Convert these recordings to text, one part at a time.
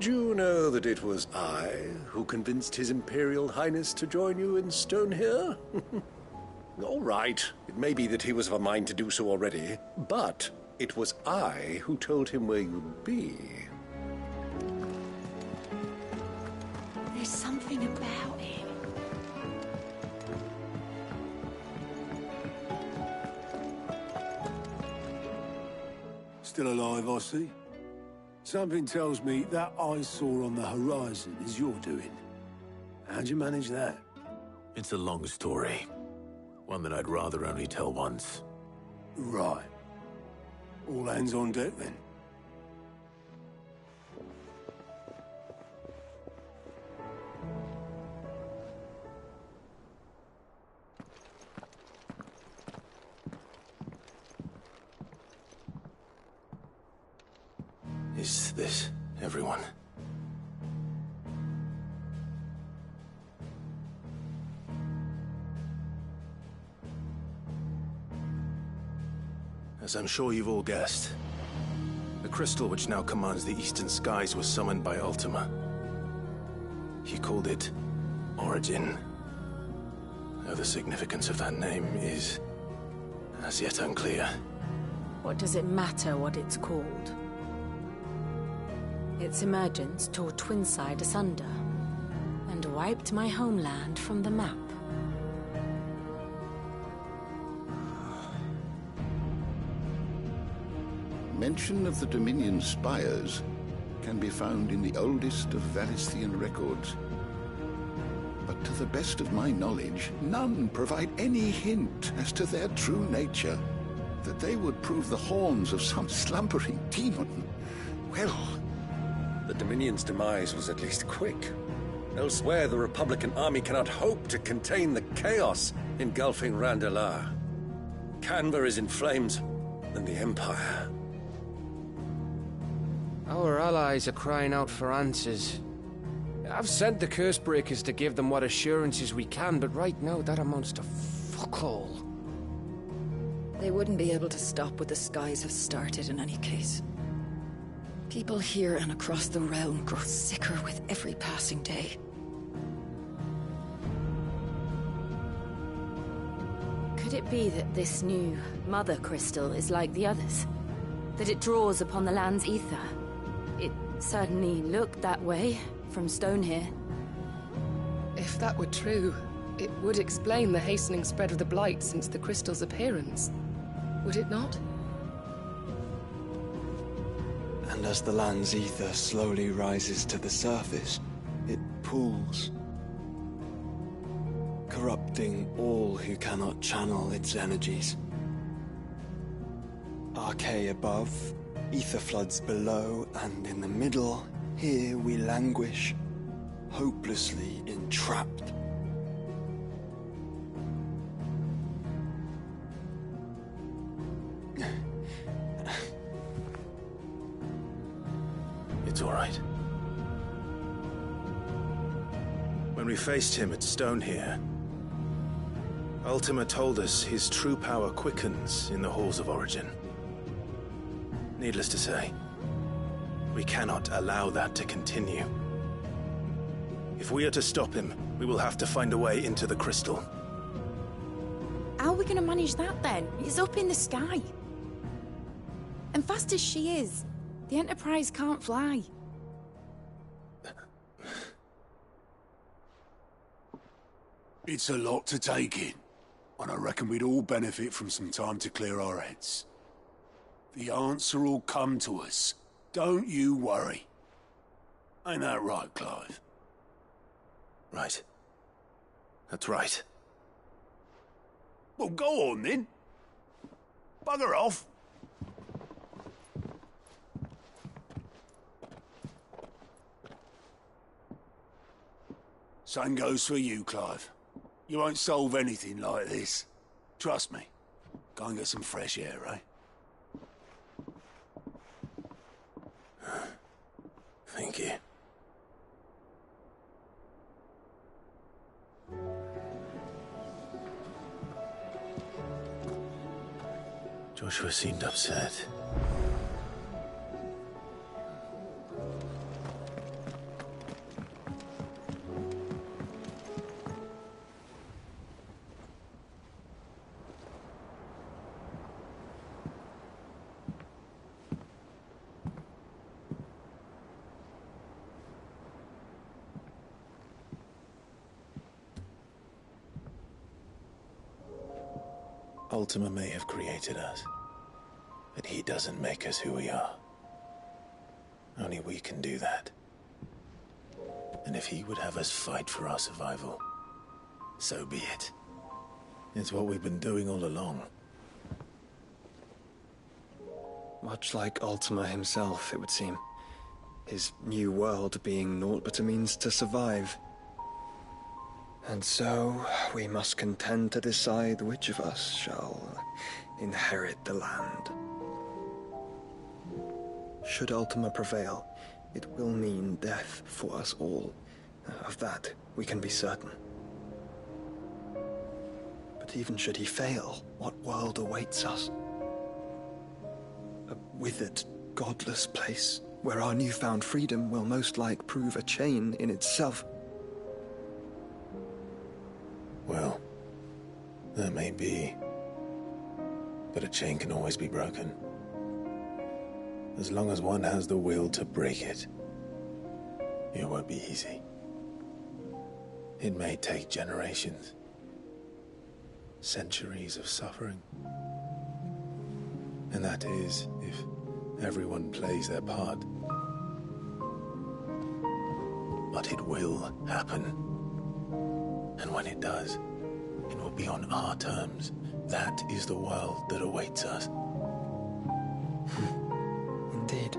Did you know that it was I who convinced His Imperial Highness to join you in Stone here? All right, it may be that he was of a mind to do so already, but it was I who told him where you'd be. There's something about it. Still alive, I see. Something tells me that eyesore on the horizon is your doing. How'd you manage that? It's a long story. One that I'd rather only tell once. Right. All hands on deck, then. Is this everyone? As I'm sure you've all guessed, the crystal which now commands the eastern skies was summoned by Ultima. He called it Origin. Though the significance of that name is as yet unclear. What does it matter what it's called? Its emergence tore Twinside asunder and wiped my homeland from the map. Mention of the Dominion spires can be found in the oldest of Valisthian records. But to the best of my knowledge, none provide any hint as to their true nature. That they would prove the horns of some slumbering demon. Well, the Dominion's demise was at least quick. Elsewhere, the Republican army cannot hope to contain the chaos engulfing Randalar. Canva is in flames, and the Empire. Our allies are crying out for answers. I've sent the Cursebreakers to give them what assurances we can, but right now that amounts to fuck all. They wouldn't be able to stop what the skies have started in any case. People here and across the realm grow sicker with every passing day. Could it be that this new Mother Crystal is like the others? That it draws upon the land's ether? It certainly looked that way from Stone here. If that were true, it would explain the hastening spread of the Blight since the crystal's appearance. Would it not? And as the land's ether slowly rises to the surface, it pools, corrupting all who cannot channel its energies. Archay above, ether floods below, and in the middle, here we languish, hopelessly entrapped. It's all right. When we faced him at Stone here, Ultima told us his true power quickens in the halls of Origin. Needless to say, we cannot allow that to continue. If we are to stop him, we will have to find a way into the crystal. How are we going to manage that then? It's up in the sky. And fast as she is, the Enterprise can't fly. It's a lot to take in, and I reckon we'd all benefit from some time to clear our heads. The answer will come to us. Don't you worry. Ain't that right, Clive? Right. That's right. Well, go on then. Bugger off. Same goes for you, Clive. You won't solve anything like this. Trust me. Go and get some fresh air, eh? Thank you. Joshua seemed upset. Ultima may have created us, but he doesn't make us who we are. Only we can do that. And if he would have us fight for our survival, so be it. It's what we've been doing all along. Much like Ultima himself, it would seem. His new world being naught but a means to survive. And so, we must contend to decide which of us shall inherit the land. Should Ultima prevail, it will mean death for us all. Of that, we can be certain. But even should he fail, what world awaits us? A withered, godless place, where our newfound freedom will most like prove a chain in itself. Well, that may be. But a chain can always be broken. As long as one has the will to break it. It won't be easy. It may take generations. Centuries of suffering. And that is, if everyone plays their part. But it will happen. And when it does, it will be on our terms. That is the world that awaits us. Indeed.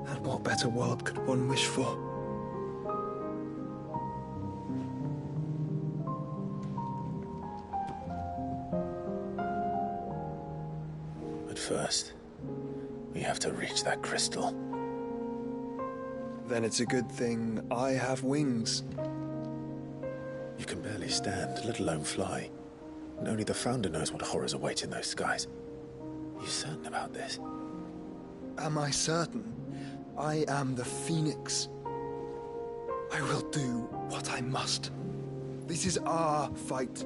And what better world could one wish for? But first, we have to reach that crystal. Then it's a good thing I have wings. You can barely stand, let alone fly. And only the Founder knows what horrors await in those skies. Are you certain about this? Am I certain? I am the Phoenix. I will do what I must. This is our fight.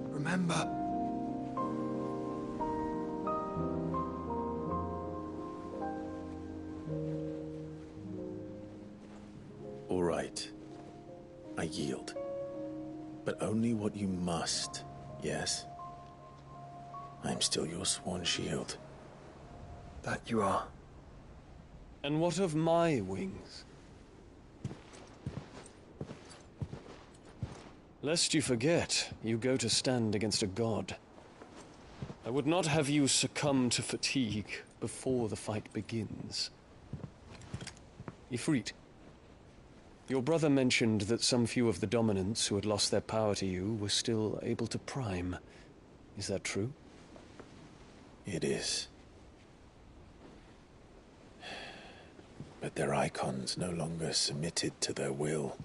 Remember? All right. I yield. But only what you must, yes? I'm still your sworn shield. That you are. And what of my wings? Lest you forget, you go to stand against a god. I would not have you succumb to fatigue before the fight begins. Ifrit, your brother mentioned that some few of the dominants who had lost their power to you were still able to prime. Is that true? It is. But their icons no longer submitted to their will.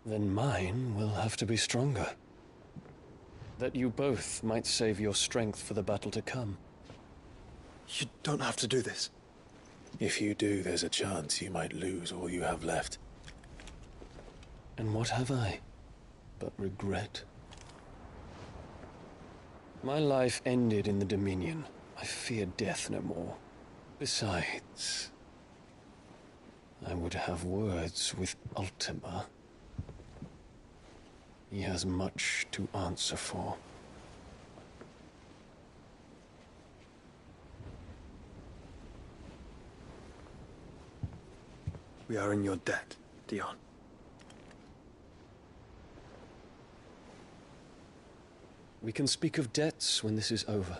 Then mine will have to be stronger. That you both might save your strength for the battle to come. You don't have to do this. If you do, there's a chance you might lose all you have left. And what have I but regret? My life ended in the Dominion. I fear death no more. Besides, I would have words with Ultima. He has much to answer for. We are in your debt, Dion. We can speak of debts when this is over.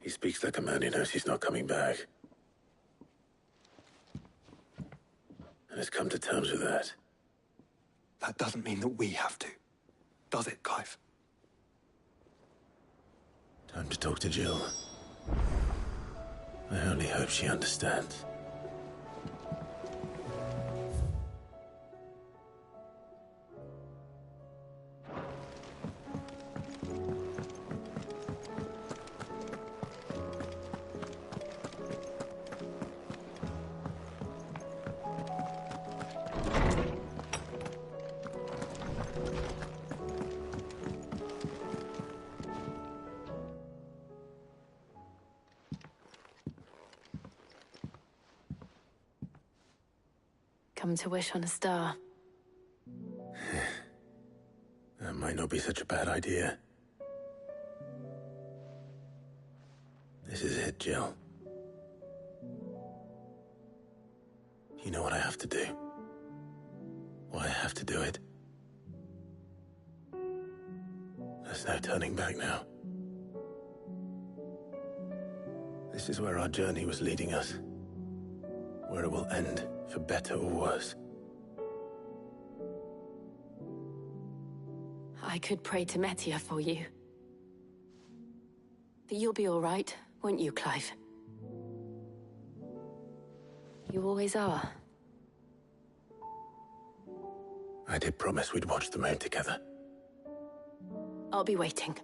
He speaks like a man who knows he's not coming back. And has come to terms with that. That doesn't mean that we have to. Does it, Clive? Time to talk to Jill. I only hope she understands. Come to wish on a star. That might not be such a bad idea. This is it, Jill. You know what I have to do. Why I have to do it. There's no turning back now. This is where our journey was leading us. Where it will end, for better or worse. I could pray to Metia for you. But you'll be all right, won't you, Clive? You always are. I did promise we'd watch the moon together. I'll be waiting.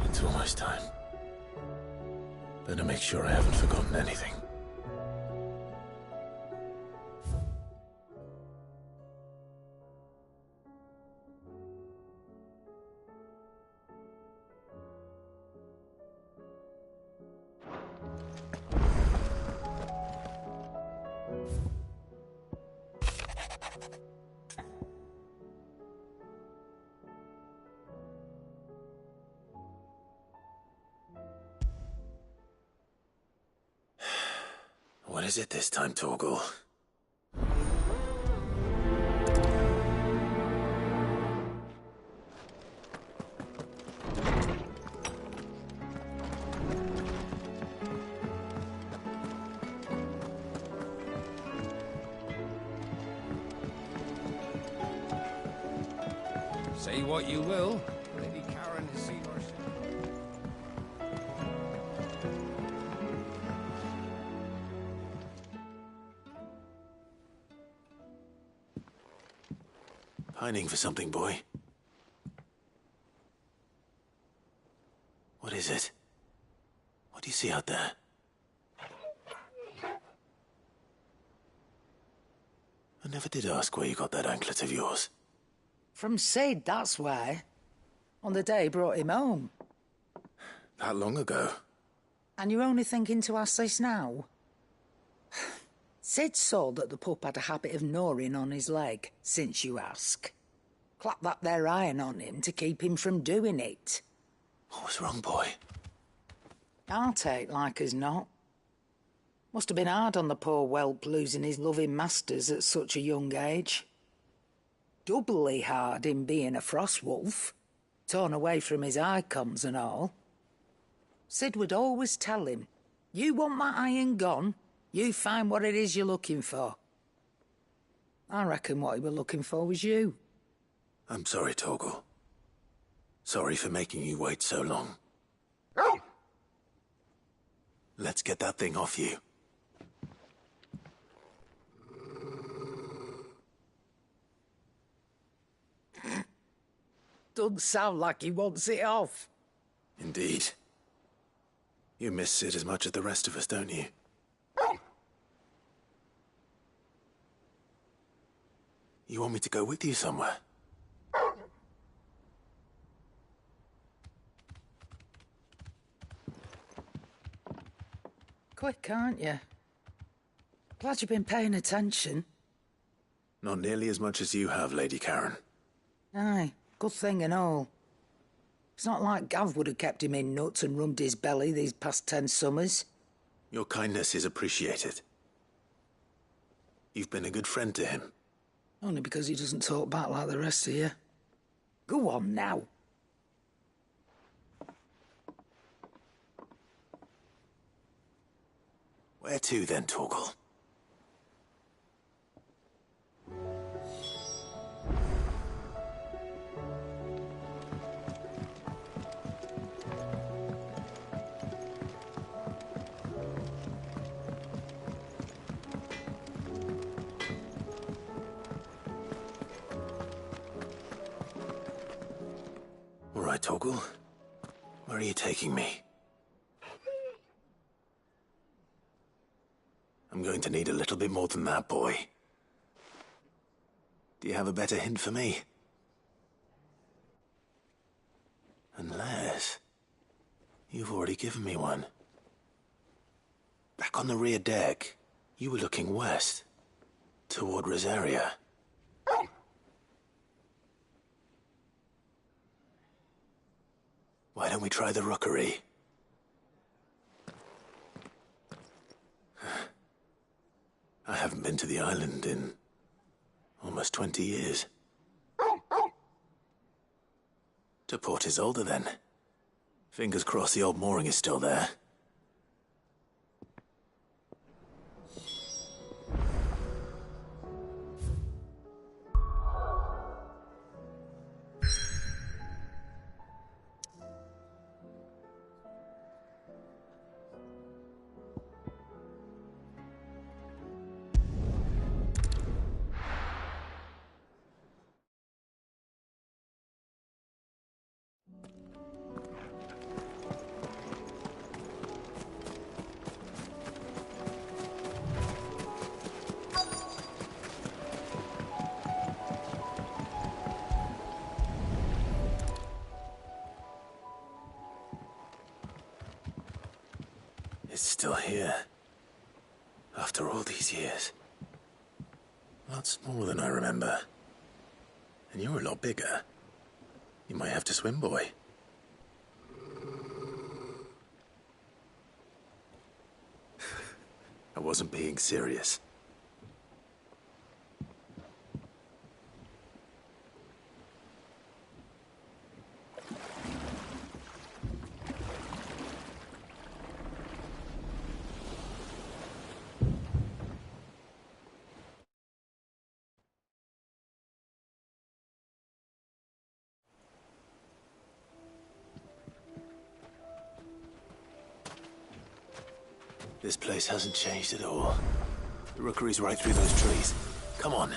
It's almost time. Better make sure I haven't forgotten anything. What is it this time, Torgal? Say what you will, Lady Karen has seen her. Pining for something, boy. What is it? What do you see out there? I never did ask where you got that anklet of yours. From Sid, that's why. On the day he brought him home. That long ago? And you're only thinking to ask this now? Sid saw that the pup had a habit of gnawing on his leg, since you ask. Clap that there iron on him to keep him from doing it. What was wrong, boy? Heartache, like as not. Must have been hard on the poor whelp losing his loving masters at such a young age. Doubly hard in being a frost wolf, torn away from his icons and all. Sid would always tell him, you want my iron gone, you find what it is you're looking for. I reckon what he was looking for was you. I'm sorry, Torgal. Sorry for making you wait so long. Let's get that thing off you. Doesn't sound like he wants it off. Indeed. You miss Sid as much as the rest of us, don't you? You want me to go with you somewhere? Quick, aren't you? Glad you've been paying attention. Not nearly as much as you have, Lady Karen. Aye, good thing and all. It's not like Gav would have kept him in nuts and rubbed his belly these past 10 summers. Your kindness is appreciated. You've been a good friend to him. Only because he doesn't talk back like the rest of you. Go on now. Where to then, Torgal? All right, Torgal. Where are you taking me? I'm going to need a little bit more than that, boy. Do you have a better hint for me? Unless... you've already given me one. Back on the rear deck, you were looking west, toward Rosaria. Why don't we try the rookery? I haven't been to the island in almost 20 years. To Port Isolde, then. Fingers crossed the old mooring is still there. It's still here. After all these years. Lots more than I remember. And you're a lot bigger. You might have to swim, boy. I wasn't being serious. This place hasn't changed at all. The rookery's right through those trees. Come on.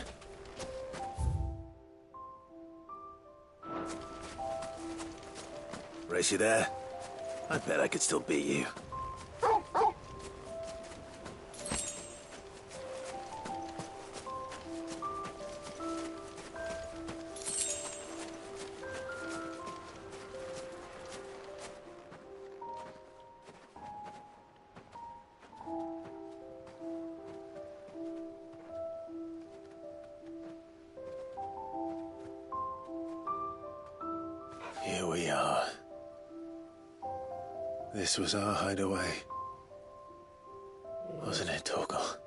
Race you there? I bet I could still beat you. Here we are. This was our hideaway. Wasn't it, Torgal?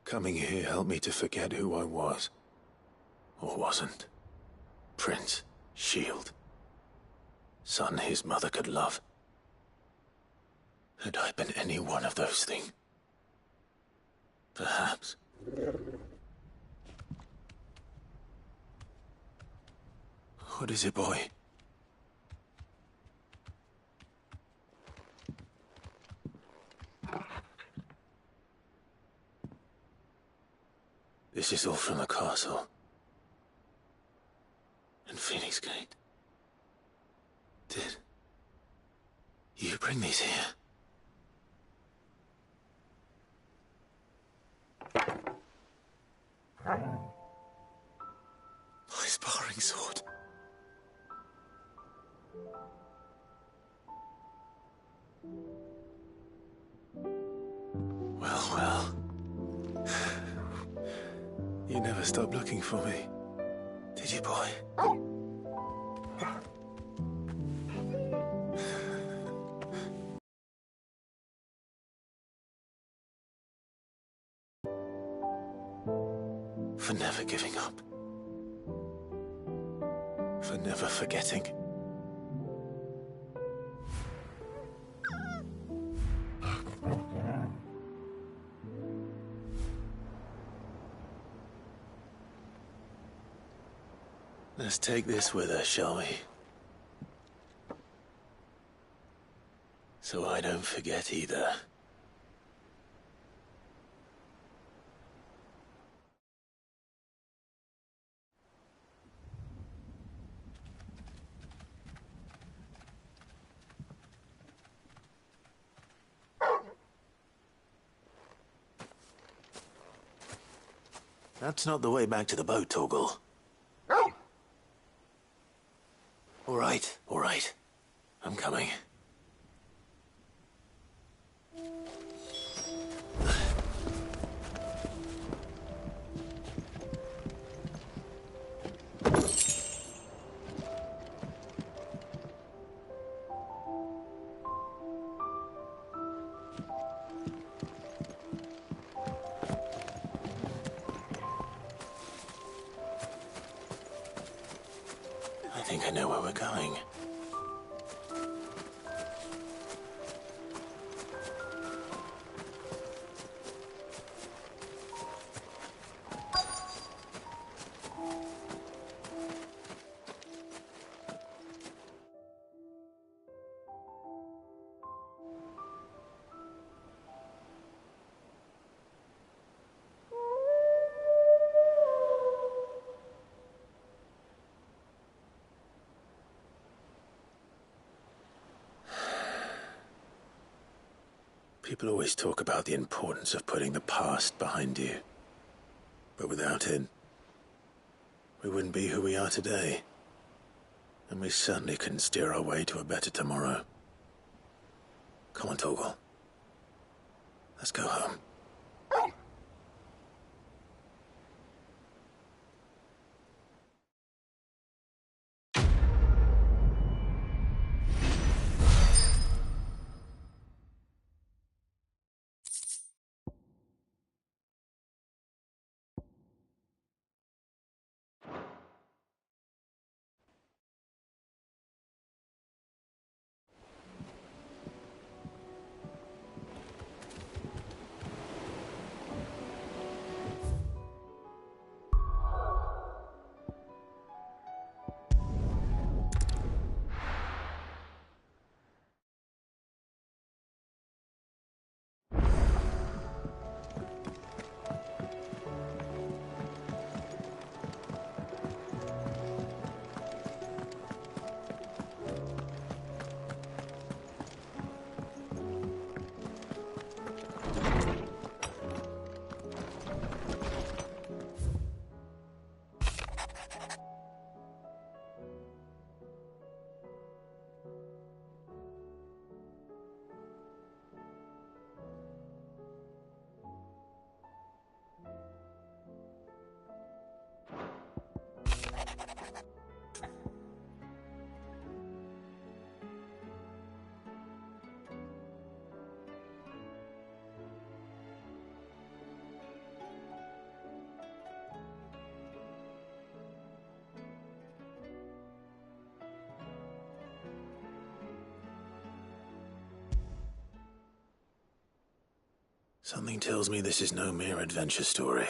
Coming here helped me to forget who I was. Or wasn't. Prince, shield. Son his mother could love. Had I been any one of those things? Perhaps. What is it, boy? This is all from the castle. And Phoenix Gate. Did you bring these here? My sparring sword. Well, well. You never stopped looking for me, did you, boy? For never giving up. For never forgetting. Let's take this with us, shall we? So I don't forget either. That's not the way back to the boat, Torgal. All right. I'm coming. I think I know where we're going. People always talk about the importance of putting the past behind you. But without it, we wouldn't be who we are today. And we certainly couldn't steer our way to a better tomorrow. Come on, Torgal. Let's go home. Something tells me this is no mere adventure story.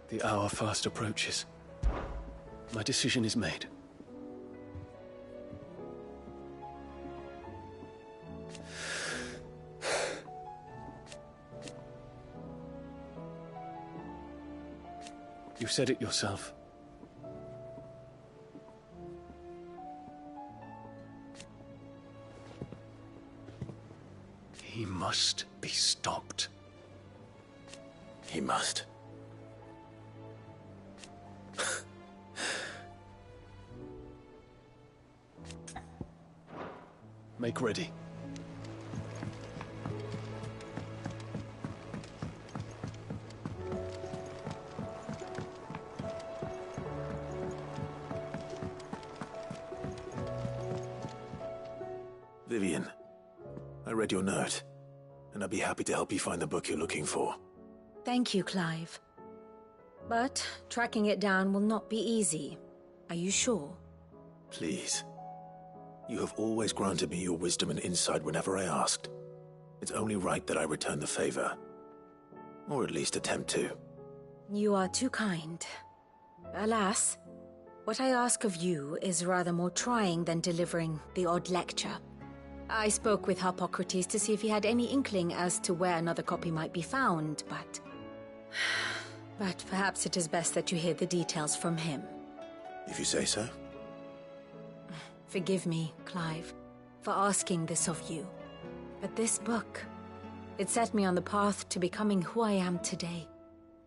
The hour fast approaches. My decision is made. You said it yourself. He must be stopped. He must. Make ready. Vivian, I read your note. and I'd be happy to help you find the book you're looking for. Thank you, Clive. But tracking it down will not be easy. Are you sure? Please. You have always granted me your wisdom and insight whenever I asked. It's only right that I return the favor. Or at least attempt to. You are too kind. Alas, what I ask of you is rather more trying than delivering the odd lecture. I spoke with Harpocrates to see if he had any inkling as to where another copy might be found, but perhaps it is best that you hear the details from him. If you say so. Forgive me, Clive, for asking this of you. But this book, it set me on the path to becoming who I am today.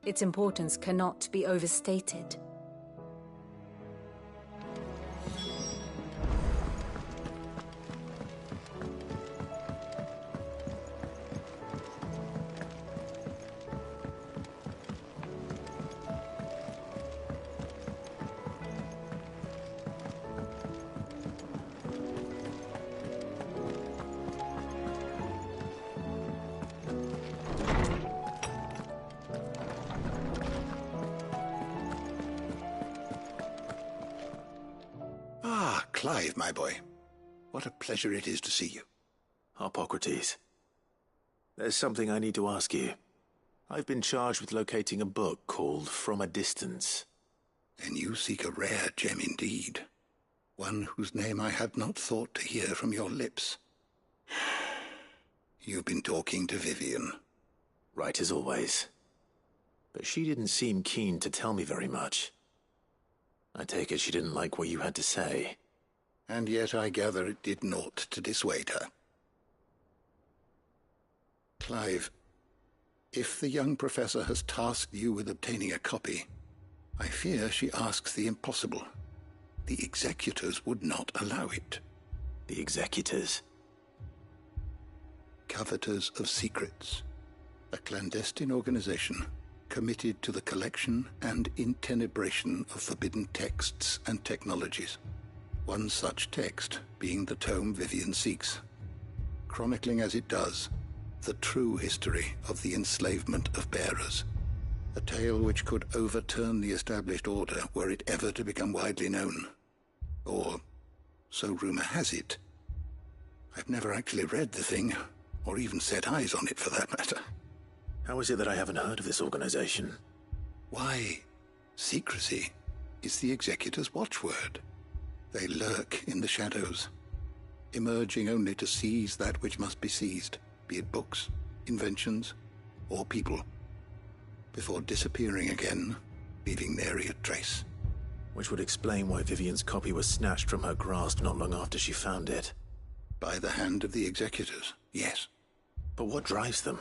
Its importance cannot be overstated. Clive, my boy. What a pleasure it is to see you. Harpocrates. There's something I need to ask you. I've been charged with locating a book called From a Distance. Then you seek a rare gem indeed. One whose name I had not thought to hear from your lips. You've been talking to Vivian. Right as always. But she didn't seem keen to tell me very much. I take it she didn't like what you had to say. And yet I gather it did naught to dissuade her. Clive, if the young professor has tasked you with obtaining a copy, I fear she asks the impossible. The executors would not allow it. The executors? Coveters of Secrets. A clandestine organization committed to the collection and intenebration of forbidden texts and technologies. One such text being the tome Vivian seeks, chronicling as it does the true history of the enslavement of bearers, a tale which could overturn the established order were it ever to become widely known. Or, so rumor has it. I've never actually read the thing, or even set eyes on it for that matter. How is it that I haven't heard of this organization? Why, secrecy is the executor's watchword. They lurk in the shadows, emerging only to seize that which must be seized, be it books, inventions, or people, before disappearing again, leaving nary a trace. Which would explain why Vivian's copy was snatched from her grasp not long after she found it. By the hand of the executors, yes. But what drives them?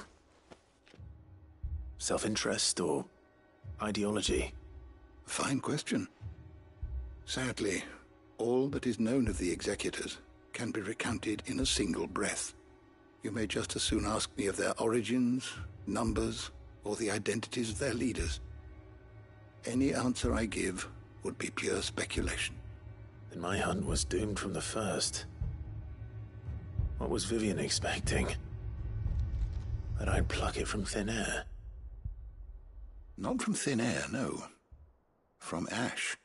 Self-interest or ideology? Fine question. Sadly, all that is known of the executors can be recounted in a single breath. You may just as soon ask me of their origins, numbers, or the identities of their leaders. Any answer I give would be pure speculation. Then my hunt was doomed from the first. What was Vivian expecting? That I'd pluck it from thin air? Not from thin air, no. From ash.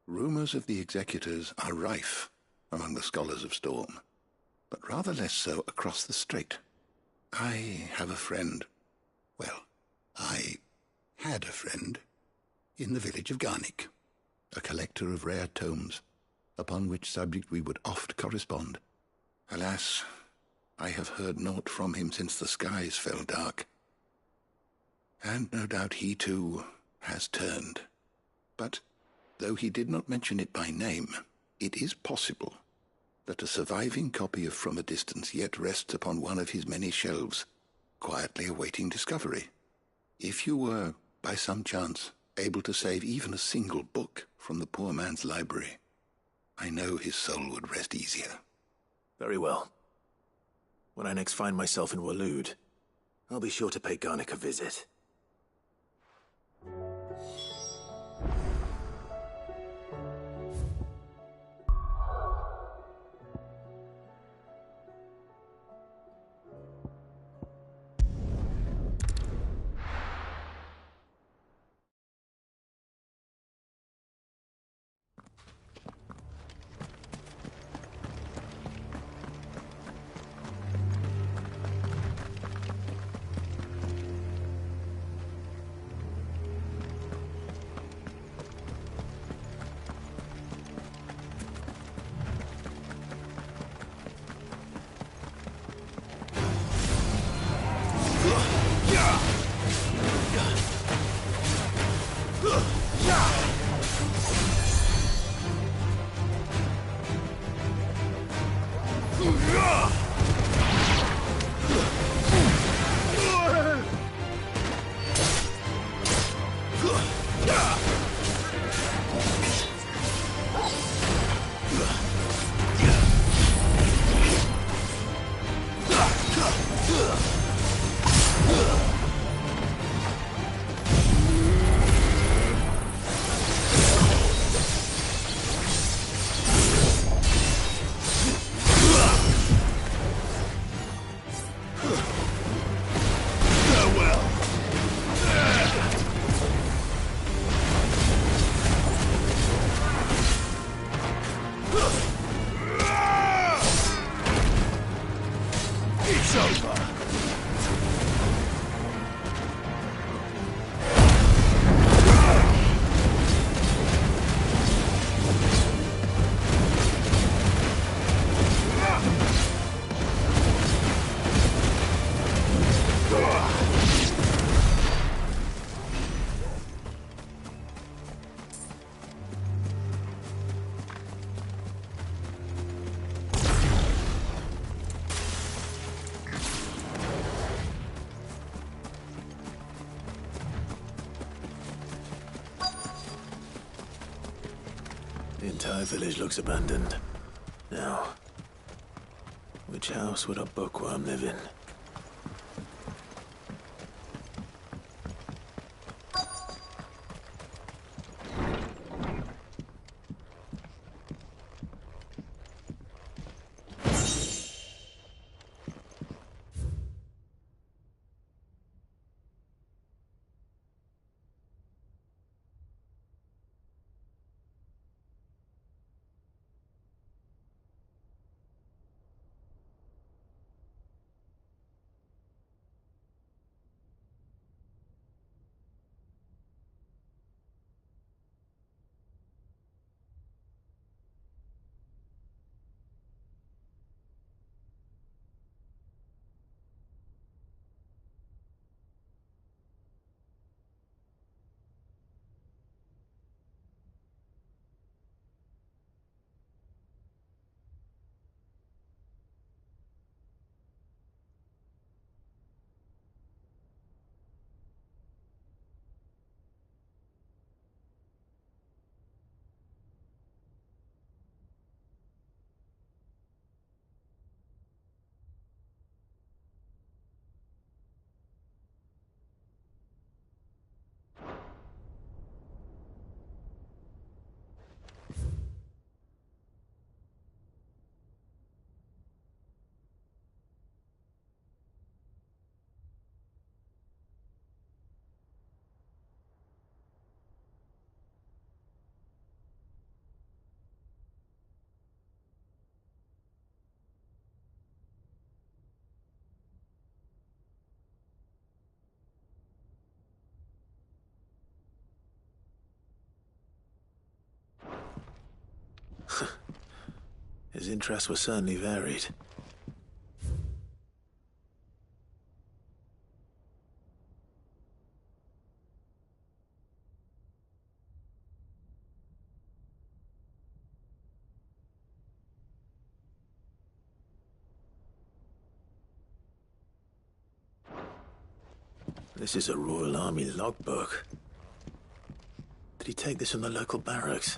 Rumors of the executors are rife among the scholars of Storm, but rather less so across the strait. I have a friend. Well, I had a friend in the village of Garnick, a collector of rare tomes, upon which subject we would oft correspond. Alas, I have heard naught from him since the skies fell dark. And no doubt he, too, has turned. But, though he did not mention it by name, it is possible that a surviving copy of From a Distance yet rests upon one of his many shelves, quietly awaiting discovery. If you were, by some chance, able to save even a single book from the poor man's library, I know his soul would rest easier. Very well. When I next find myself in Waloed, I'll be sure to pay Garnick a visit. It's over. The entire village looks abandoned. Now, which house would a bookworm live in? His interests were certainly varied. This is a Royal Army logbook. Did he take this from the local barracks?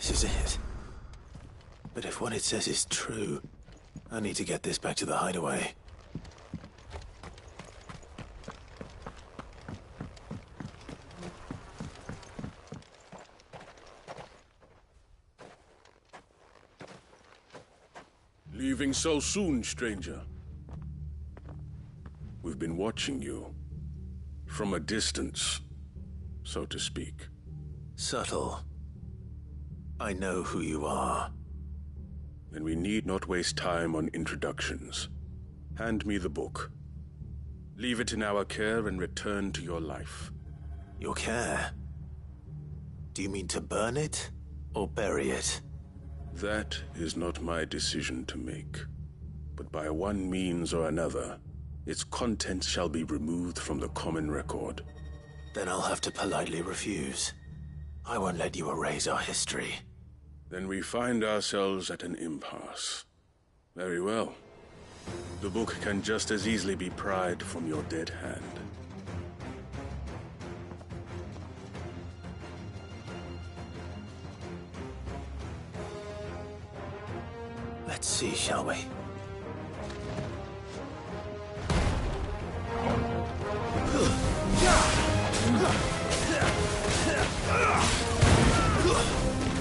This is it. But if what it says is true, I need to get this back to the hideaway. Leaving so soon, stranger? We've been watching you. From a distance, so to speak. Subtle. I know who you are. Then we need not waste time on introductions. Hand me the book. Leave it in our care and return to your life. Your care? Do you mean to burn it, or bury it? That is not my decision to make. But by one means or another, its contents shall be removed from the common record. Then I'll have to politely refuse. I won't let you erase our history. Then we find ourselves at an impasse. Very well. The book can just as easily be pried from your dead hand. Let's see, shall we?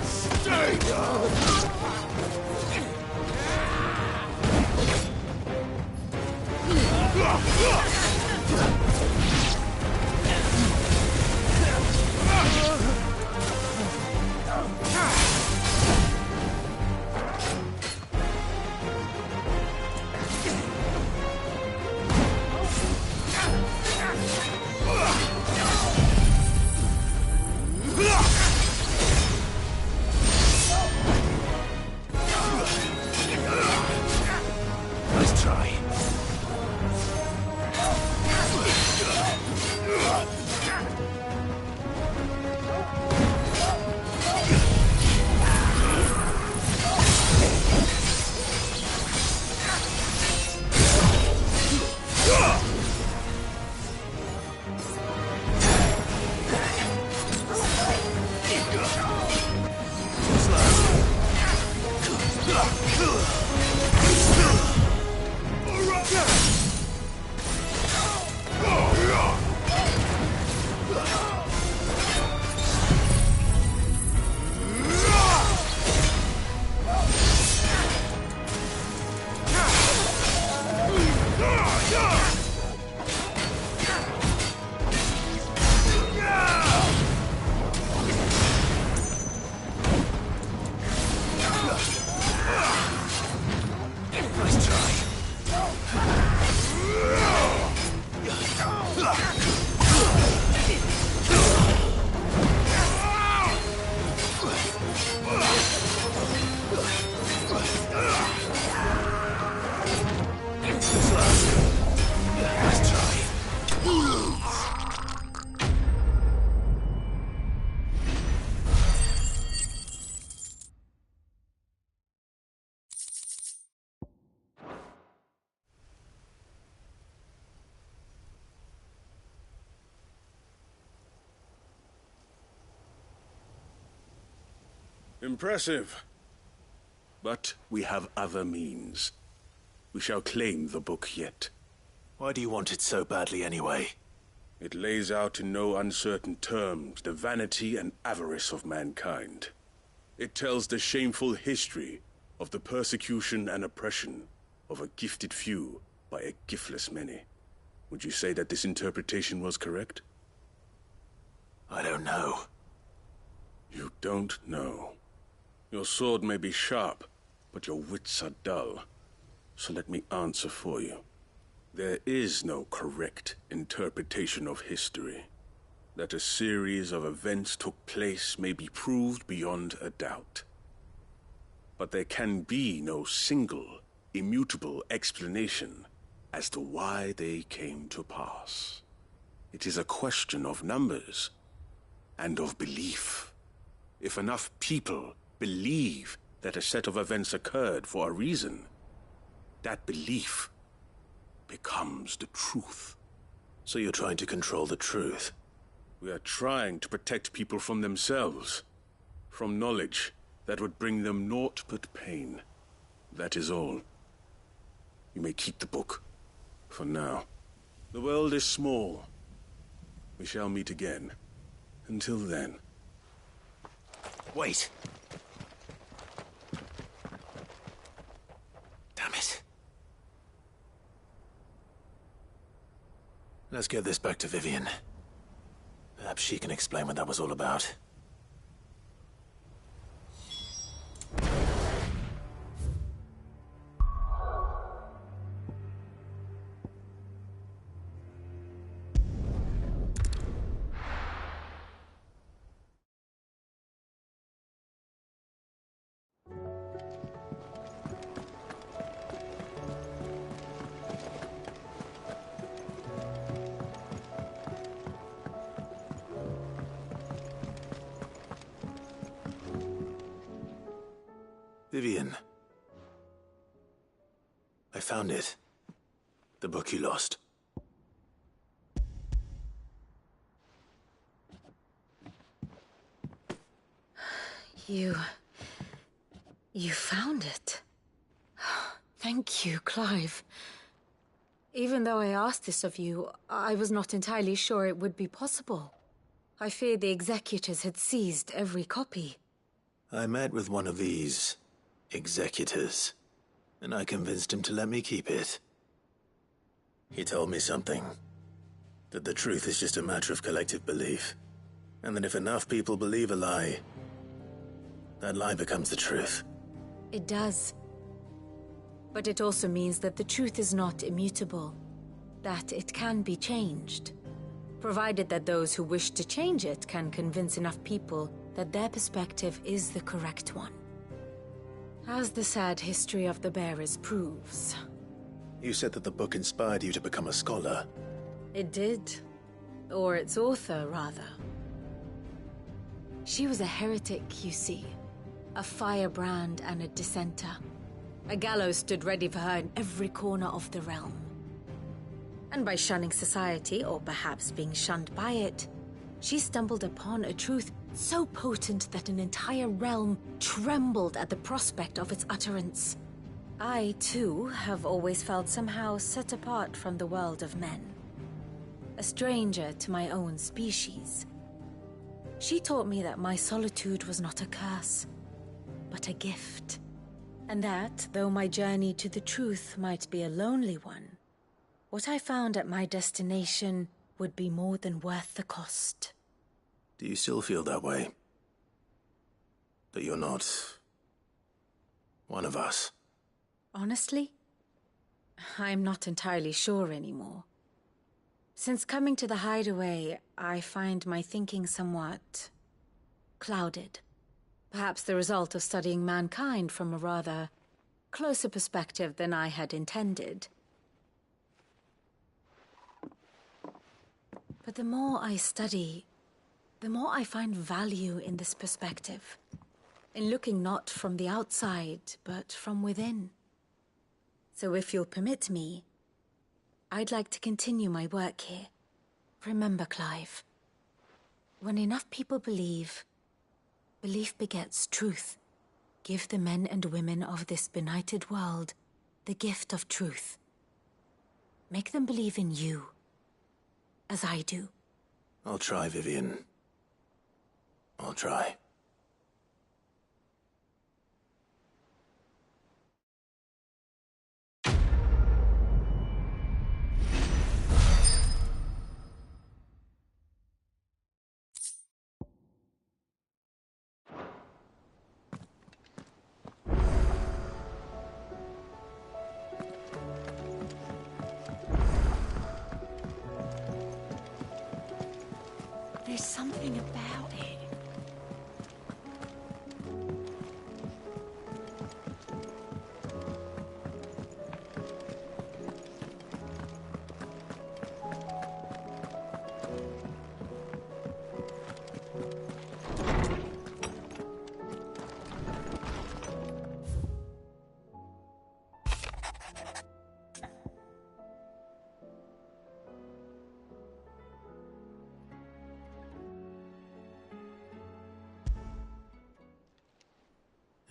Stay down! Nice try. Impressive. But we have other means. We shall claim the book yet. Why do you want it so badly anyway? It lays out in no uncertain terms the vanity and avarice of mankind. It tells the shameful history of the persecution and oppression of a gifted few by a giftless many. Would you say that this interpretation was correct? I don't know. You don't know. Your sword may be sharp, but your wits are dull. So let me answer for you. There is no correct interpretation of history. That a series of events took place may be proved beyond a doubt. But there can be no single, immutable explanation as to why they came to pass. It is a question of numbers and of belief. If enough people believe that a set of events occurred for a reason, that belief becomes the truth. So you're trying to control the truth? We are trying to protect people from themselves, from knowledge that would bring them naught but pain. That is all. You may keep the book, for now. The world is small. We shall meet again. Until then. Wait! Let's get this back to Vivian. Perhaps she can explain what that was all about. Vivian. I found it. The book you lost. You found it. Thank you, Clive. Even though I asked this of you, I was not entirely sure it would be possible. I feared the executors had seized every copy. I met with one of these executors, and I convinced him to let me keep it. He told me something. That the truth is just a matter of collective belief. And that if enough people believe a lie, that lie becomes the truth. It does. But it also means that the truth is not immutable. That it can be changed. Provided that those who wish to change it can convince enough people that their perspective is the correct one. As the sad history of the bearers proves. You said that the book inspired you to become a scholar. It did. Or its author, rather. She was a heretic, you see. A firebrand and a dissenter. A gallows stood ready for her in every corner of the realm. And by shunning society, or perhaps being shunned by it, she stumbled upon a truth so potent that an entire realm trembled at the prospect of its utterance. I, too, have always felt somehow set apart from the world of men. A stranger to my own species. She taught me that my solitude was not a curse, but a gift. And that, though my journey to the truth might be a lonely one, what I found at my destination would be more than worth the cost. Do you still feel that way? That you're not one of us? Honestly, I'm not entirely sure anymore. Since coming to the hideaway, I find my thinking somewhat clouded. Perhaps the result of studying mankind from a rather closer perspective than I had intended. But the more I study, the more I find value in this perspective. In looking not from the outside, but from within. So if you'll permit me, I'd like to continue my work here. Remember, Clive, when enough people believe, belief begets truth. Give the men and women of this benighted world the gift of truth. Make them believe in you, as I do. I'll try, Vivian. I'll try. There's something about it.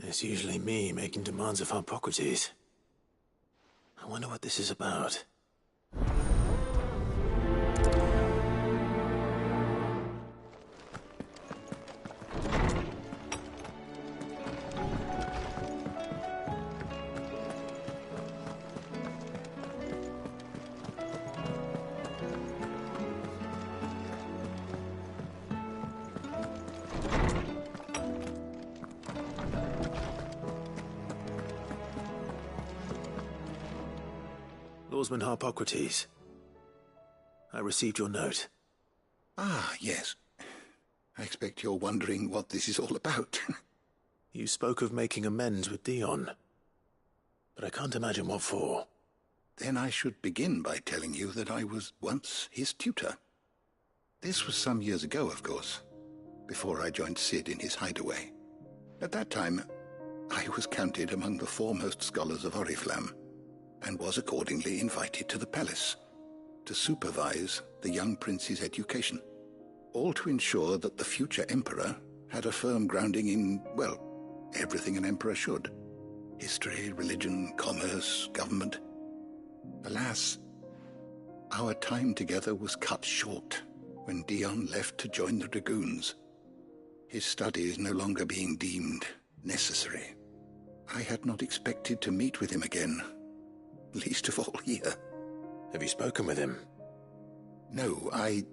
It's usually me making demands of Hippocrates. I wonder what this is about. Guildsman Harpocrates. I received your note. Ah, yes. I expect you're wondering what this is all about. You spoke of making amends with Dion, but I can't imagine what for. Then I should begin by telling you that I was once his tutor. This was some years ago, of course, before I joined Cid in his hideaway. At that time, I was counted among the foremost scholars of Oriflamme, and was accordingly invited to the palace to supervise the young prince's education, all to ensure that the future emperor had a firm grounding in, well, everything an emperor should. History, religion, commerce, government. Alas, our time together was cut short when Dion left to join the Dragoons, his studies no longer being deemed necessary. I had not expected to meet with him again, least of all here. Have you spoken with him? No, I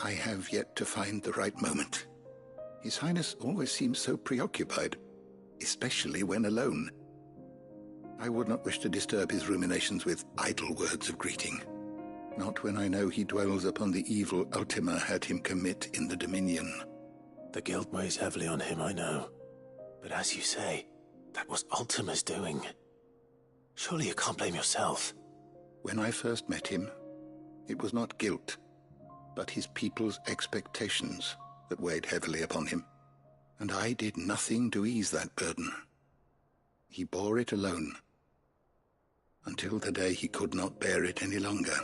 have yet to find the right moment. His Highness always seems so preoccupied, especially when alone. I would not wish to disturb his ruminations with idle words of greeting, not when I know he dwells upon the evil Ultima had him commit in the Dominion. The guilt weighs heavily on him, I know. But as you say, that was Ultima's doing. Surely you can't blame yourself. When I first met him, it was not guilt, but his people's expectations that weighed heavily upon him, and I did nothing to ease that burden. He bore it alone, until the day he could not bear it any longer.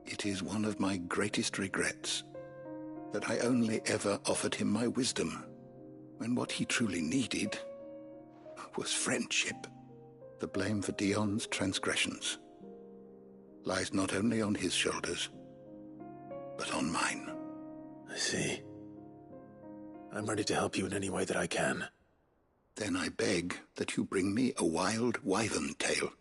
It is one of my greatest regrets that I only ever offered him my wisdom, when what he truly needed was friendship. The blame for Dion's transgressions lies not only on his shoulders, but on mine. I see. I'm ready to help you in any way that I can. Then I beg that you bring me a wild wyvern tail.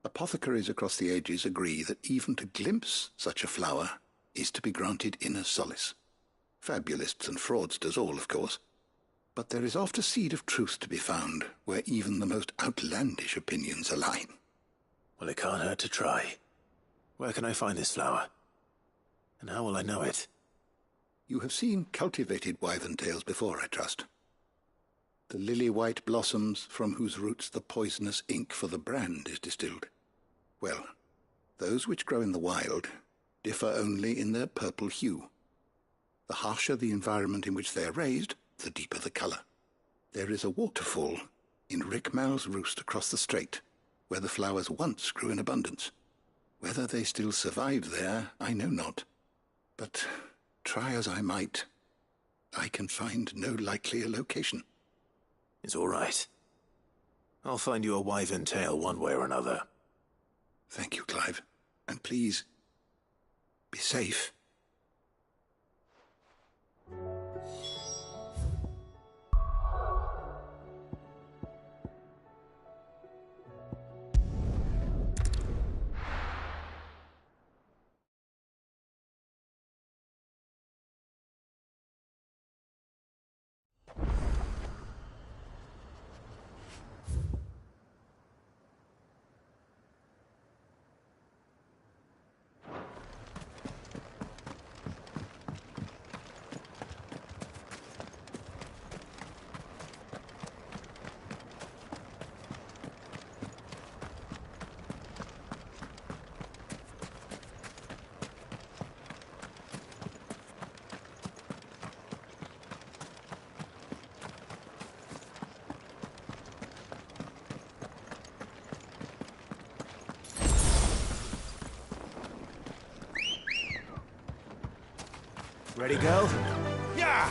Apothecaries across the ages agree that even to glimpse such a flower is to be granted inner solace. Fabulists and fraudsters all, of course. But there is oft a seed of truth to be found where even the most outlandish opinions align. Well, it can't hurt to try. Where can I find this flower? And how will I know it? You have seen cultivated wyvern tails before, I trust. The lily-white blossoms from whose roots the poisonous ink for the brand is distilled. Well, those which grow in the wild differ only in their purple hue. The harsher the environment in which they are raised, the deeper the color. There is a waterfall in Rickmal's roost across the strait, where the flowers once grew in abundance. Whether they still survive there, I know not. But try as I might, I can find no likelier location. It's all right. I'll find you a wyvern tail one way or another. Thank you, Clive. And please, be safe. Ready, go? Yeah!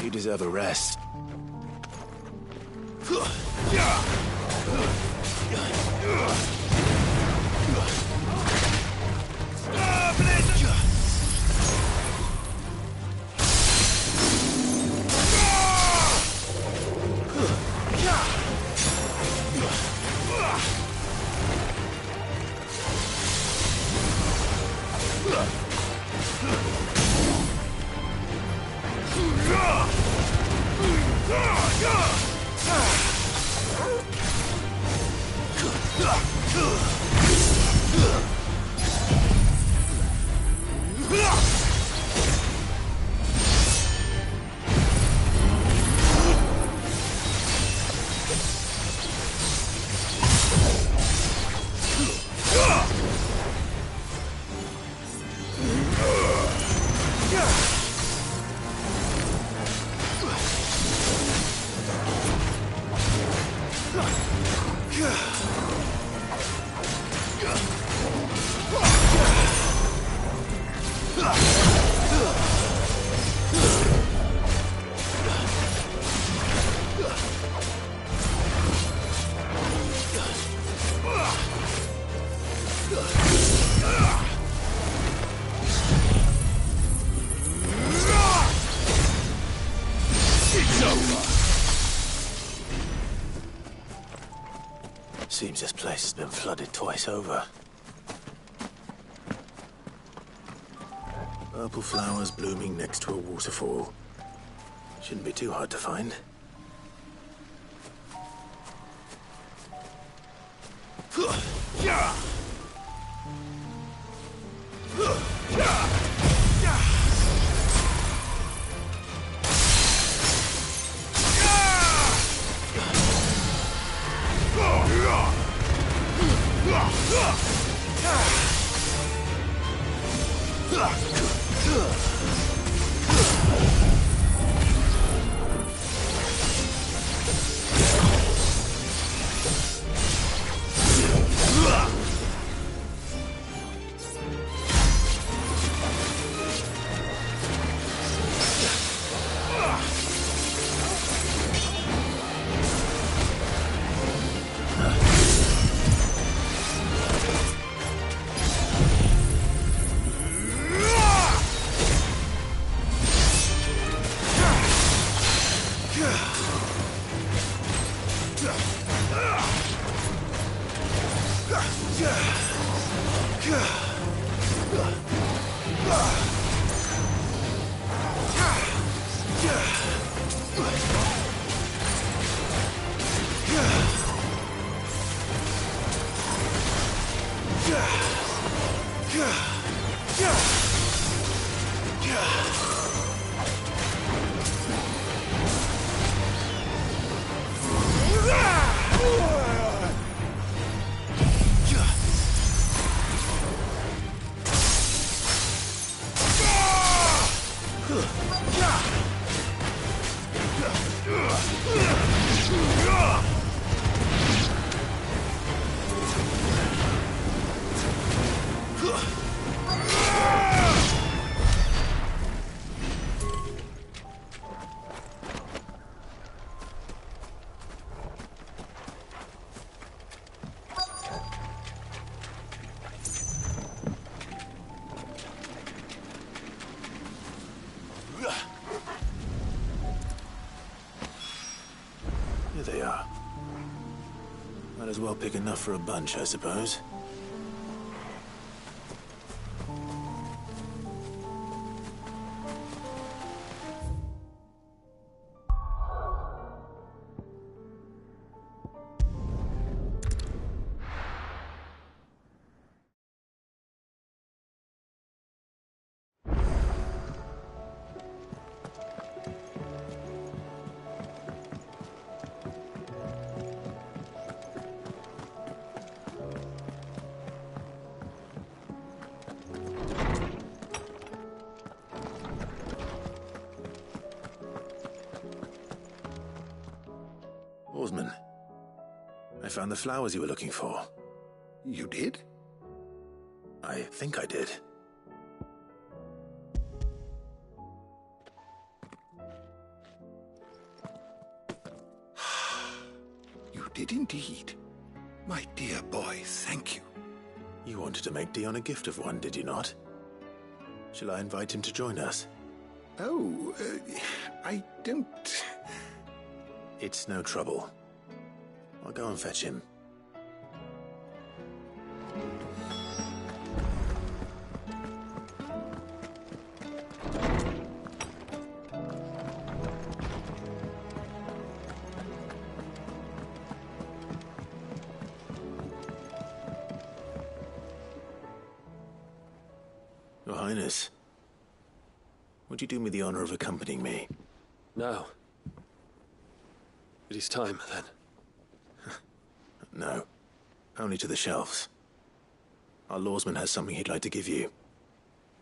You deserve a rest. Seems this place has been flooded twice over. Purple flowers blooming next to a waterfall. Shouldn't be too hard to find. They are. Might as well pick enough for a bunch, I suppose. Oarsman, I found the flowers you were looking for. You did? I think I did. did indeed. My dear boy, thank you. You wanted to make Dion a gift of one, did you not? Shall I invite him to join us? Oh, I don't... It's no trouble. I'll go and fetch him. Your Highness, would you do me the honor of accompanying me? Now. It is time, then. No. Only to the shelves. Our lawsman has something he'd like to give you.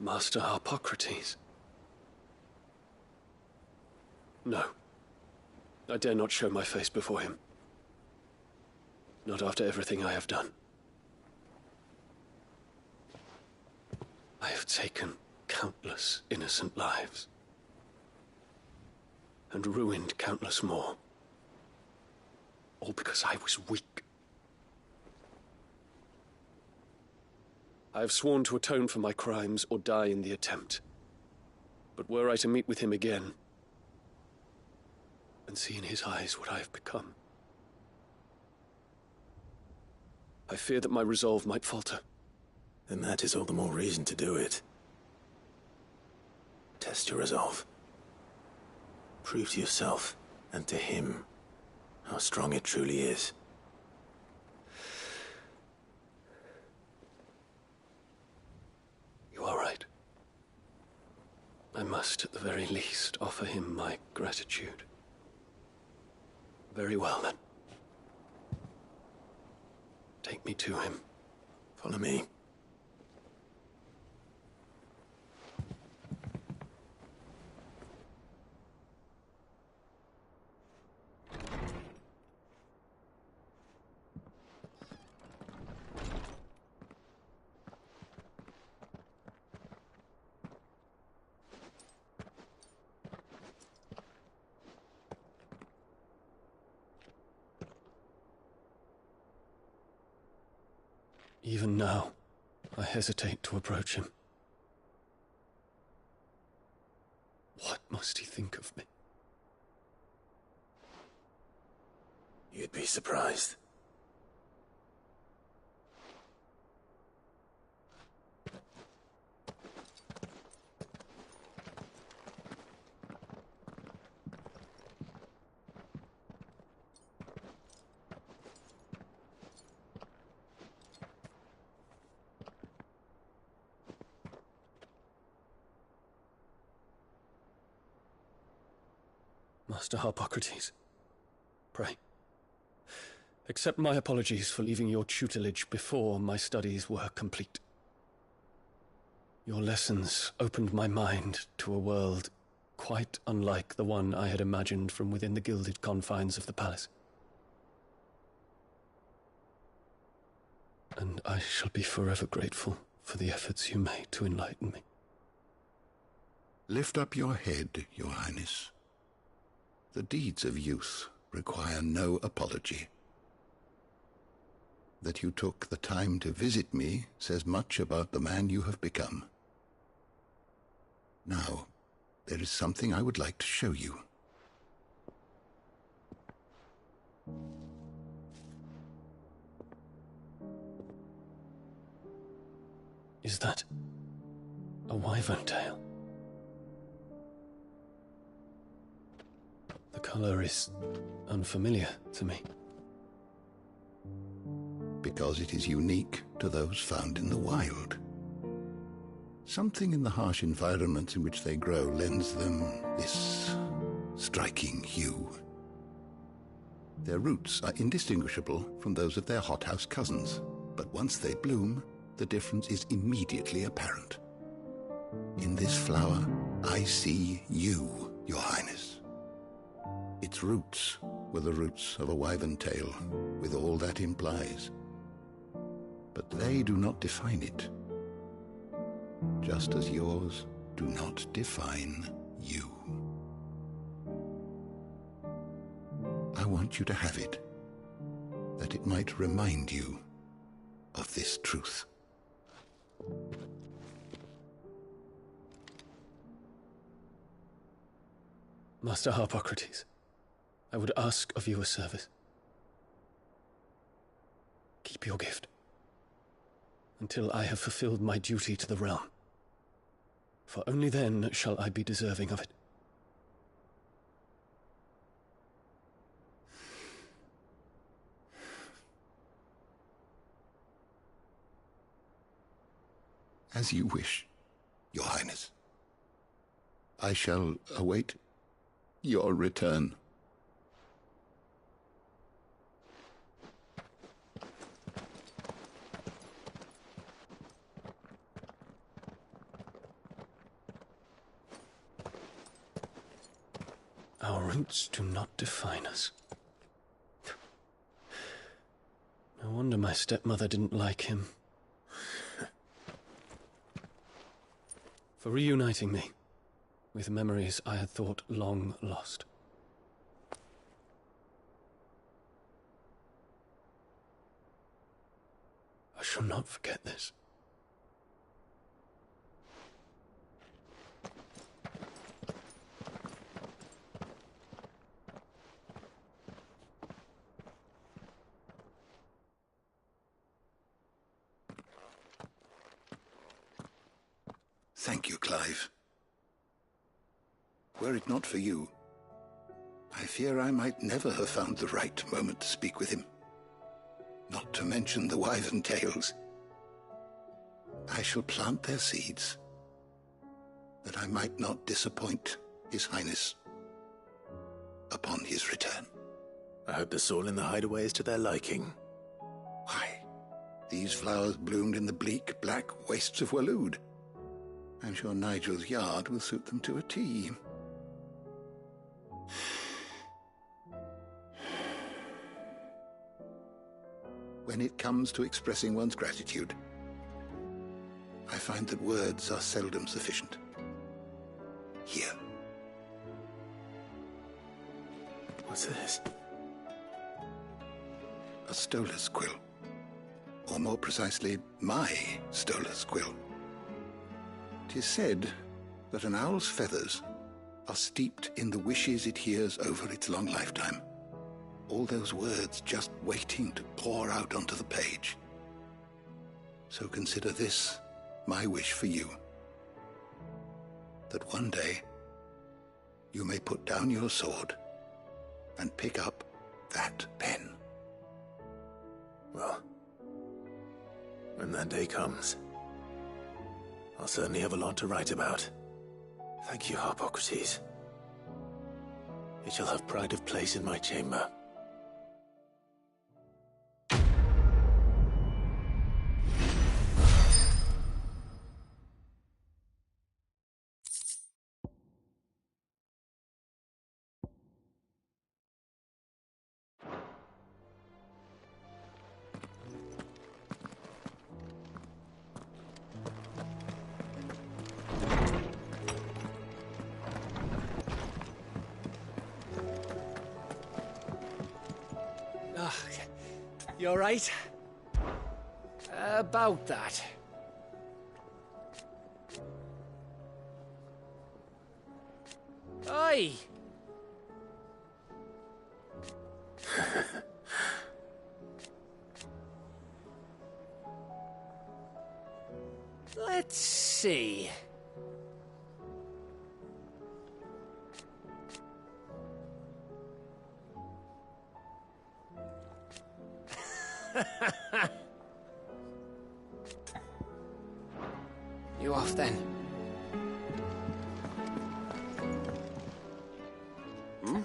Master Harpocrates. No. I dare not show my face before him. Not after everything I have done. I have taken countless innocent lives. And ruined countless more. All because I was weak. I have sworn to atone for my crimes or die in the attempt. But were I to meet with him again, and see in his eyes what I have become, I fear that my resolve might falter. Then that is all the more reason to do it. Test your resolve. Prove to yourself, and to him, how strong it truly is. You are right. I must, at the very least, offer him my gratitude. Very well, then. Take me to him. Follow me. Even now, I hesitate to approach him. What must he think of me? You'd be surprised. Master Harpocrates, pray, accept my apologies for leaving your tutelage before my studies were complete. Your lessons opened my mind to a world quite unlike the one I had imagined from within the gilded confines of the palace. And I shall be forever grateful for the efforts you made to enlighten me. Lift up your head, Your Highness. The deeds of youth require no apology. That you took the time to visit me says much about the man you have become. Now, there is something I would like to show you. Is that a wyvern tail? The color is unfamiliar to me. Because it is unique to those found in the wild. Something in the harsh environment in which they grow lends them this striking hue. Their roots are indistinguishable from those of their hothouse cousins, but once they bloom, the difference is immediately apparent. In this flower, I see you, Your Highness. Its roots were the roots of a wyvern tail, with all that implies. But they do not define it, just as yours do not define you. I want you to have it. that it might remind you of this truth. Master Harpocrates, I would ask of you a service. Keep your gift until I have fulfilled my duty to the realm, for only then shall I be deserving of it. As you wish, Your Highness. I shall await your return. Our roots do not define us. No wonder my stepmother didn't like him. For reuniting me with memories I had thought long lost. I shall not forget this. Thank you, Clive. Were it not for you, I fear I might never have found the right moment to speak with him. Not to mention the wyvern tales. I shall plant their seeds, that I might not disappoint His Highness upon his return. I hope the soil in the hideaway is to their liking. Why, these flowers bloomed in the bleak, black wastes of Waloed. I'm sure Nigel's yard will suit them to a T. When it comes to expressing one's gratitude, I find that words are seldom sufficient. Here. What's this? A stolas quill. Or more precisely, my stolas quill. 'Tis said that an owl's feathers are steeped in the wishes it hears over its long lifetime. All those words just waiting to pour out onto the page. So consider this my wish for you. That one day you may put down your sword and pick up that pen. Well, when that day comes, I'll certainly have a lot to write about. Thank you, Harpocrates. It shall have pride of place in my chamber. You all right? About that. Oi! Let's see. You off then? Hmm?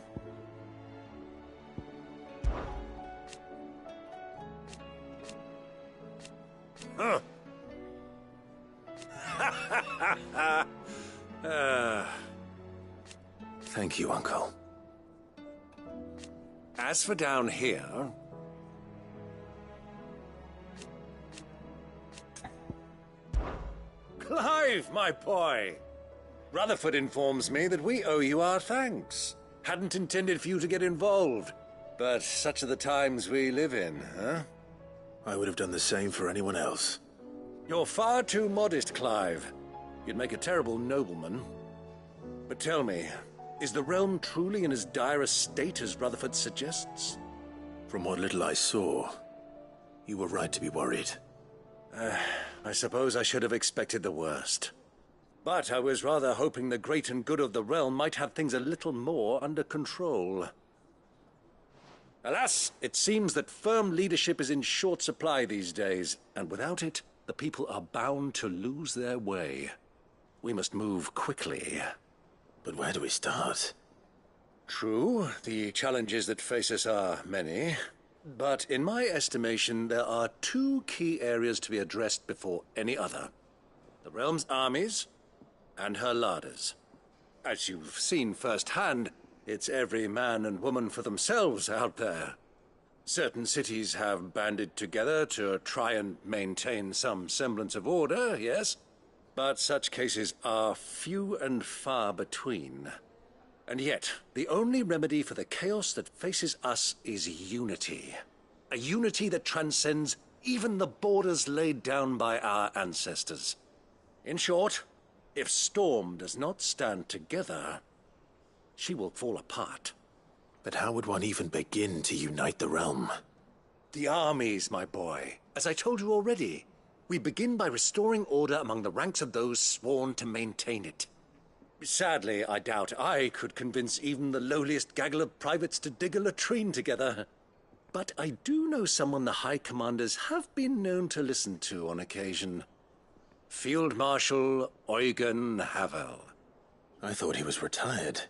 Huh. Thank you, Uncle. As for down here... Clive, my boy! Rutherford informs me that we owe you our thanks. Hadn't intended for you to get involved. But such are the times we live in, huh? I would have done the same for anyone else. You're far too modest, Clive. You'd make a terrible nobleman. But tell me, is the realm truly in as dire a state as Rutherford suggests? From what little I saw, you were right to be worried. I suppose I should have expected the worst. But I was rather hoping the great and good of the realm might have things a little more under control. Alas, it seems that firm leadership is in short supply these days, and without it, the people are bound to lose their way. We must move quickly. But where do we start? True, the challenges that face us are many. But in my estimation, there are two key areas to be addressed before any other. The realm's armies and her larders. As you've seen firsthand, it's every man and woman for themselves out there. Certain cities have banded together to try and maintain some semblance of order, yes, but such cases are few and far between. And yet, the only remedy for the chaos that faces us is unity. A unity that transcends even the borders laid down by our ancestors. In short, if Storm does not stand together, she will fall apart. But how would one even begin to unite the realm? The armies, my boy. As I told you already, we begin by restoring order among the ranks of those sworn to maintain it. Sadly, I doubt I could convince even the lowliest gaggle of privates to dig a latrine together. But I do know someone the High Commanders have been known to listen to on occasion. Field Marshal Eugen Havel. I thought he was retired.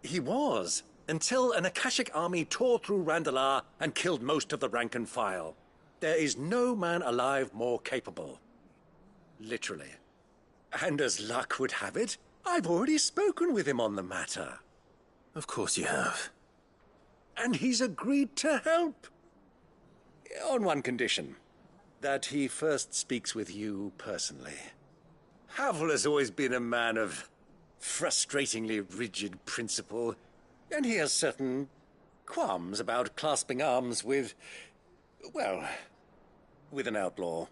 He was, until an Akashic army tore through Randalar and killed most of the rank and file. There is no man alive more capable. Literally. And as luck would have it, I've already spoken with him on the matter. Of course you have. And he's agreed to help. On one condition. That he first speaks with you personally. Havel has always been a man of frustratingly rigid principle, and he has certain qualms about clasping arms with, well, with an outlaw.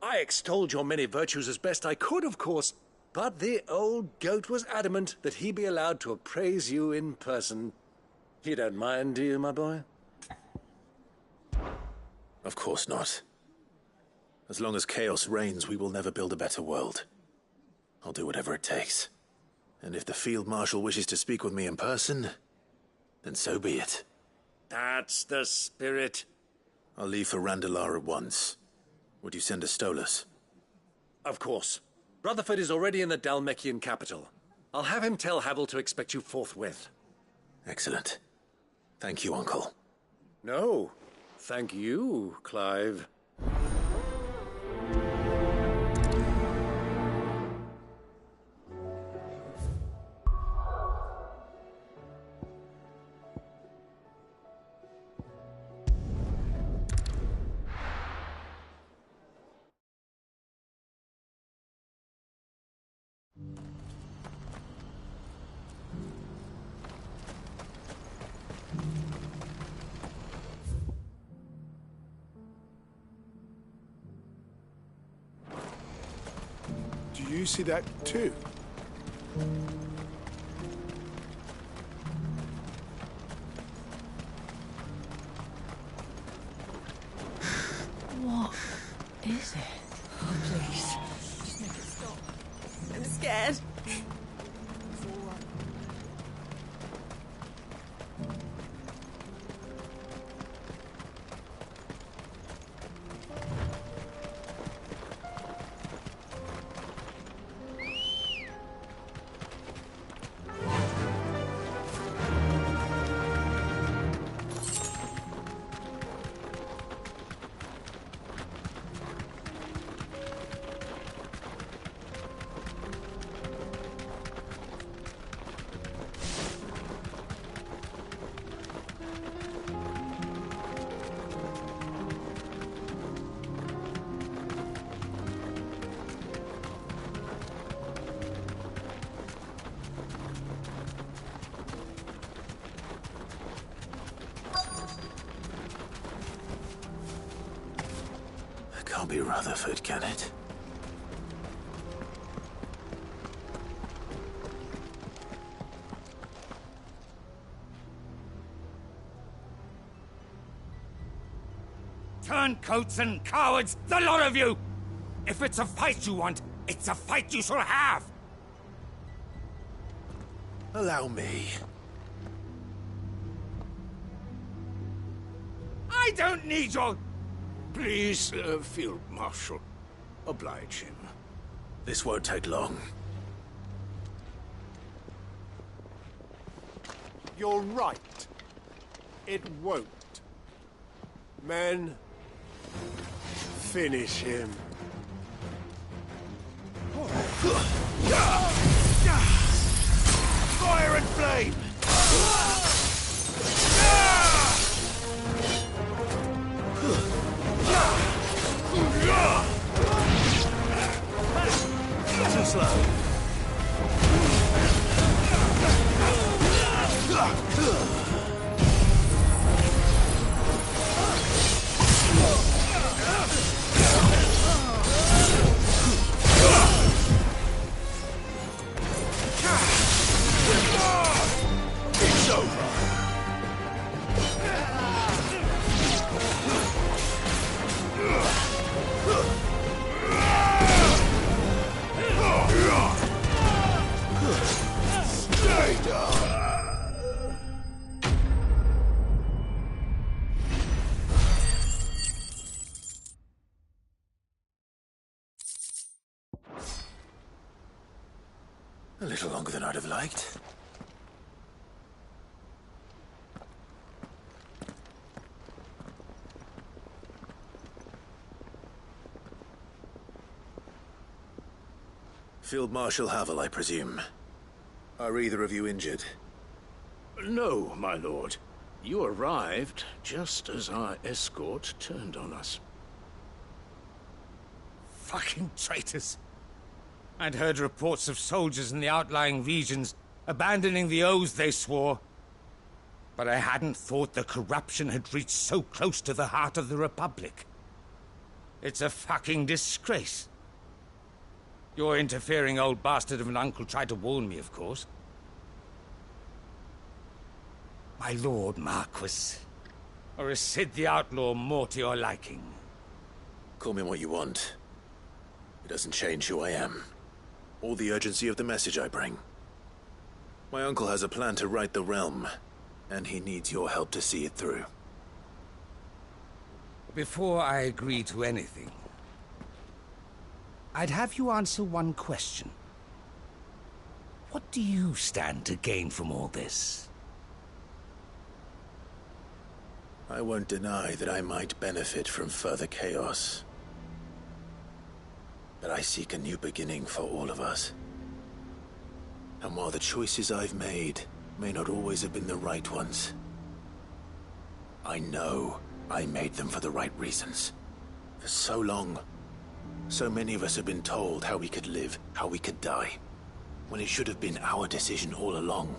I extolled your many virtues as best I could, of course, but the old goat was adamant that he be allowed to appraise you in person. You don't mind, do you, my boy? Of course not. As long as chaos reigns, we will never build a better world. I'll do whatever it takes. And if the Field Marshal wishes to speak with me in person, then so be it. That's the spirit. I'll leave for Randalar at once. Would you send a Stolas? Of course. Rutherford is already in the Dalmekian capital. I'll have him tell Havel to expect you forthwith. Excellent. Thank you, Uncle. No, thank you, Clive. Do you see that too? What is it? Oh, please. Just make it stop. I'm scared. It's all right. can't be Rutherford, can it? Turncoats and cowards, the lot of you! If it's a fight you want, it's a fight you shall have! Allow me. I don't need your... Please, Field Marshal. Oblige him. This won't take long. You're right. It won't. Men, finish him. Fire and flame! Too slow. It's over. Stay down. A little longer than I'd have liked. Field Marshal Havel, I presume. Are either of you injured? No, my lord. You arrived just as our escort turned on us. Fucking traitors. I'd heard reports of soldiers in the outlying regions abandoning the oaths they swore. But I hadn't thought the corruption had reached so close to the heart of the Republic. It's a fucking disgrace. Your interfering old bastard of an uncle tried to warn me, of course. My lord Marquis. Or is Sid the Outlaw more to your liking? Call me what you want. It doesn't change who I am, or the urgency of the message I bring. My uncle has a plan to right the realm, and he needs your help to see it through. Before I agree to anything, I'd have you answer one question. What do you stand to gain from all this? I won't deny that I might benefit from further chaos. But I seek a new beginning for all of us. And while the choices I've made may not always have been the right ones, I know I made them for the right reasons. For so long, so many of us have been told how we could live, how we could die, when it should have been our decision all along.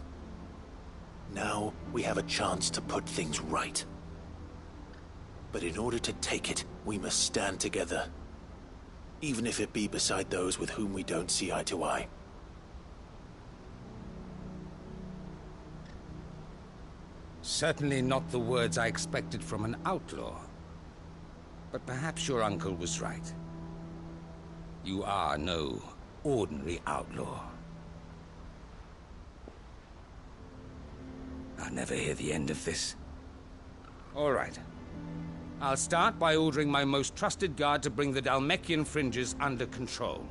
Now we have a chance to put things right. But in order to take it, we must stand together. Even if it be beside those with whom we don't see eye to eye. Certainly not the words I expected from an outlaw. But perhaps your uncle was right. You are no ordinary outlaw. I'll never hear the end of this. All right. I'll start by ordering my most trusted guard to bring the Dhalmekian fringes under control.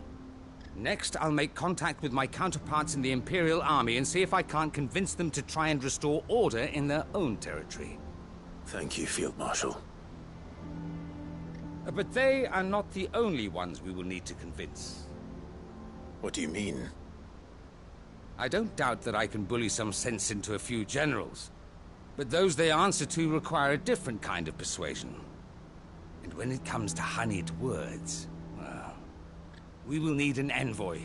Next, I'll make contact with my counterparts in the Imperial Army and see if I can't convince them to try and restore order in their own territory. Thank you, Field Marshal. But they are not the only ones we will need to convince. What do you mean? I don't doubt that I can bully some sense into a few generals. But those they answer to require a different kind of persuasion. And when it comes to honeyed words, well, we will need an envoy.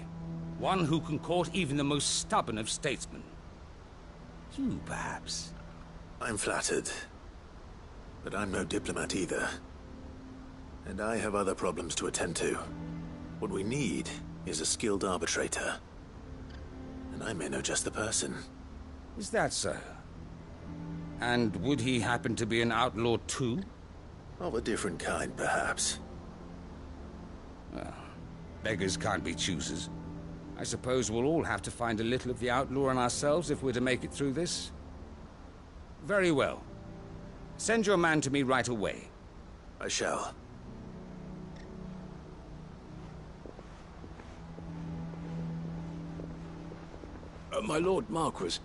One who can court even the most stubborn of statesmen. You, perhaps. I'm flattered. But I'm no diplomat either. And I have other problems to attend to. What we need is a skilled arbitrator. And I may know just the person. Is that so? And would he happen to be an outlaw too? Of a different kind, perhaps. Well, beggars can't be choosers. I suppose we'll all have to find a little of the outlaw in ourselves if we're to make it through this. Very well. Send your man to me right away. I shall. My Lord Marquis.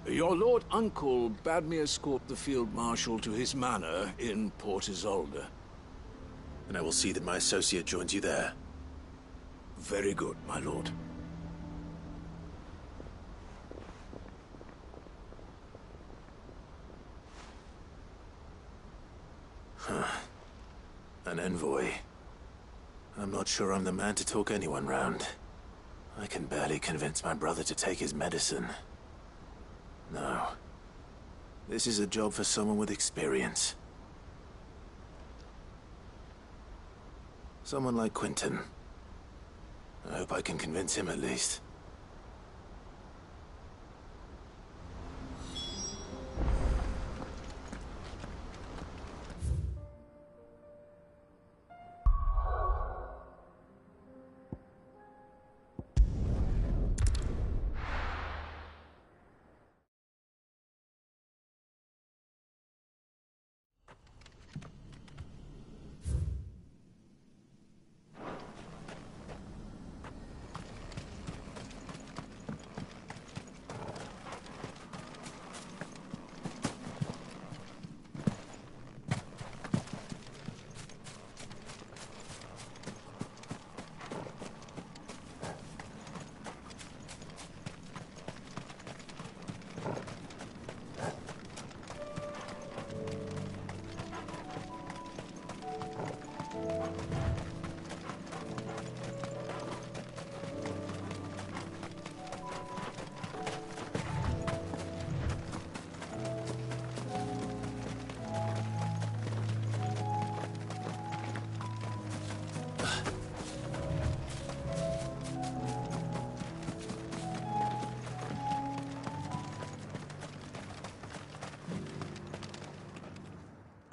Your Lord Uncle bade me escort the Field Marshal to his manor in Port Isolde. And I will see that my associate joins you there. Very good, my lord. An envoy. I'm not sure I'm the man to talk anyone round. I can barely convince my brother to take his medicine. No. This is a job for someone with experience. Someone like Quentin. I hope I can convince him at least.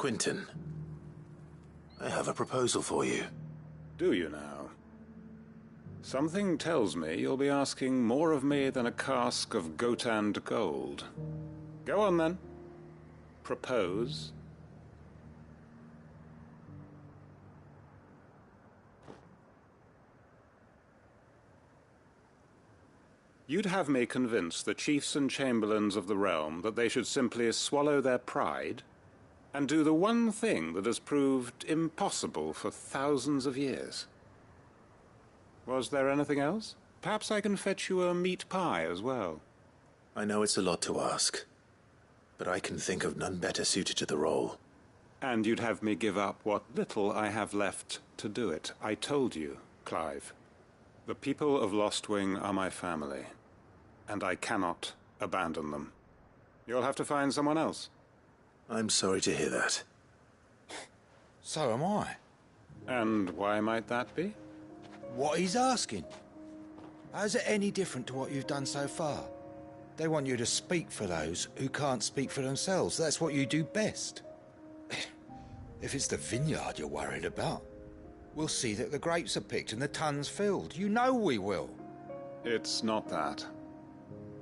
Quentin, I have a proposal for you. Do you now? Something tells me you'll be asking more of me than a cask of Gotand gold. Go on, then. Propose. You'd have me convince the chiefs and chamberlains of the realm that they should simply swallow their pride and do the one thing that has proved impossible for thousands of years. Was there anything else? Perhaps I can fetch you a meat pie as well. I know it's a lot to ask, but I can think of none better suited to the role. And you'd have me give up what little I have left to do it. I told you, Clive. The people of Lostwing are my family, and I cannot abandon them. You'll have to find someone else. I'm sorry to hear that. So am I. And why might that be? What he's asking. How's it any different to what you've done so far? They want you to speak for those who can't speak for themselves. That's what you do best. If it's the vineyard you're worried about, we'll see that the grapes are picked and the tons filled. You know we will. It's not that.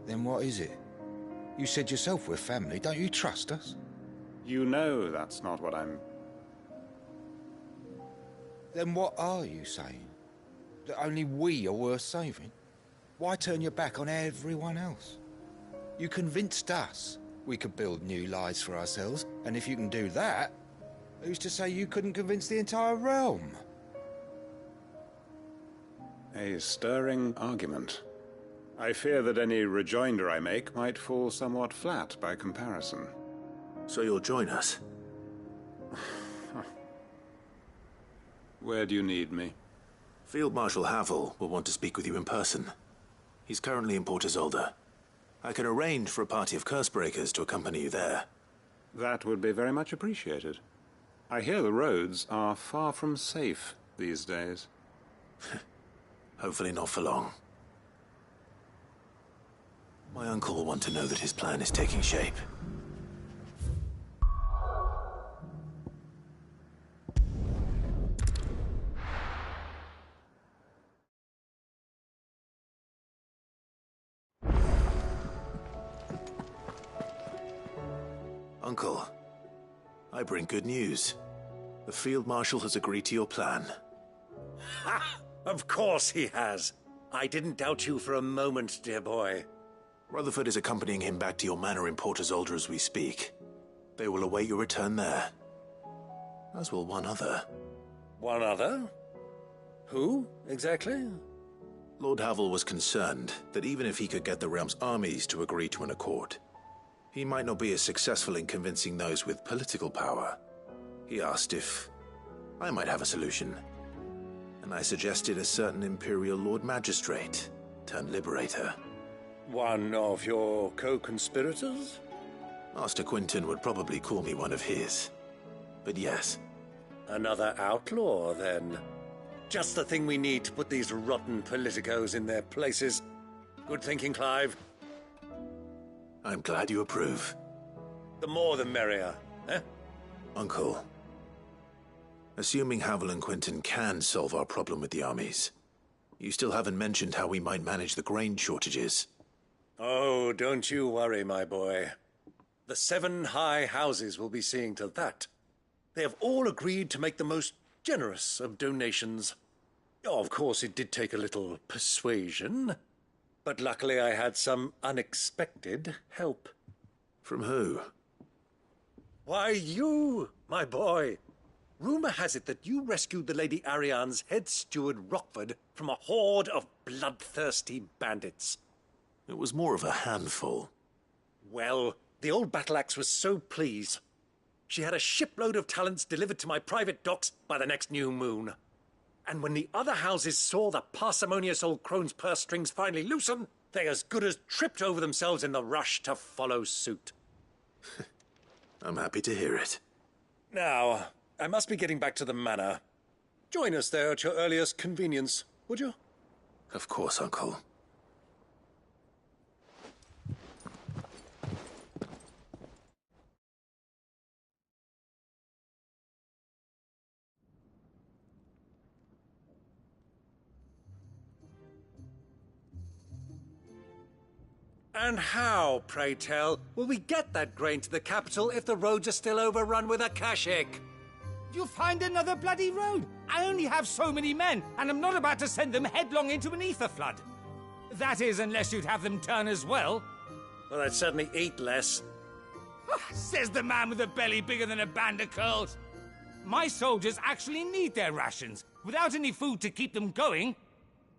Then what is it? You said yourself we're family. Don't you trust us? You know that's not what I'm... Then what are you saying? That only we are worth saving? Why turn your back on everyone else? You convinced us we could build new lives for ourselves, and if you can do that, who's to say you couldn't convince the entire realm? A stirring argument. I fear that any rejoinder I make might fall somewhat flat by comparison. So you'll join us? Where do you need me? Field Marshal Havel will want to speak with you in person. He's currently in Port Isolde. I can arrange for a party of Cursebreakers to accompany you there. That would be very much appreciated. I hear the roads are far from safe these days. Hopefully not for long. My uncle will want to know that his plan is taking shape. Uncle, I bring good news. The Field Marshal has agreed to your plan. Ha! Of course he has. I didn't doubt you for a moment, dear boy. Rutherford is accompanying him back to your manor in Porter's Alder as we speak. They will await your return there. As will one other. One other? Who, exactly? Lord Havel was concerned that even if he could get the realm's armies to agree to an accord, he might not be as successful in convincing those with political power. He asked if I might have a solution, and I suggested a certain Imperial Lord Magistrate turned Liberator. One of your co-conspirators? Master Quinton would probably call me one of his, but yes. Another outlaw, then. Just the thing we need to put these rotten politicos in their places. Good thinking, Clive. I'm glad you approve. The more the merrier, eh? Uncle, assuming Havel and Quinton can solve our problem with the armies, you still haven't mentioned how we might manage the grain shortages. Oh, don't you worry, my boy. The 7 high houses will be seeing to that. They have all agreed to make the most generous of donations. Oh, of course, it did take a little persuasion, but luckily I had some unexpected help. From who? Why, you, my boy. Rumor has it that you rescued the Lady Ariane's head steward Rockford from a horde of bloodthirsty bandits. It was more of a handful. Well, the old battle-axe was so pleased. She had a shipload of talents delivered to my private docks by the next new moon. And when the other houses saw the parsimonious old crone's purse strings finally loosen, they as good as tripped over themselves in the rush to follow suit. I'm happy to hear it. Now, I must be getting back to the manor. Join us there at your earliest convenience, would you? Of course, Uncle. And how, pray tell, will we get that grain to the capital if the roads are still overrun with akashic? You'll find another bloody road. I only have so many men, and I'm not about to send them headlong into an ether flood. That is, unless you'd have them turn as well. Well, I'd certainly eat less. Says the man with a belly bigger than a band of curls. My soldiers actually need their rations. Without any food to keep them going,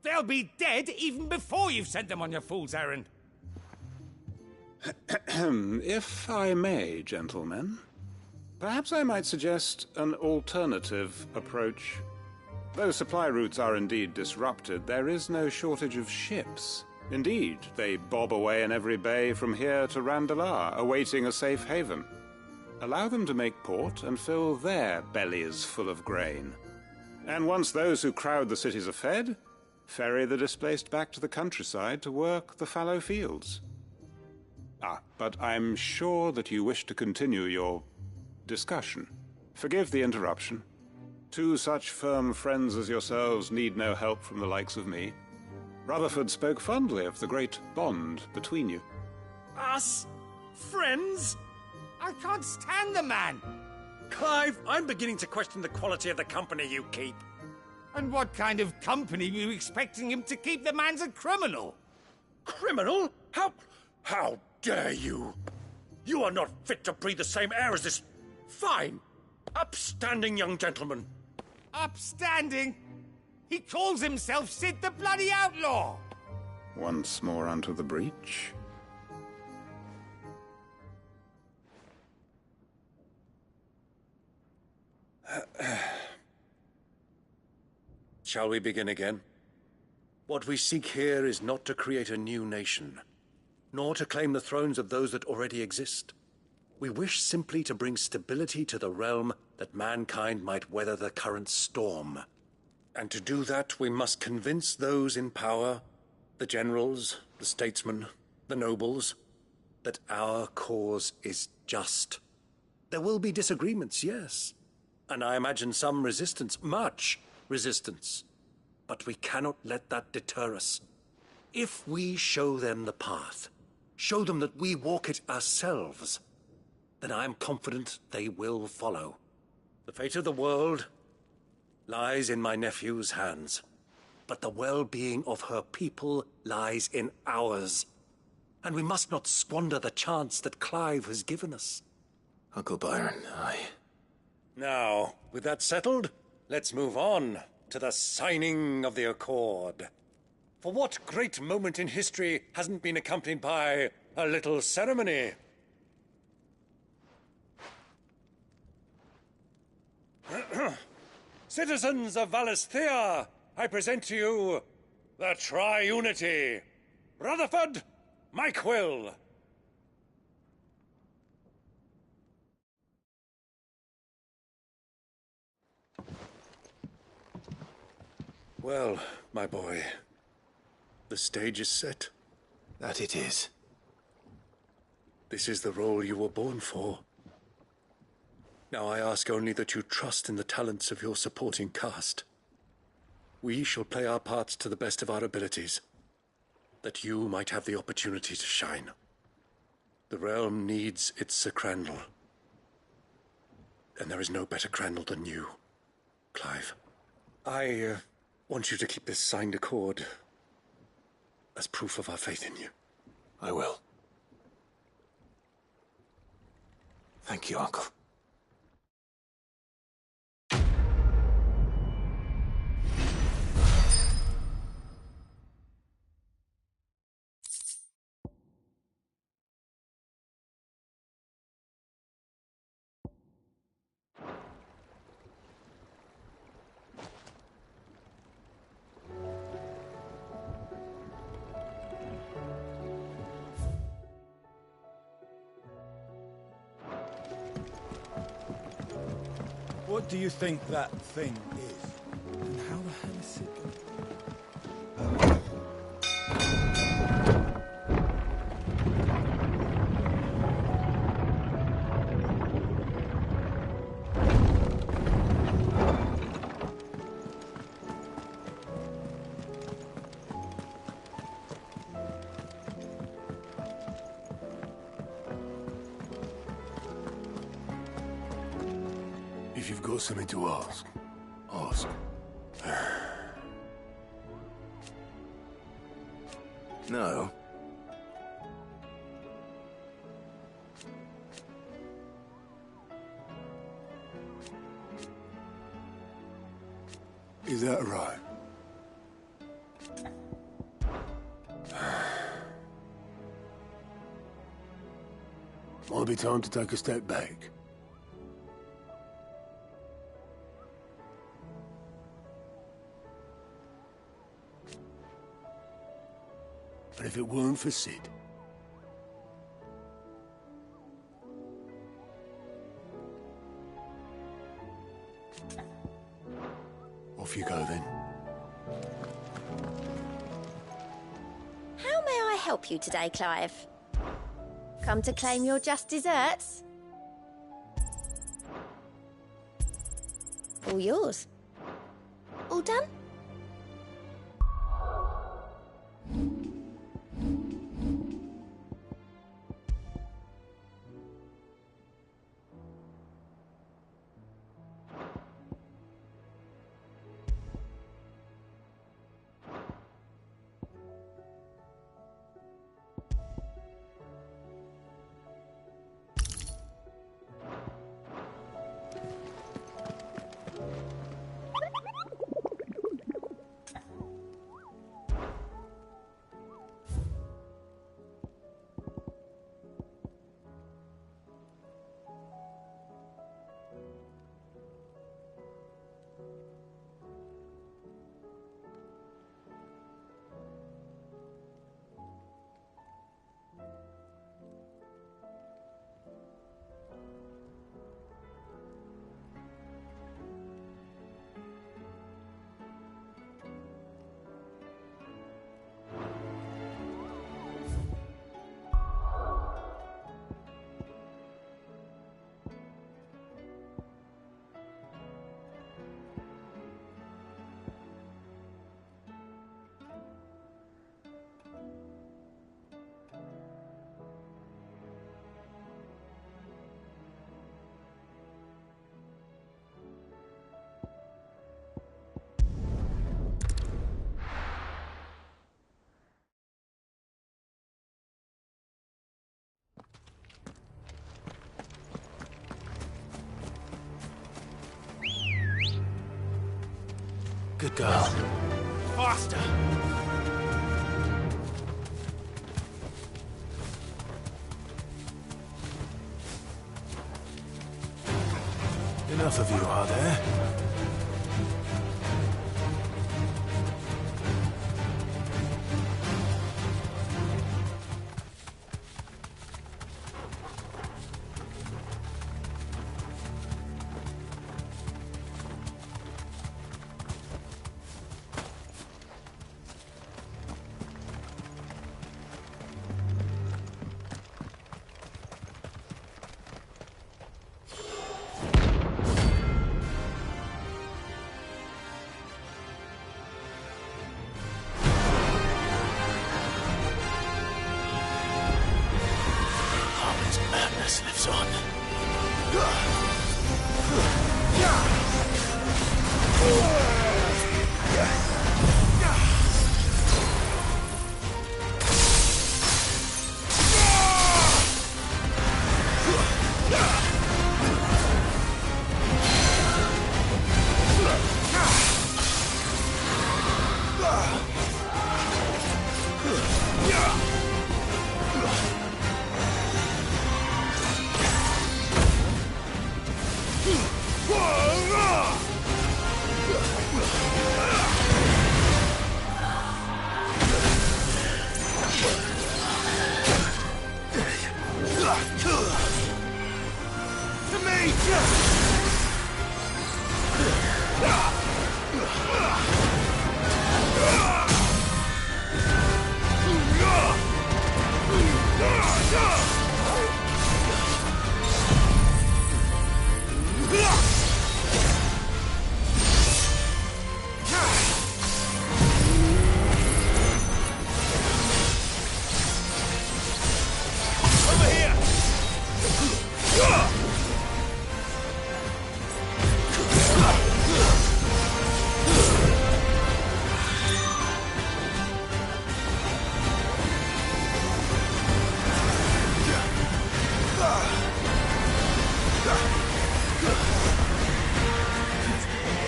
they'll be dead even before you've sent them on your fool's errand. If I may, gentlemen, perhaps I might suggest an alternative approach. Though supply routes are indeed disrupted, there is no shortage of ships. Indeed, they bob away in every bay from here to Randalar, awaiting a safe haven. Allow them to make port and fill their bellies full of grain. And once those who crowd the cities are fed, ferry the displaced back to the countryside to work the fallow fields. But I'm sure that you wish to continue your discussion. Forgive the interruption. 2 such firm friends as yourselves need no help from the likes of me. Rutherford spoke fondly of the great bond between you. Us? Friends? I can't stand the man! Clive, I'm beginning to question the quality of the company you keep. And what kind of company were you expecting him to keep? The man's a criminal! Criminal? How dare you? You are not fit to breathe the same air as this fine, upstanding young gentleman. Upstanding? He calls himself Sid the Bloody Outlaw! Once more onto the breach. Shall we begin again? What we seek here is not to create a new nation, nor to claim the thrones of those that already exist. We wish simply to bring stability to the realm that mankind might weather the current storm. And to do that, we must convince those in power, the generals, the statesmen, the nobles, that our cause is just. There will be disagreements, yes. And I imagine some resistance, much resistance. But we cannot let that deter us. If we show them the path, show them that we walk it ourselves, then I am confident they will follow. The fate of the world lies in my nephew's hands, but the well-being of her people lies in ours. And we must not squander the chance that Clive has given us. Uncle Byron, aye. Now, with that settled, let's move on to the signing of the Accord. For what great moment in history hasn't been accompanied by a little ceremony? Citizens of Valisthea, I present to you the Triunity. Rutherford, Mike Will. Well, my boy, the stage is set. That it is. This is the role you were born for. Now I ask only that you trust in the talents of your supporting cast. We shall play our parts to the best of our abilities, that you might have the opportunity to shine. The realm needs its Sir Crandall. And there is no better Crandall than you, Clive. I want you to keep this signed accord as proof of our faith in you. I will. Thank you, Uncle. What do you think that thing is? And how the hell is it going? If you've got something to ask, ask. No. Is that right? Might be time to take a step back. But if it weren't for Sid, off you go then. How may I help you today, Clive? Come to claim your just desserts? All yours. All done? Good girl. Faster! Enough of you, are there? Madness lives on.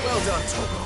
Well done, Togo.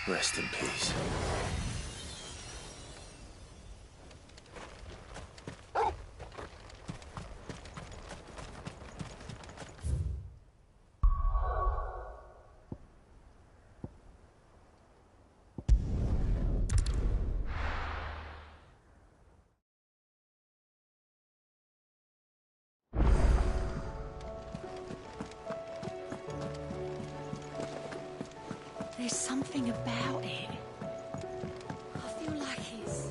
Rest in peace. There's something about it. I feel like it's...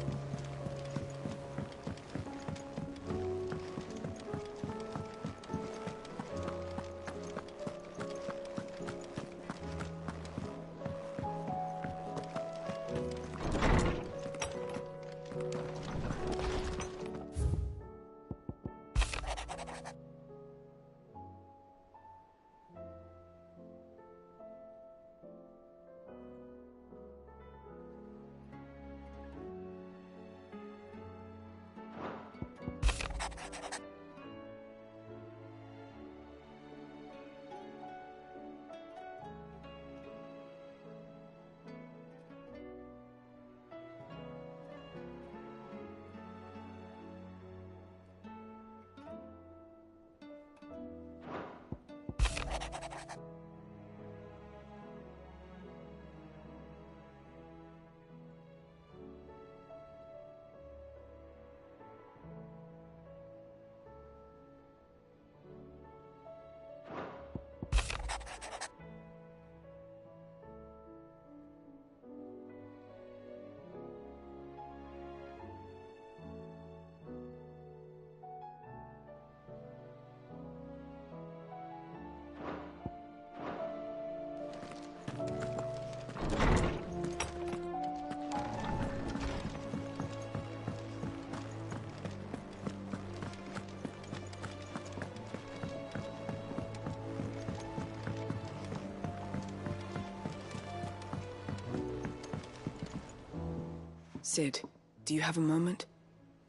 Sid, do you have a moment?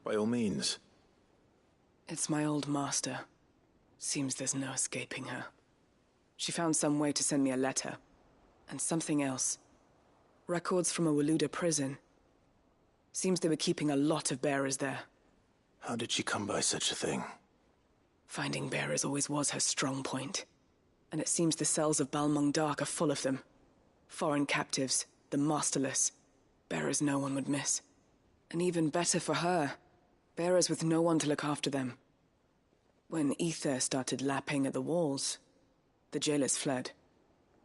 By all means. It's my old master. Seems there's no escaping her. She found some way to send me a letter. And something else. Records from a Waluda prison. Seems they were keeping a lot of bearers there. How did she come by such a thing? Finding bearers always was her strong point. And it seems the cells of Balmung Dark are full of them. Foreign captives, the masterless. Bearers no one would miss. And even better for her, bearers with no one to look after them. When ether started lapping at the walls, the jailers fled.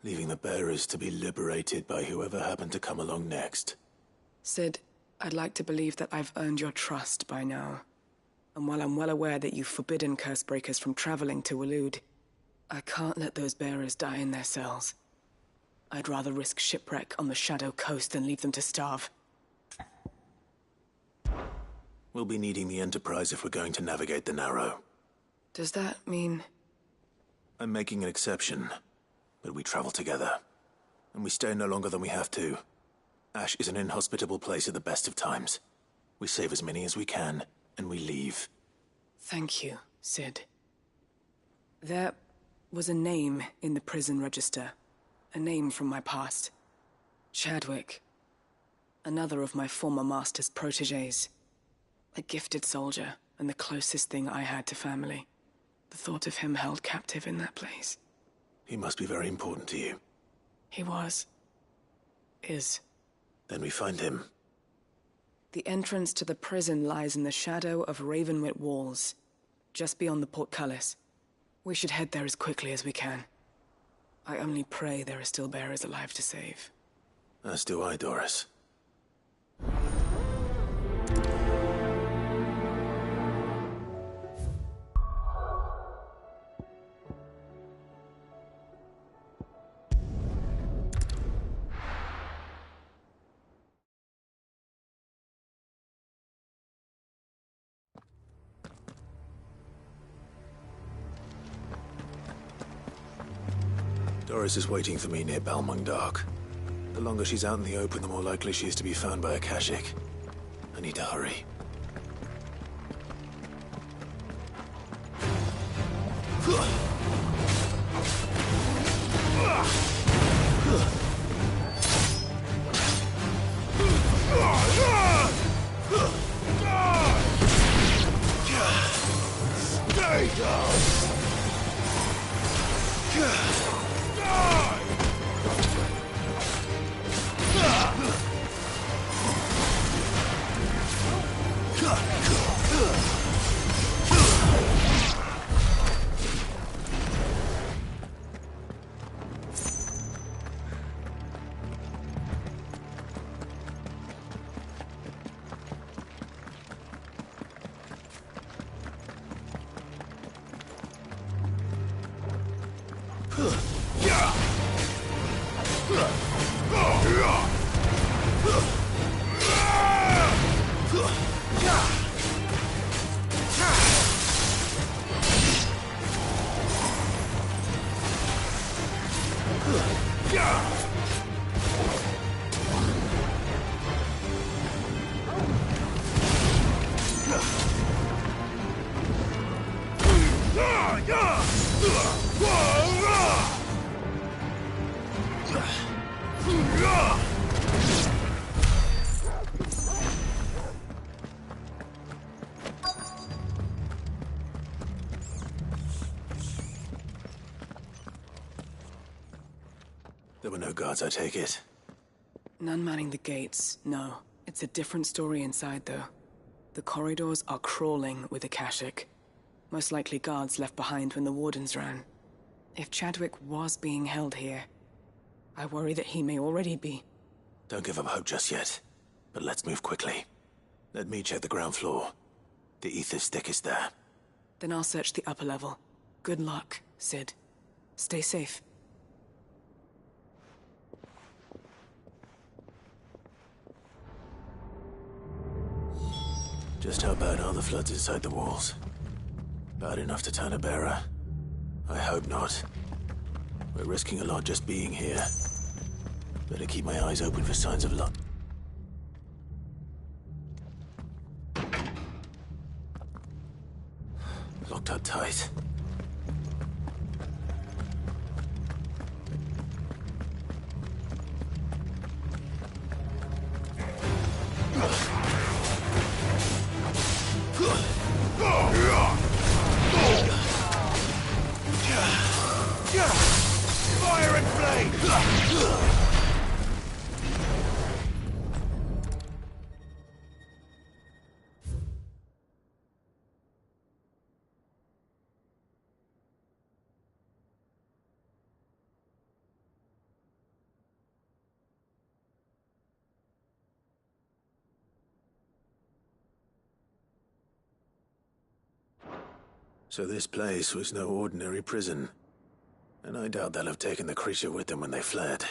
Leaving the bearers to be liberated by whoever happened to come along next. Sid, I'd like to believe that I've earned your trust by now. And while I'm well aware that you've forbidden Cursebreakers from traveling to Waloed, I can't let those bearers die in their cells. I'd rather risk shipwreck on the Shadow Coast than leave them to starve. We'll be needing the Enterprise if we're going to navigate the Narrow. Does that mean... I'm making an exception, but we travel together. And we stay no longer than we have to. Ash is an inhospitable place at the best of times. We save as many as we can, and we leave. Thank you, Sid. There was a name in the prison register. A name from my past. Chadwick. Another of my former master's protégés. A gifted soldier, and the closest thing I had to family. The thought of him held captive in that place. He must be very important to you. He was. Is. Then we find him. The entrance to the prison lies in the shadow of Ravenwit Walls, just beyond the portcullis. We should head there as quickly as we can. I only pray there are still bearers alive to save. As do I, Doris. Doris is waiting for me near Balmung Dark. The longer she's out in the open, the more likely she is to be found by Akashic. I need to hurry. There were no guards, I take it? None manning the gates, no. It's a different story inside, though. The corridors are crawling with Akashic. Most likely guards left behind when the Wardens ran. If Chadwick was being held here, I worry that he may already be. Don't give up hope just yet. But let's move quickly. Let me check the ground floor. The ether's stick is there. Then I'll search the upper level. Good luck, Sid. Stay safe. Just how bad are the floods inside the walls? Bad enough to turn a bearer? I hope not. We're risking a lot just being here. Better keep my eyes open for signs of luck. Locked up tight. Fire and flame! So this place was no ordinary prison. And I doubt they'll have taken the creature with them when they fled.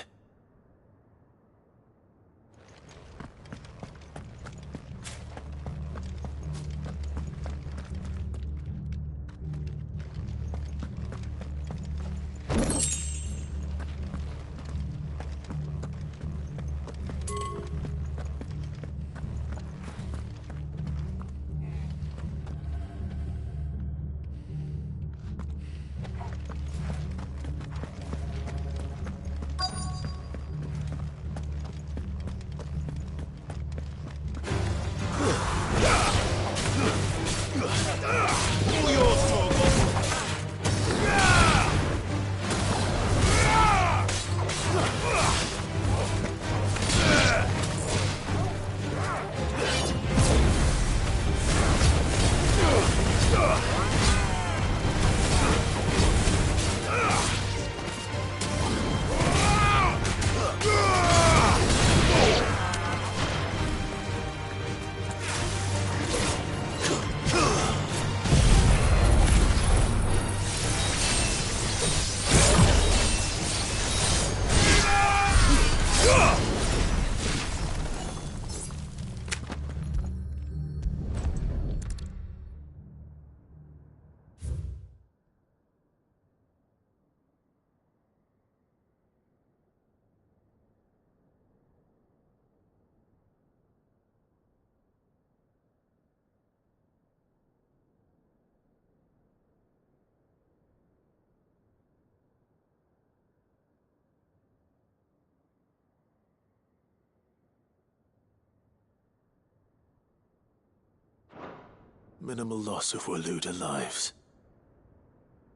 Minimal loss of Waluda lives.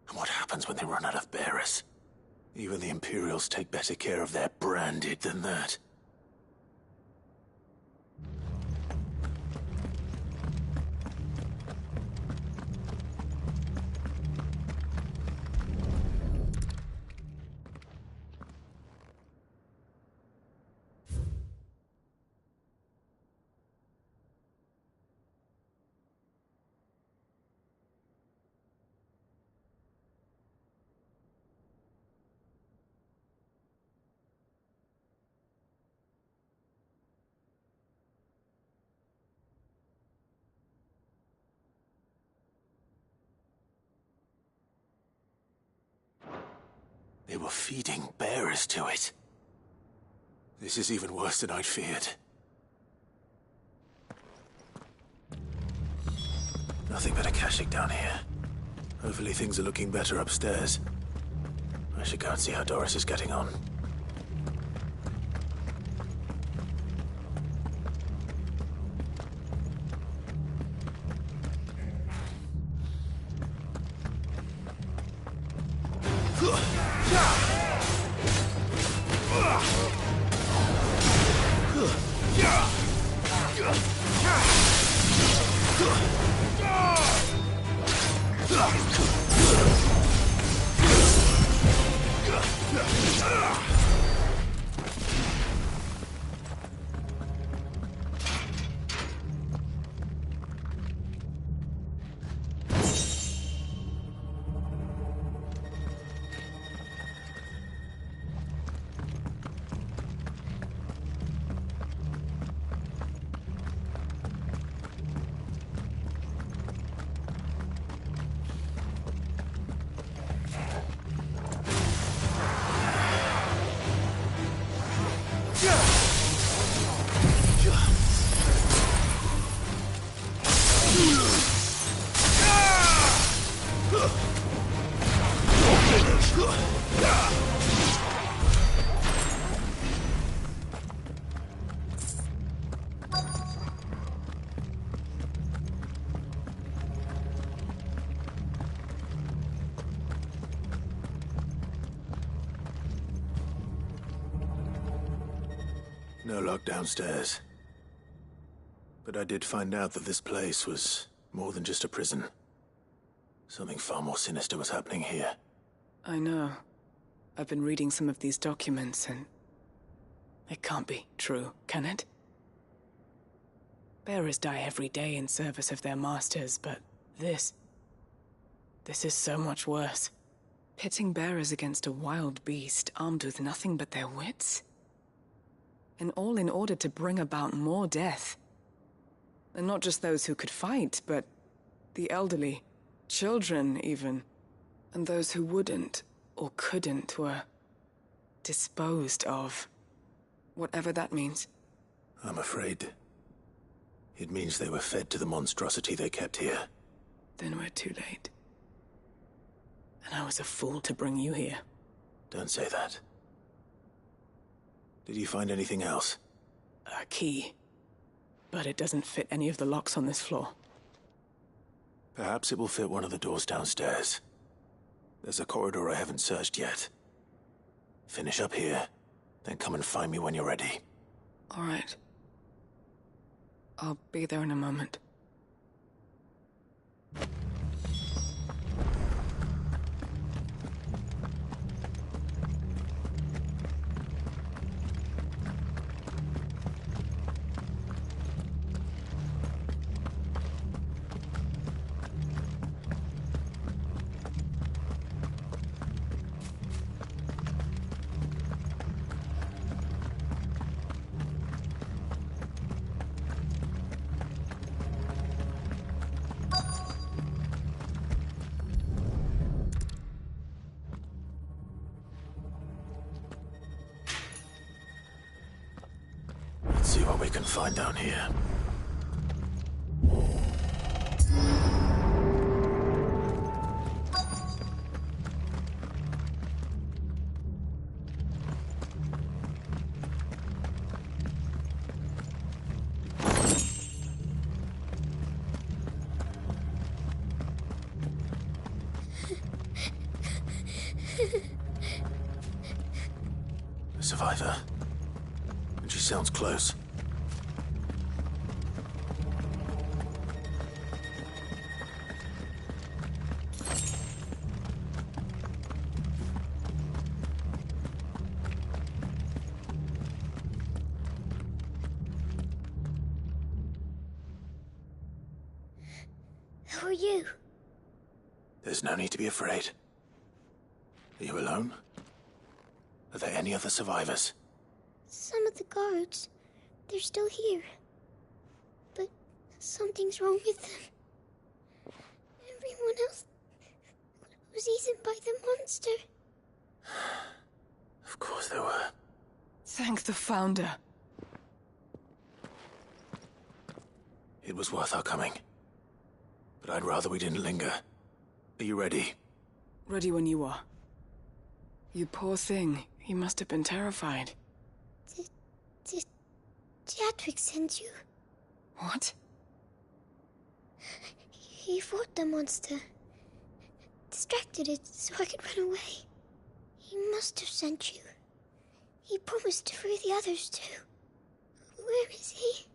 And what happens when they run out of bearers? Even the Imperials take better care of their branded than that. They were feeding bearers to it. This is even worse than I'd feared. Nothing but Akashic down here. Hopefully things are looking better upstairs. I should go and see how Doris is getting on. No lock downstairs. But I did find out that this place was more than just a prison. Something far more sinister was happening here. I know. I've been reading some of these documents and... it can't be true, can it? Bearers die every day in service of their masters, but this is so much worse. Pitting bearers against a wild beast armed with nothing but their wits? And all in order to bring about more death. And not just those who could fight, but the elderly, children even. And those who wouldn't or couldn't were disposed of. Whatever that means. I'm afraid it means they were fed to the monstrosity they kept here. Then we're too late. And I was a fool to bring you here. Don't say that. Did you find anything else? A key. But it doesn't fit any of the locks on this floor. Perhaps it will fit one of the doors downstairs. There's a corridor I haven't searched yet. Finish up here, then come and find me when you're ready. All right. I'll be there in a moment. Let's see what we can find down here. A survivor. And she sounds close. Who are you? There's no need to be afraid. Are you alone? Are there any other survivors? Some of the guards. They're still here. But something's wrong with them. Everyone else was eaten by the monster. Of course there were. Thank the Founder. It was worth our coming. But I'd rather we didn't linger. Are you ready? Ready when you are. You poor thing. He must have been terrified. Did Chadwick send you? What? He fought the monster. Distracted it so I could run away. He must have sent you. He promised to free the others too. Where is he?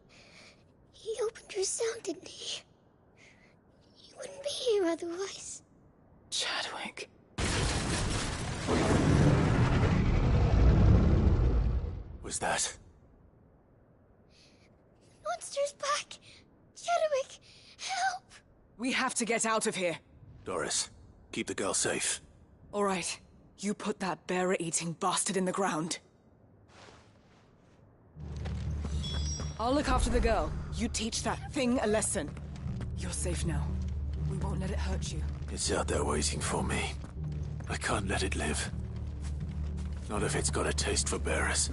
He opened your cell, didn't he? He wouldn't be here otherwise. Chadwick. Was that? Monster's back! Chadwick, help! We have to get out of here. Doris, keep the girl safe. All right. You put that bearer-eating bastard in the ground. I'll look after the girl. You teach that thing a lesson. You're safe now. We won't let it hurt you. It's out there waiting for me. I can't let it live. Not if it's got a taste for bearers.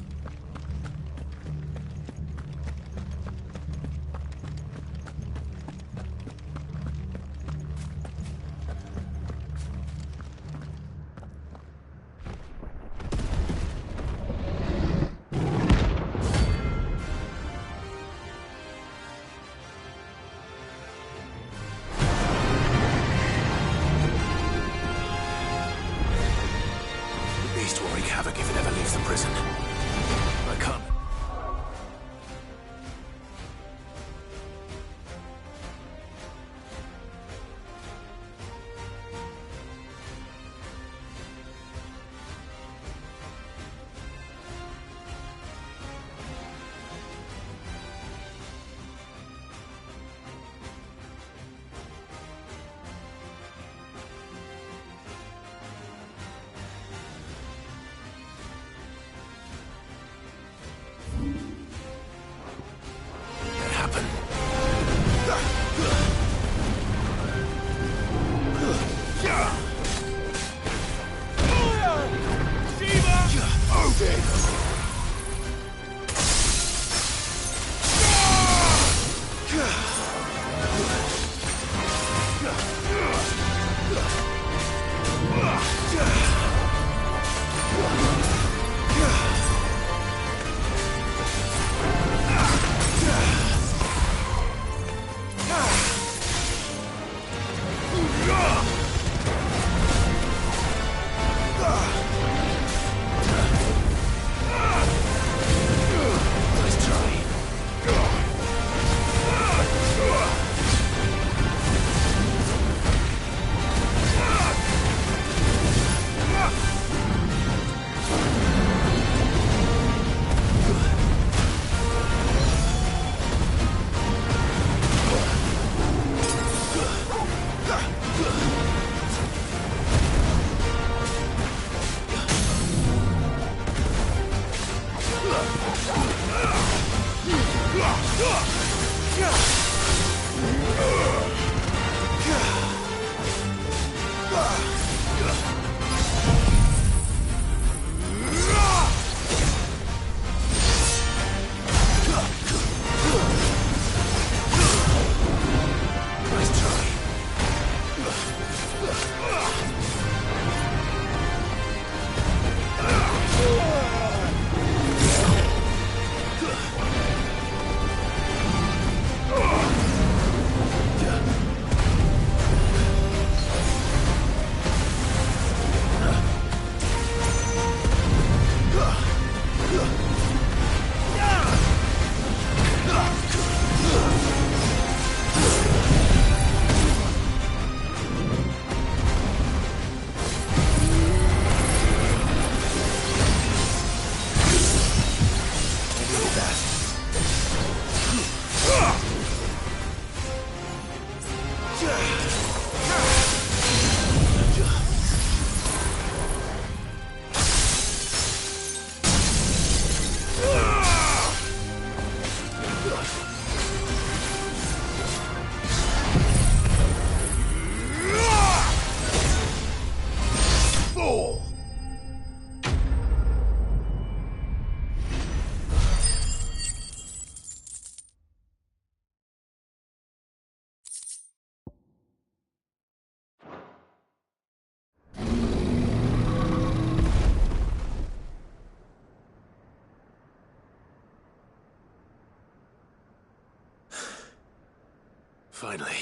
Finally.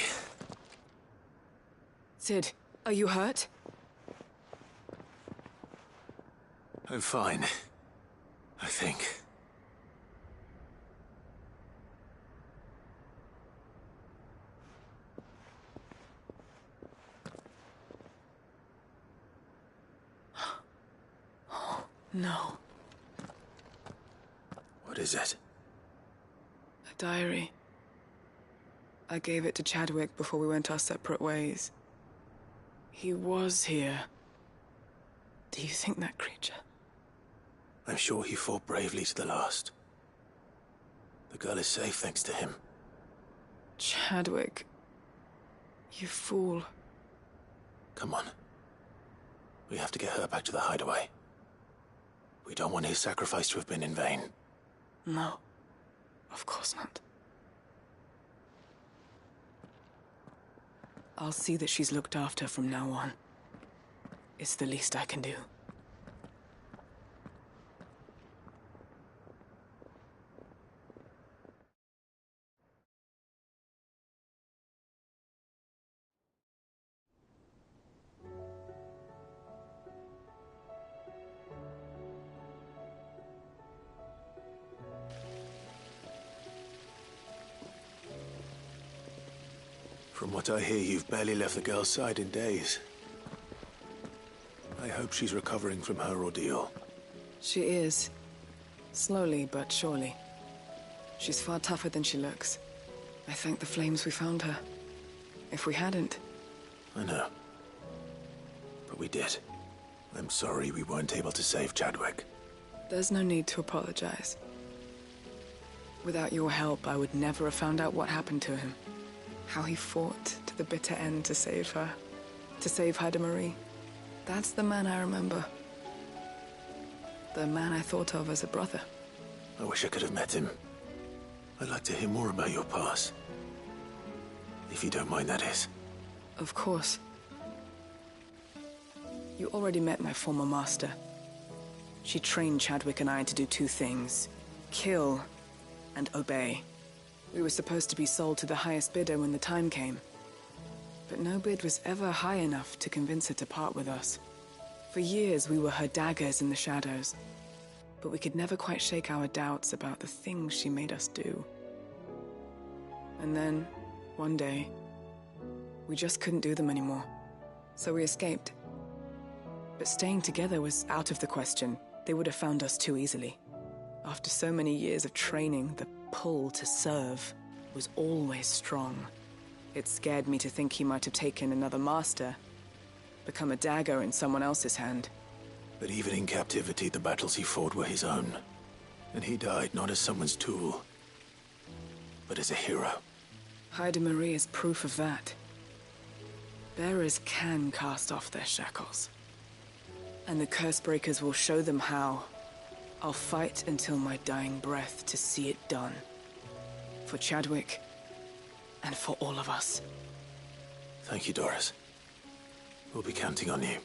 Sid, are you hurt? I'm fine. I think. No. What is it? A diary. I gave it to Chadwick before we went our separate ways. He was here. Do you think that creature? I'm sure he fought bravely to the last. The girl is safe thanks to him. Chadwick. You fool. Come on. We have to get her back to the hideaway. We don't want his sacrifice to have been in vain. No. Of course not. I'll see that she's looked after from now on. It's the least I can do. From what I hear, you've barely left the girl's side in days. I hope she's recovering from her ordeal. She is. Slowly but surely. She's far tougher than she looks. I thank the flames we found her. If we hadn't... I know. But we did. I'm sorry we weren't able to save Chadwick. There's no need to apologize. Without your help, I would never have found out what happened to him. How he fought to the bitter end to save her. To save Haida Marie. That's the man I remember. The man I thought of as a brother. I wish I could have met him. I'd like to hear more about your past. If you don't mind, that is. Of course. You already met my former master. She trained Chadwick and I to do two things. Kill and obey. We were supposed to be sold to the highest bidder when the time came. But no bid was ever high enough to convince her to part with us. For years, we were her daggers in the shadows. But we could never quite shake our doubts about the things she made us do. And then, one day, we just couldn't do them anymore. So we escaped. But staying together was out of the question. They would have found us too easily. After so many years of training, the pull to serve was always strong. It scared me to think he might have taken another master, become a dagger in someone else's hand. But even in captivity, the battles he fought were his own. And he died not as someone's tool, but as a hero. Haida Marie is proof of that. Bearers can cast off their shackles. And the Cursebreakers will show them how. I'll fight until my dying breath to see it done. For Chadwick, and for all of us. Thank you, Doris. We'll be counting on you.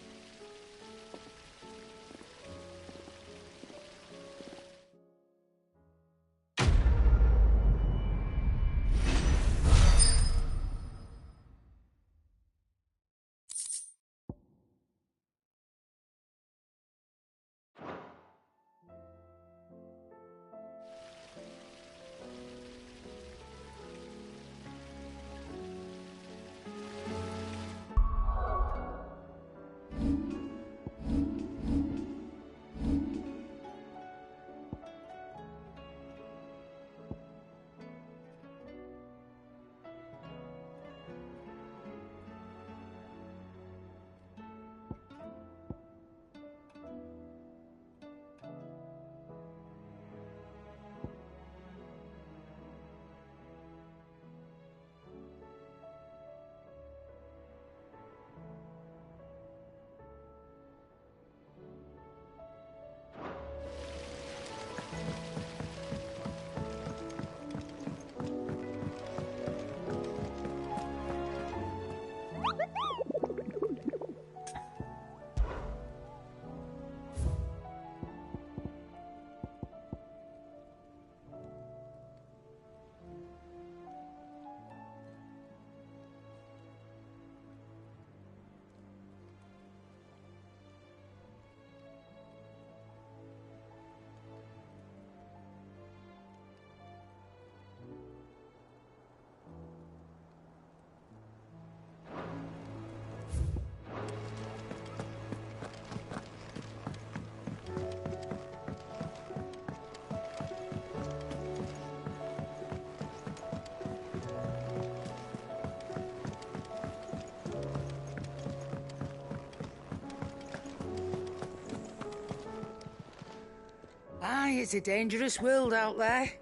Aye, it's a dangerous world out there.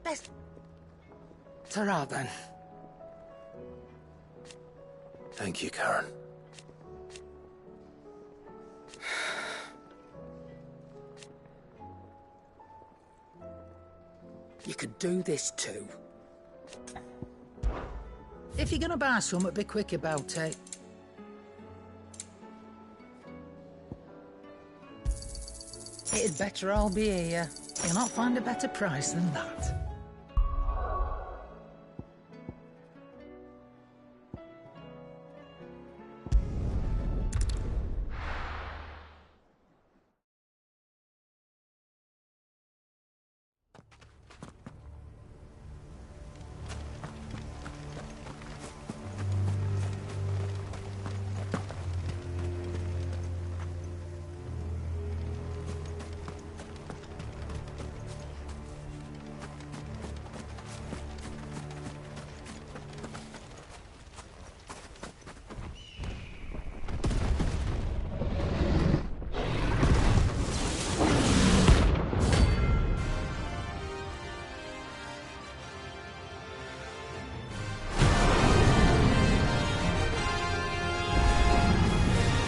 Best... Ta-ra, then. Thank you, Karen. You could do this too. If you're gonna buy something, be quick about it. It'd better all be here. You'll not find a better price than that.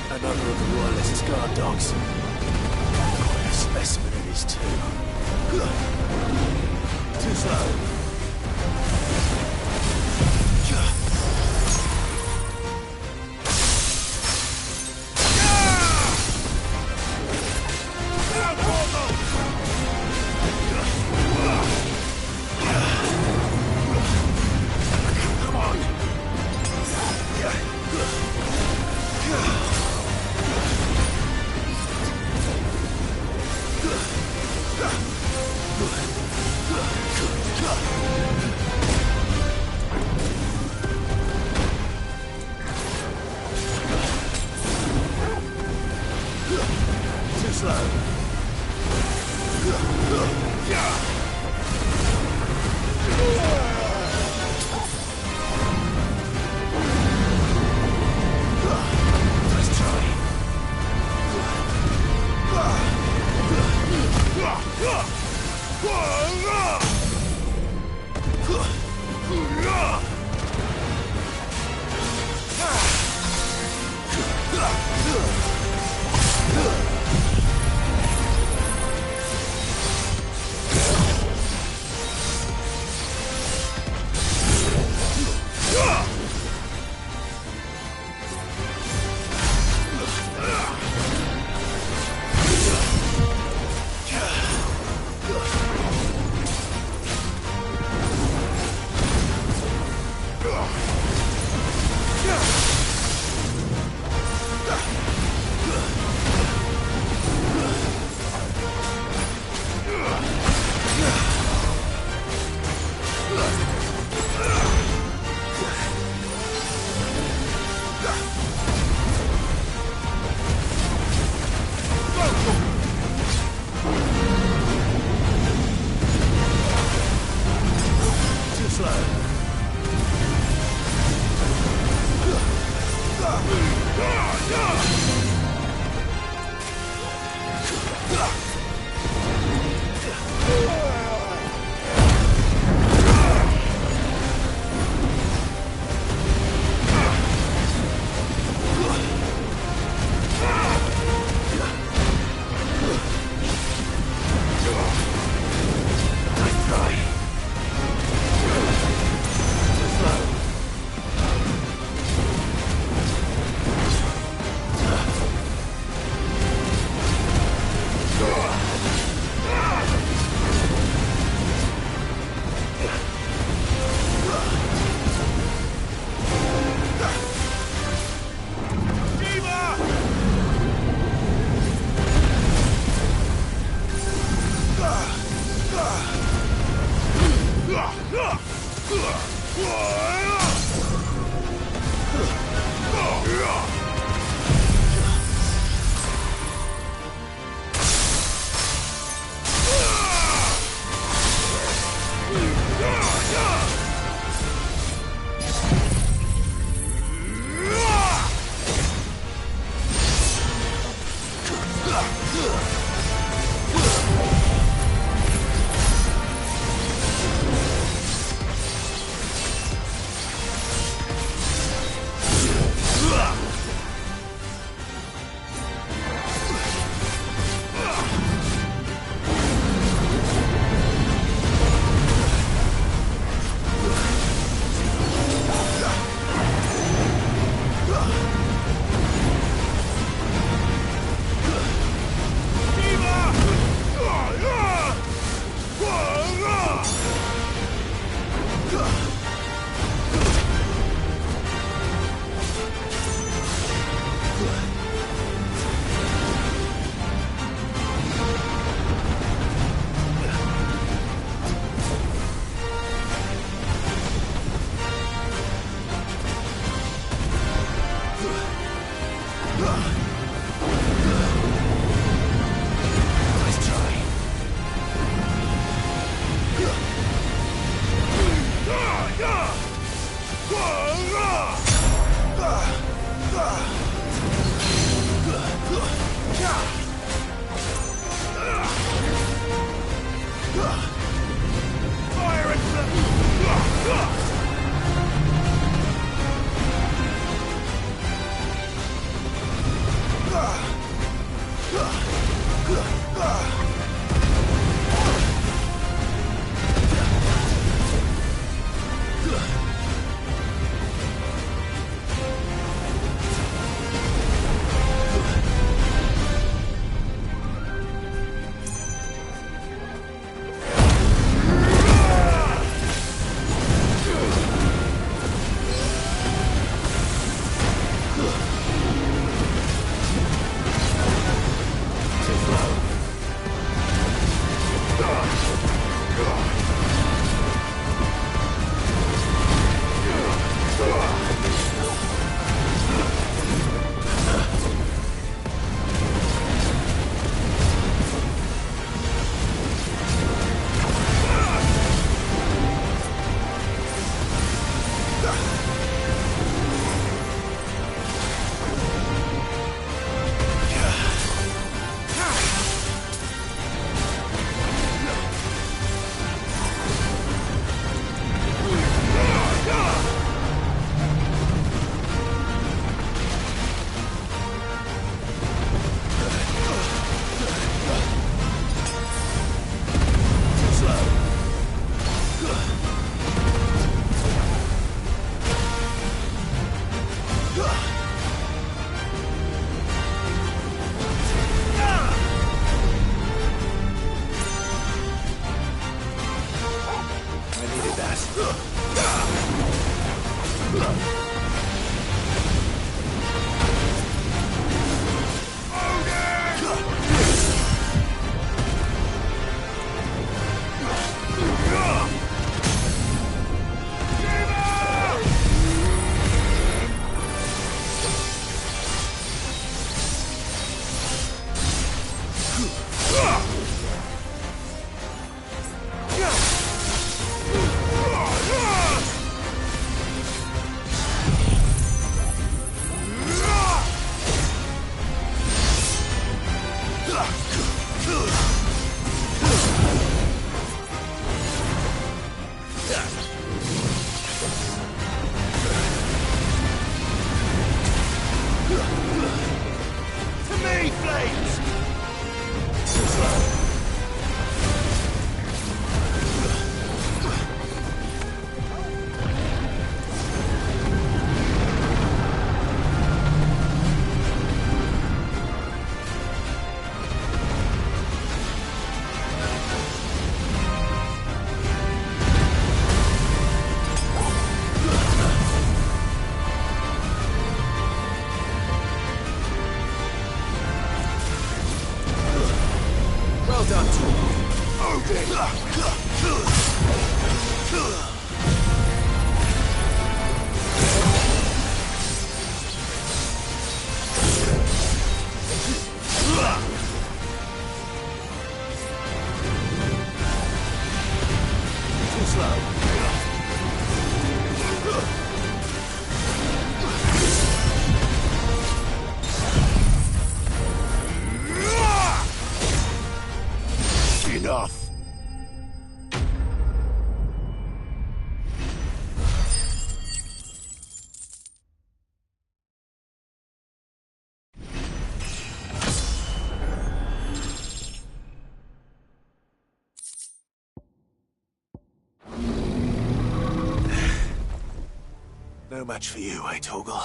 Another of the Royalist guard dogs. Quite a specimen it is too. Too slow. No match for you, eh, Toggle?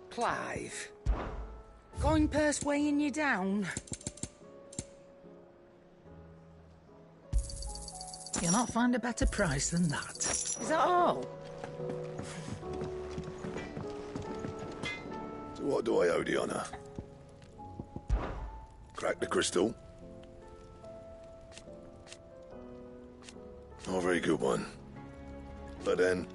Clive, coin purse weighing you down? You'll not find a better price than that. Is that all? So what do I owe the honour? Crack the crystal? Oh, very good one. But then...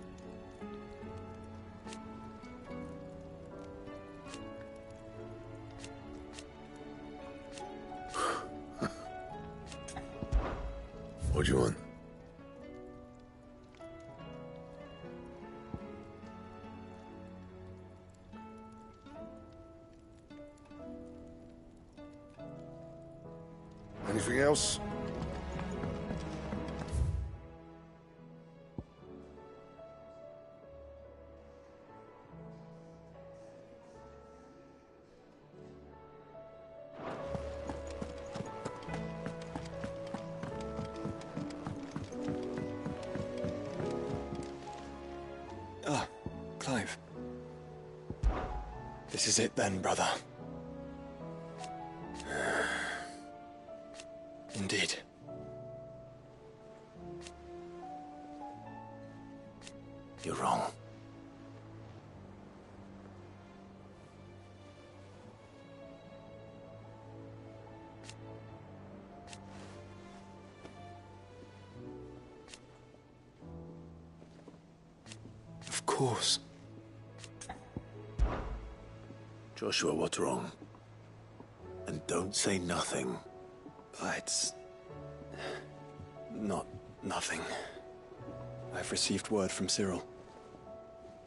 What do you want? Anything else? This is it then, brother. Indeed. You're wrong. Of course. Joshua, what's wrong? And don't say nothing. It's... not nothing. I've received word from Cyril.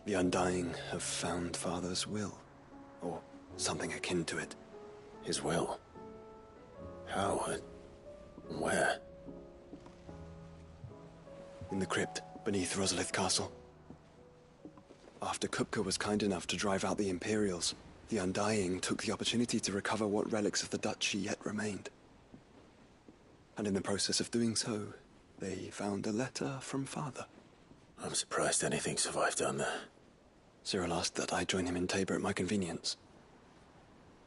The Undying have found Father's will. Or something akin to it. His will? How and where? In the crypt beneath Rosalith Castle. After Kupka was kind enough to drive out the Imperials, the Undying took the opportunity to recover what relics of the Duchy yet remained. And in the process of doing so, they found a letter from Father. I'm surprised anything survived down there. Cyril asked that I join him in Tabor at my convenience.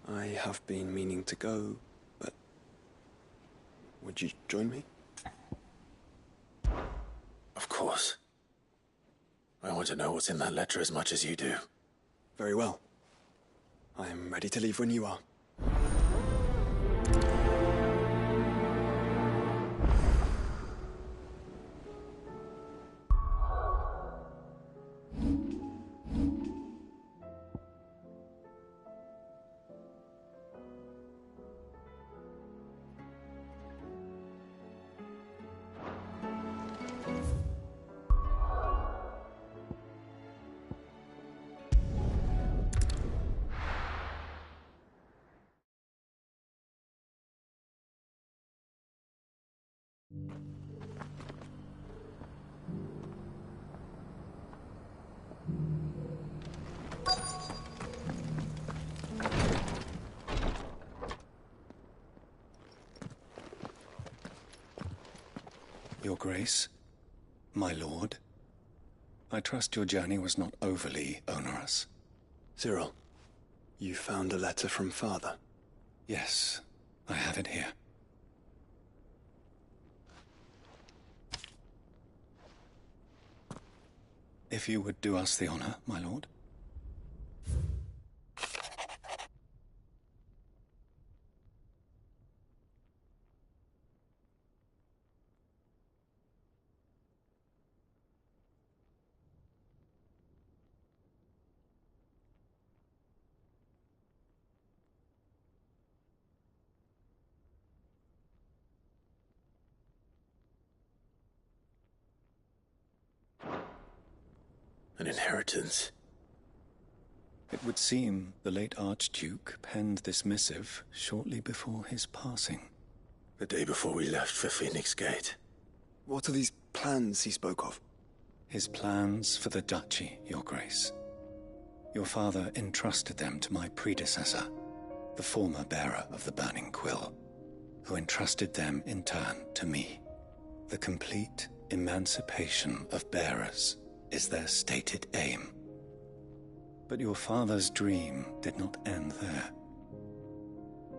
I have been meaning to go, but... would you join me? Of course. I want to know what's in that letter as much as you do. Very well. I am ready to leave when you are. Your Grace, my lord, I trust your journey was not overly onerous. Cyril, you found a letter from Father? Yes, I have it here. If you would do us the honor, my lord. An inheritance. It would seem the late Archduke penned this missive shortly before his passing. The day before we left for Phoenix Gate. What are these plans he spoke of? His plans for the Duchy, Your Grace. Your father entrusted them to my predecessor, the former bearer of the Burning Quill, who entrusted them in turn to me. The complete emancipation of bearers is their stated aim. But your father's dream did not end there.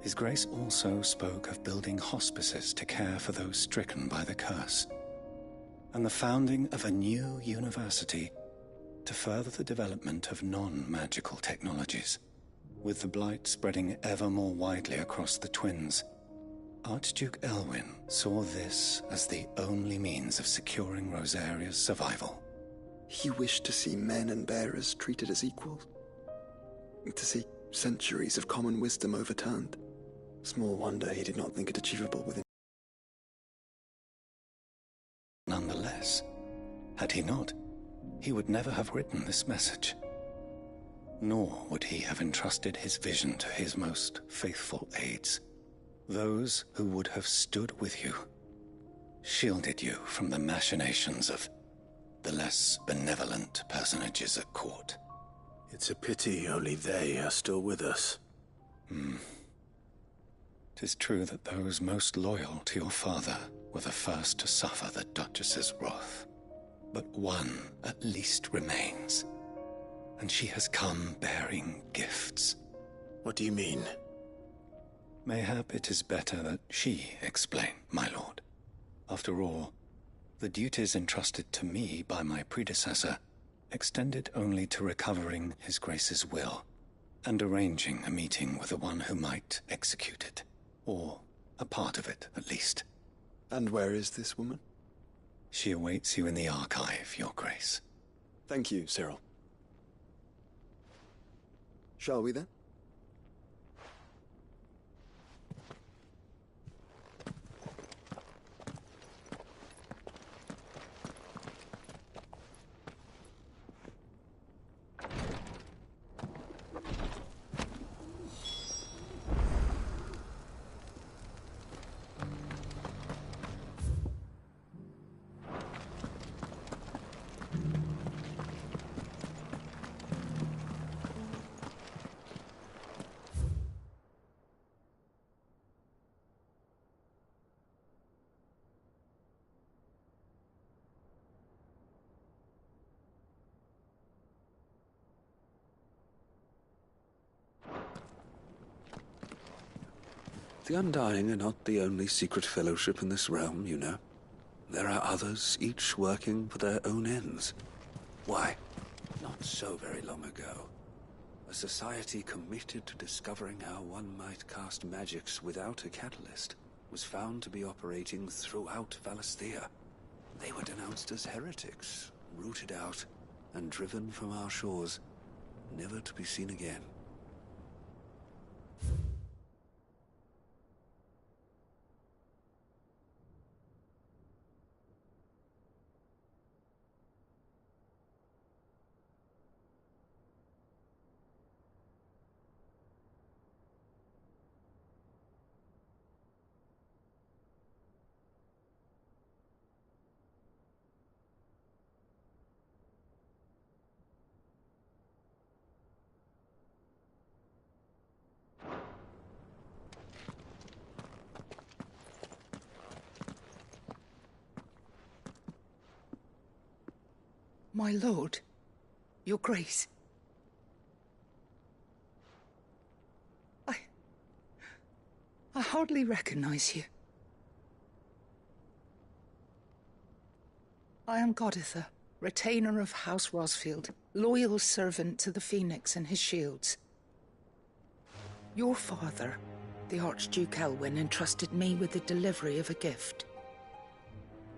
His Grace also spoke of building hospices to care for those stricken by the curse, and the founding of a new university to further the development of non-magical technologies. With the blight spreading ever more widely across the Twins, Archduke Elwyn saw this as the only means of securing Rosaria's survival. He wished to see men and bearers treated as equals. To see centuries of common wisdom overturned. Small wonder he did not think it achievable within. Nonetheless, had he not, he would never have written this message. Nor would he have entrusted his vision to his most faithful aides, those who would have stood with you, shielded you from the machinations of the less benevolent personages at court. It's a pity only they are still with us. 'Tis true that those most loyal to your father were the first to suffer the Duchess's wrath. But one at least remains. and she has come bearing gifts. What do you mean? Mayhap it is better that she explain, my lord. After all, the duties entrusted to me by my predecessor extended only to recovering His Grace's will and arranging a meeting with the one who might execute it, or a part of it, at least. And where is this woman? She awaits you in the archive, Your Grace. Thank you, Cyril. Shall we then? The Undying are not the only secret fellowship in this realm, you know. There are others, each working for their own ends. Why, not so very long ago, a society committed to discovering how one might cast magics without a catalyst was found to be operating throughout Valisthea. They were denounced as heretics, rooted out, and driven from our shores, never to be seen again. My lord, Your Grace. I hardly recognize you. I am Goditha, retainer of House Rosfield, loyal servant to the Phoenix and his shields. Your father, the Archduke Elwyn, entrusted me with the delivery of a gift.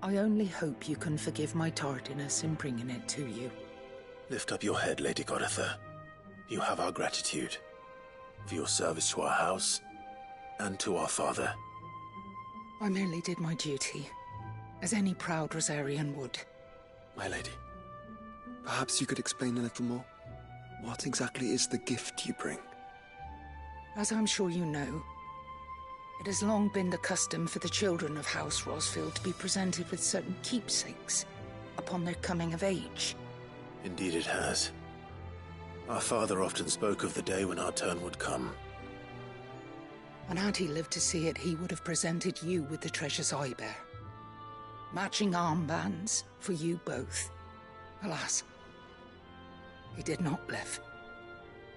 I only hope you can forgive my tardiness in bringing it to you. Lift up your head, Lady Goditha. You have our gratitude for your service to our house and to our father. I merely did my duty, as any proud Rosarian would. My lady, perhaps you could explain a little more? What exactly is the gift you bring? As I'm sure you know, it has long been the custom for the children of House Rosfield to be presented with certain keepsakes upon their coming of age. Indeed it has. Our father often spoke of the day when our turn would come. And had he lived to see it, he would have presented you with the treasures I bear. Matching armbands for you both. Alas, he did not live.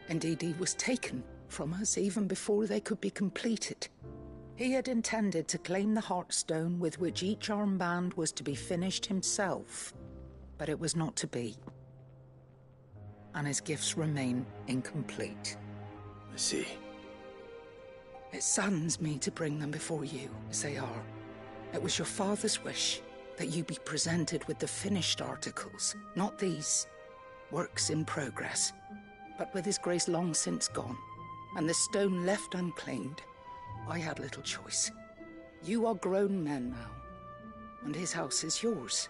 Indeed, he was taken from us even before they could be completed. He had intended to claim the Heartstone with which each armband was to be finished himself, but it was not to be. And his gifts remain incomplete. I see. It saddens me to bring them before you, as they are. It was your father's wish that you be presented with the finished articles, not these works in progress. But with his grace long since gone, and the stone left unclaimed, I had little choice. You are grown men now, and his house is yours.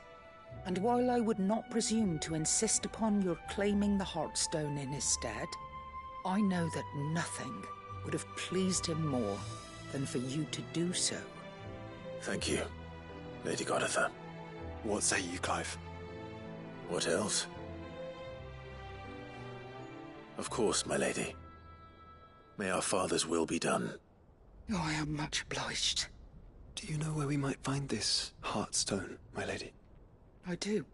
And while I would not presume to insist upon your claiming the Heartstone in his stead, I know that nothing would have pleased him more than for you to do so. Thank you, Lady Goditha. What say you, Clive? What else? Of course, my lady. May our father's will be done. Oh, I am much obliged. Do you know where we might find this Heartstone, my lady? I do.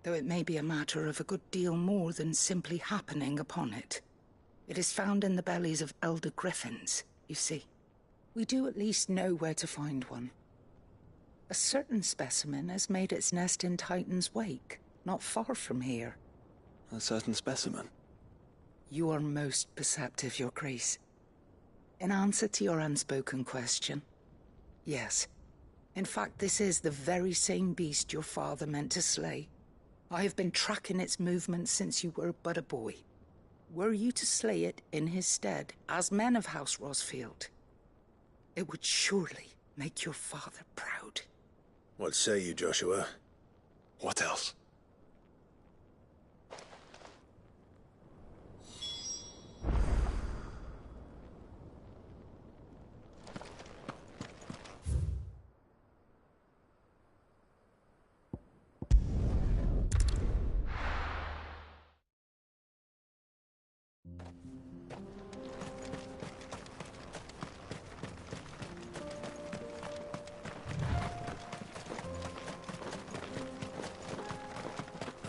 though it may be a matter of a good deal more than simply happening upon it. It is found in the bellies of elder griffins, you see. We do at least know where to find one. A certain specimen has made its nest in Titan's Wake, not far from here. A certain specimen? You are most perceptive, Your Grace. In answer to your unspoken question, yes. In fact, this is the very same beast your father meant to slay. I have been tracking its movements since you were but a boy. Were you to slay it in his stead, as men of House Rosfield, it would surely make your father proud. What say you, Joshua? What else?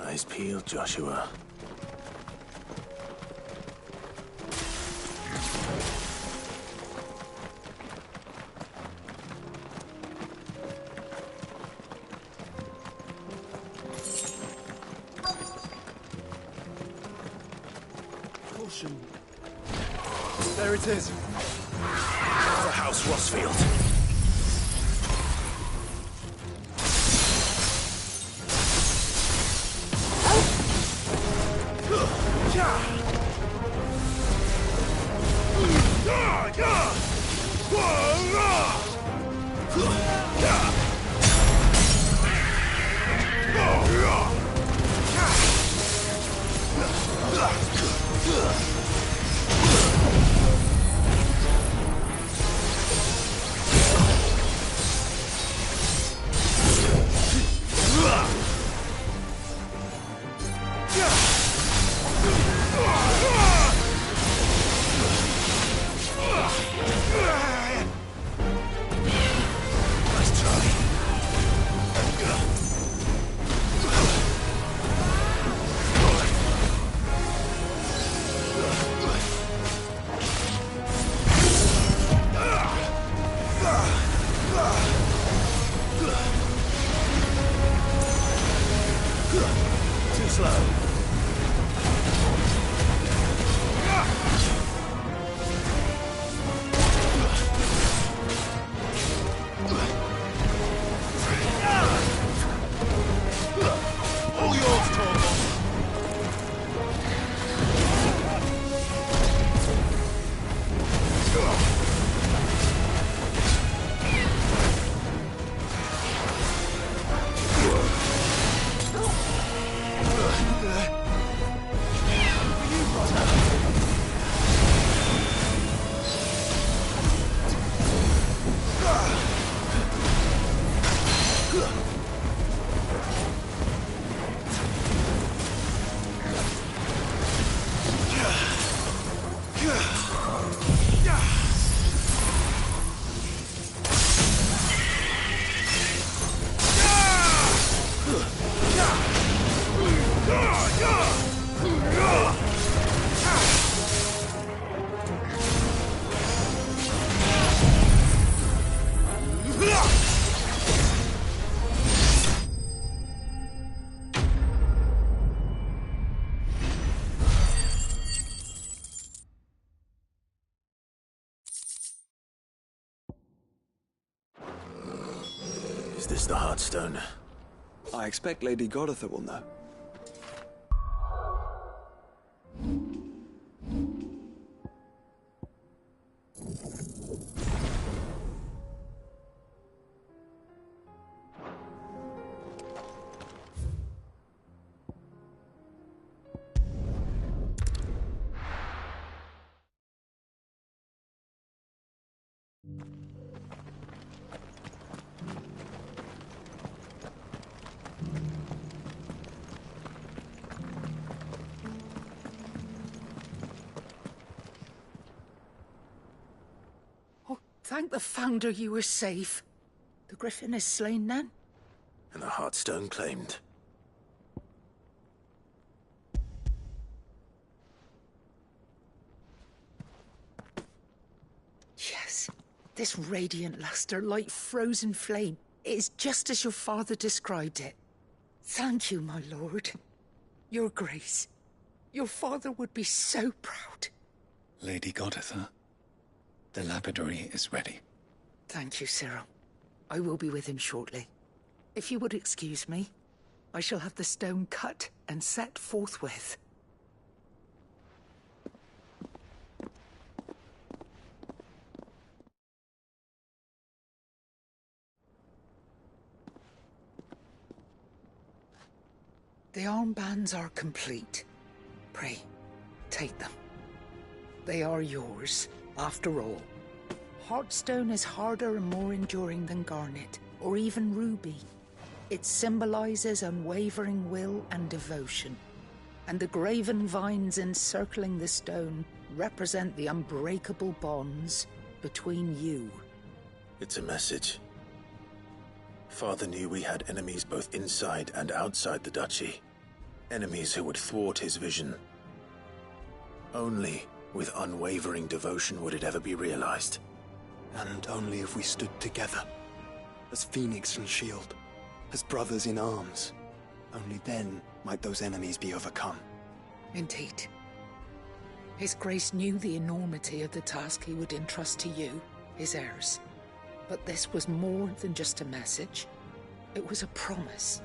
Eyes peeled, Joshua. Caution. There it is. For House Rosfield. Is this the Heartstone? I expect Lady Goritha will know. Thank the Founder you were safe. The Griffin is slain then? And the Heartstone claimed. This radiant luster, like frozen flame, it is just as your father described it. Thank you, my lord. Your grace. Your father would be so proud. Lady Goditha, the lapidary is ready. Thank you, Cyril. I will be with him shortly. If you would excuse me, I shall have the stone cut and set forthwith. The armbands are complete. Pray, take them. They are yours, after all. Heartstone is harder and more enduring than garnet, or even ruby. It symbolizes unwavering will and devotion, and the graven vines encircling the stone represent the unbreakable bonds between you. It's a message. Father knew we had enemies both inside and outside the duchy. Enemies who would thwart his vision. Only with unwavering devotion would it ever be realized. And only if we stood together, as Phoenix and Shield, as brothers in arms. Only then might those enemies be overcome. Indeed. His Grace knew the enormity of the task he would entrust to you, his heirs. But this was more than just a message. It was a promise.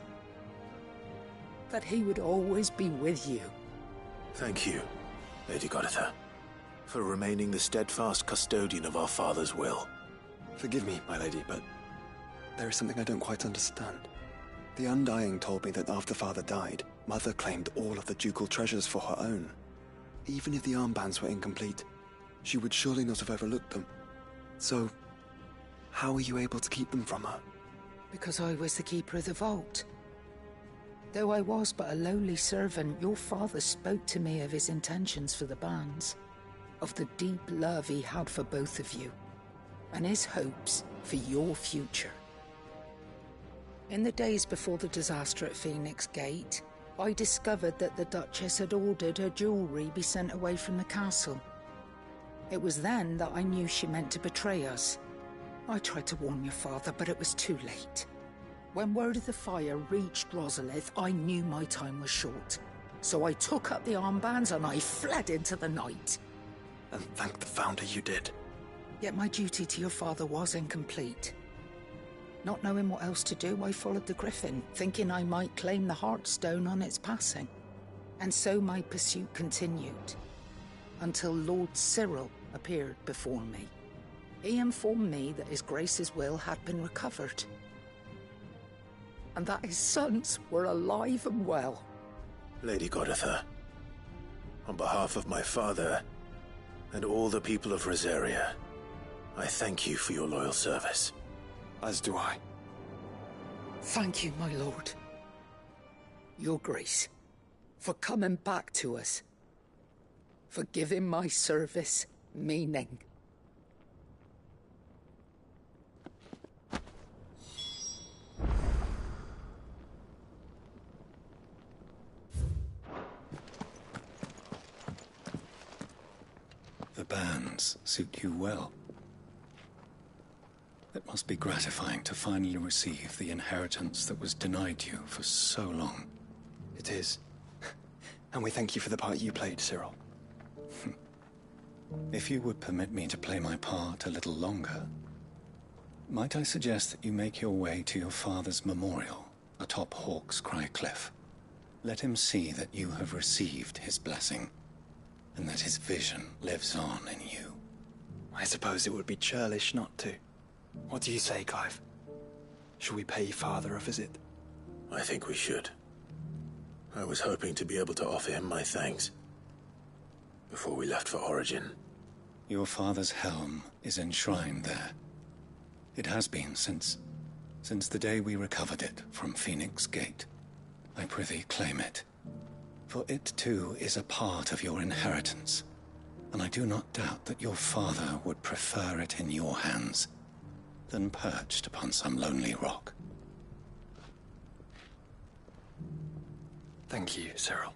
That he would always be with you. Thank you, Lady Goditha, for remaining the steadfast custodian of our father's will. Forgive me, my lady, but there is something I don't quite understand. The Undying told me that after Father died, Mother claimed all of the ducal treasures for her own. Even if the armbands were incomplete, she would surely not have overlooked them. So, how were you able to keep them from her? Because I was the keeper of the vault. Though I was but a lowly servant, your father spoke to me of his intentions for the bands, of the deep love he had for both of you, and his hopes for your future. In the days before the disaster at Phoenix Gate, I discovered that the Duchess had ordered her jewelry be sent away from the castle. It was then that I knew she meant to betray us. I tried to warn your father, but it was too late. When word of the fire reached Rosalith, I knew my time was short. So I took up the armbands and I fled into the night. And thank the Founder you did. Yet my duty to your father was incomplete. Not knowing what else to do, I followed the Griffin, thinking I might claim the Heartstone on its passing. And so my pursuit continued, until Lord Cyril appeared before me. He informed me that His Grace's will had been recovered, and that his sons were alive and well. Lady Goditha, on behalf of my father and all the people of Rosaria, I thank you for your loyal service. As do I. Thank you, my lord. Your Grace, for coming back to us. For giving my service meaning. The bands suit you well. It must be gratifying to finally receive the inheritance that was denied you for so long. It is. And we thank you for the part you played, Cyril. If you would permit me to play my part a little longer, might I suggest that you make your way to your father's memorial atop Hawk's Cry Cliff? Let him see that you have received his blessing, and that his vision lives on in you. I suppose it would be churlish not to. What do you say, Clive? Shall we pay Father a visit? I think we should. I was hoping to be able to offer him my thanks before we left for Origin. Your father's helm is enshrined there. It has been since the day we recovered it from Phoenix Gate. I prithee claim it, for it too is a part of your inheritance, and I do not doubt that your father would prefer it in your hands than perched upon some lonely rock. Thank you, Cyril.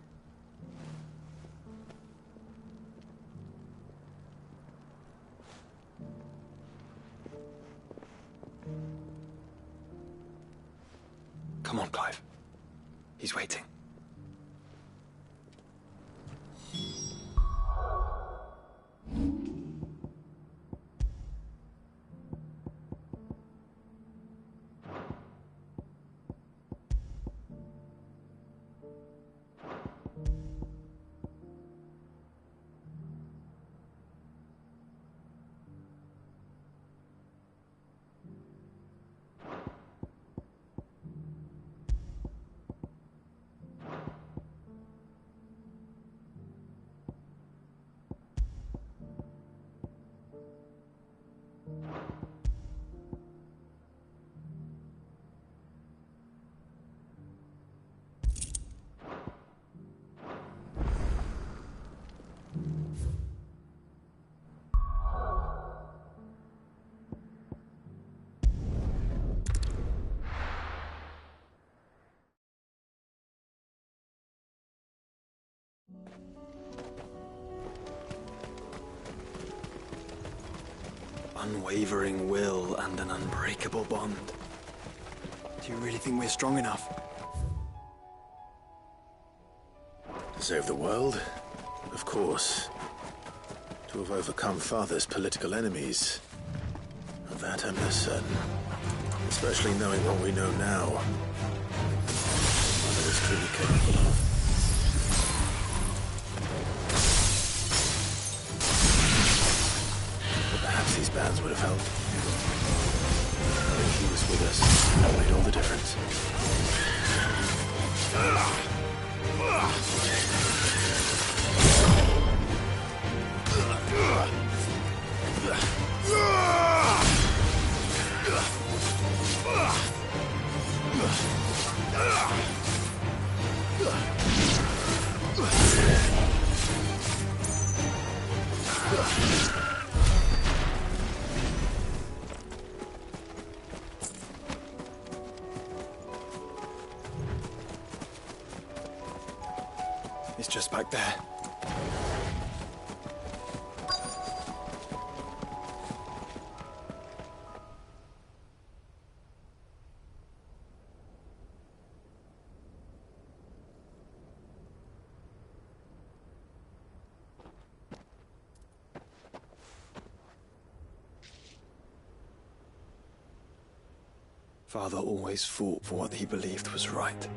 Come on, Clive. He's waiting. Unwavering will and an unbreakable bond. Do you really think we're strong enough? To save the world? Of course. To have overcome Father's political enemies. Of that I'm less certain. Especially knowing what we know now. Father is truly capable of. Perhaps these bands would have helped. Knowing he was with us made all the difference. It's just back there. Father always fought for what he believed was right.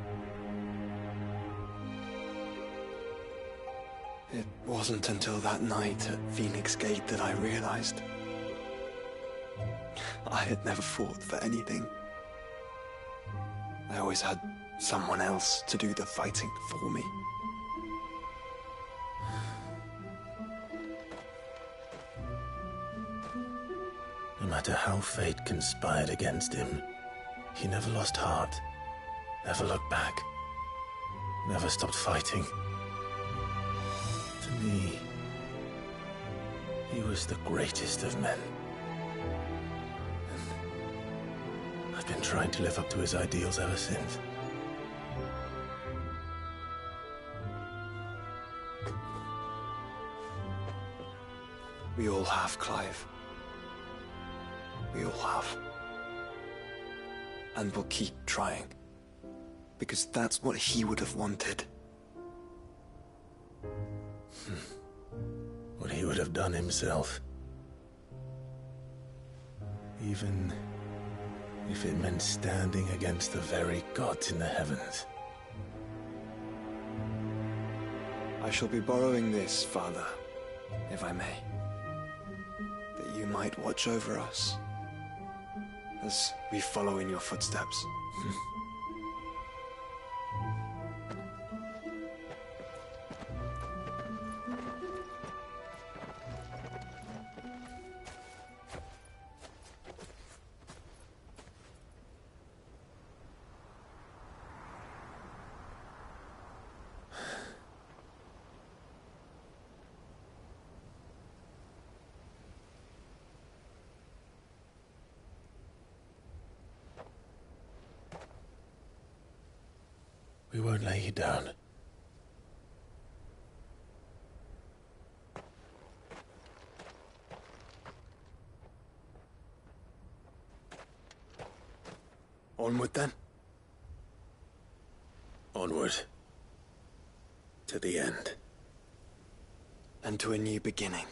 It wasn't until that night at Phoenix Gate that I realized I had never fought for anything. I always had someone else to do the fighting for me. No matter how fate conspired against him, he never lost heart, never looked back, never stopped fighting. To me, he was the greatest of men. And I've been trying to live up to his ideals ever since. We all have, Clive. We all have. And we'll keep trying. Because that's what he would have wanted. What he would have done himself. Even if it meant standing against the very gods in the heavens. I shall be borrowing this, Father, if I may. That you might watch over us as we follow in your footsteps. We won't lay you down. Onward then. To the end. And to a new beginning.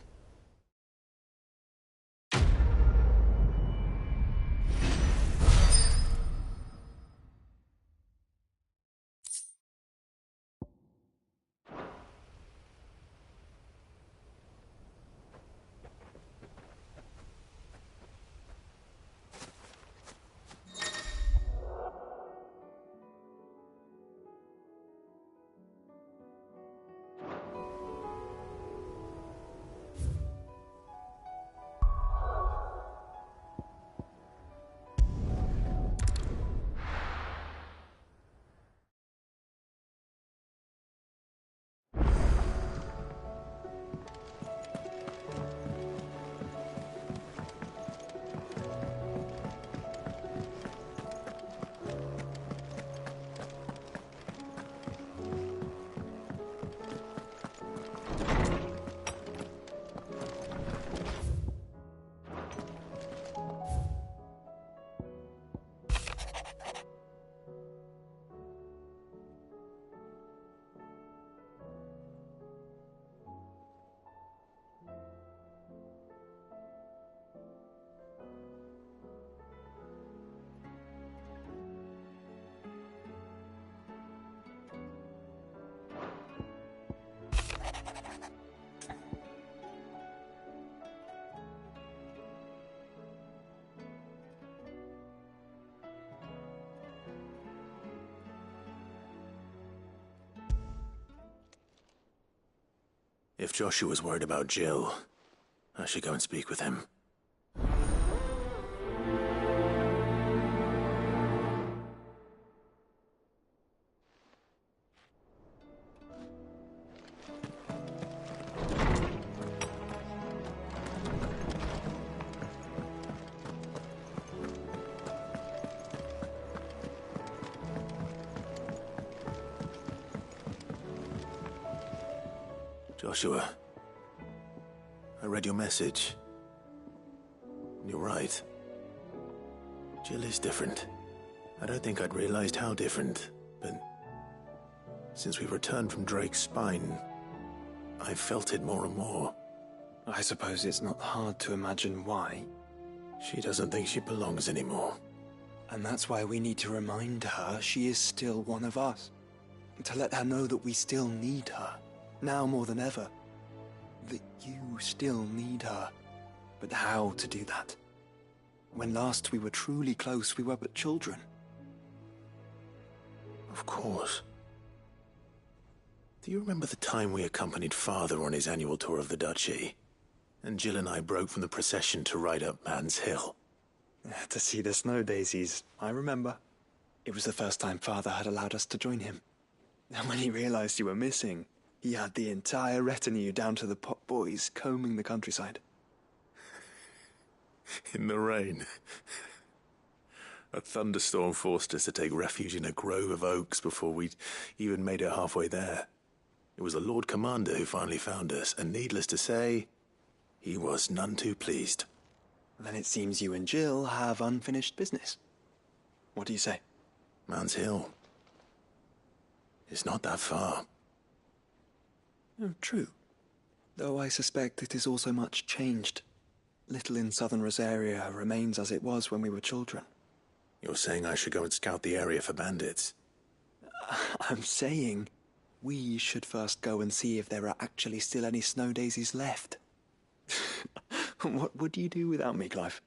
If Joshua's worried about Jill, I should go and speak with him. Joshua, I read your message. You're right. Jill is different. I don't think I'd realized how different, but since we returned from Drake's spine, I've felt it more and more. I suppose it's not hard to imagine why. She doesn't think she belongs anymore. And that's why we need to remind her she is still one of us. To let her know that we still need her. Now more than ever. That you still need her. But how to do that? When last we were truly close, we were but children. Of course. Do you remember the time we accompanied Father on his annual tour of the Duchy? And Jill and I broke from the procession to ride up Man's Hill. To see the snow daisies, I remember. It was the first time Father had allowed us to join him. And when he realized you were missing, he had the entire retinue down to the pot boys combing the countryside. In the rain. A thunderstorm forced us to take refuge in a grove of oaks before we'd even made it halfway there. It was the Lord Commander who finally found us, and needless to say, he was none too pleased. Then it seems you and Jill have unfinished business. What do you say? Man's Hill. It's not that far. Oh, true. Though I suspect it is also much changed. Little in southern Rosaria remains as it was when we were children. You're saying I should go and scout the area for bandits? I'm saying we should first go and see if there are actually still any snow daisies left. What would you do without me, Clive?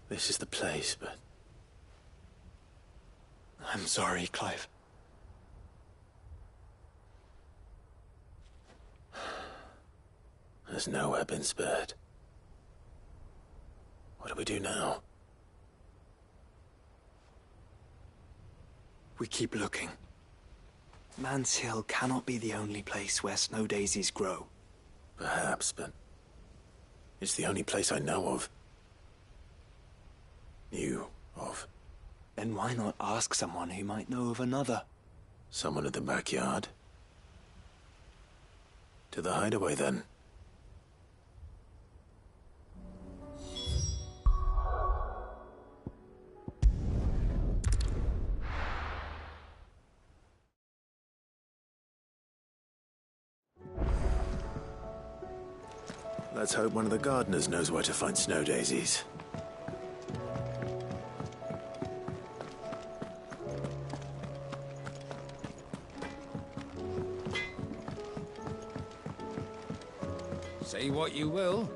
This is the place, but... I'm sorry, Clive. Has nowhere been spared. What do we do now? We keep looking. Man's Hill cannot be the only place where snow daisies grow. Perhaps, but it's the only place I know of. Knew of. Then why not ask someone who might know of another? Someone at the backyard? To the hideaway, then. Let's hope one of the gardeners knows where to find snow daisies. Say what you will.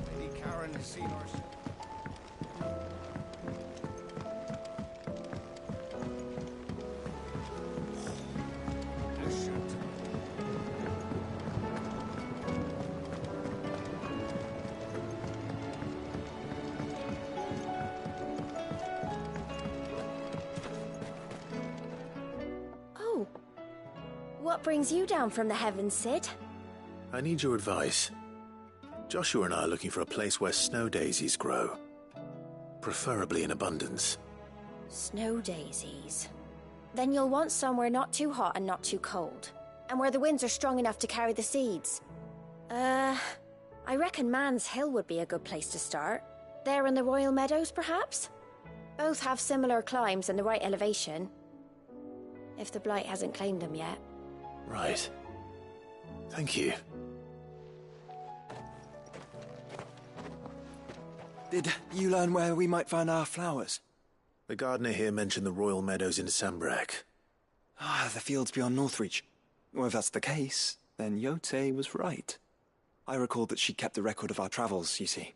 Lady Karen has seen us. What brings you down from the heavens, Sid? I need your advice. Joshua and I are looking for a place where snow daisies grow. Preferably in abundance. Snow daisies. Then you'll want somewhere not too hot and not too cold. And where the winds are strong enough to carry the seeds. I reckon Man's Hill would be a good place to start. There in the Royal Meadows, perhaps? Both have similar climbs and the right elevation. If the Blight hasn't claimed them yet. Right. Thank you. Did you learn where we might find our flowers? The gardener here mentioned the Royal Meadows in Sambrak. Ah, the fields beyond Northreach. Well, if that's the case, then Yote was right. I recalled that she kept the record of our travels, you see.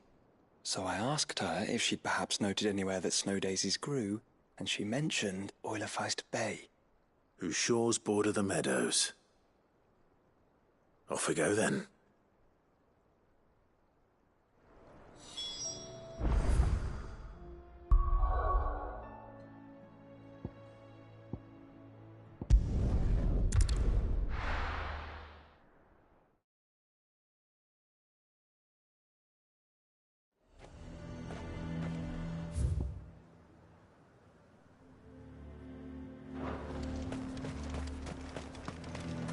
So I asked her if she'd perhaps noted anywhere that snow daisies grew, and she mentioned Oilerfeist Bay. Whose shores border the meadows. Off we go, then.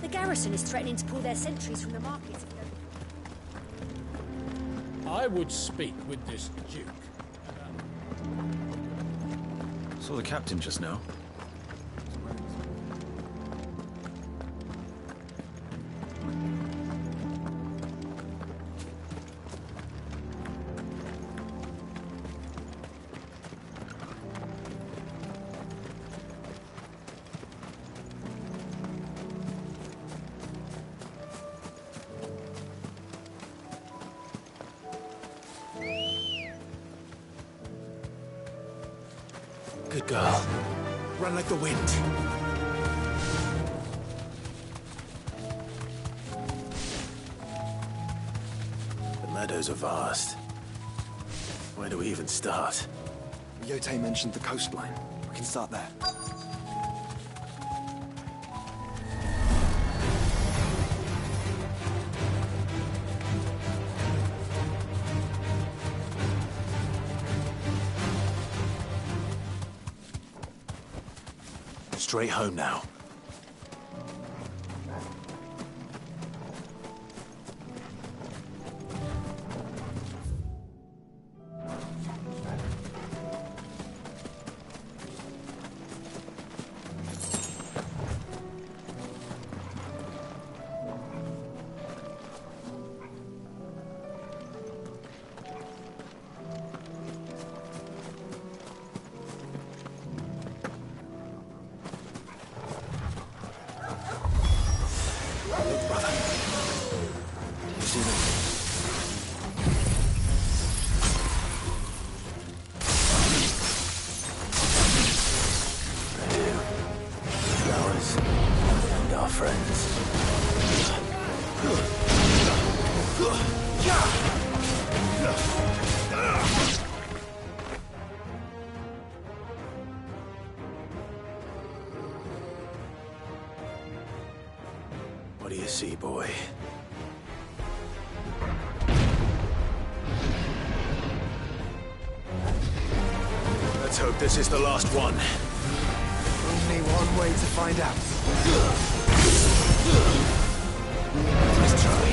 The garrison is threatening to pull their sentries from the markets. I would speak with this Duke. Saw the captain just now. Good girl. Run like the wind. The meadows are vast. Where do we even start? Yote mentioned the coastline. We can start there. Straight home now. What do you see, boy? Let's hope this is the last one. Only one way to find out. Let's try.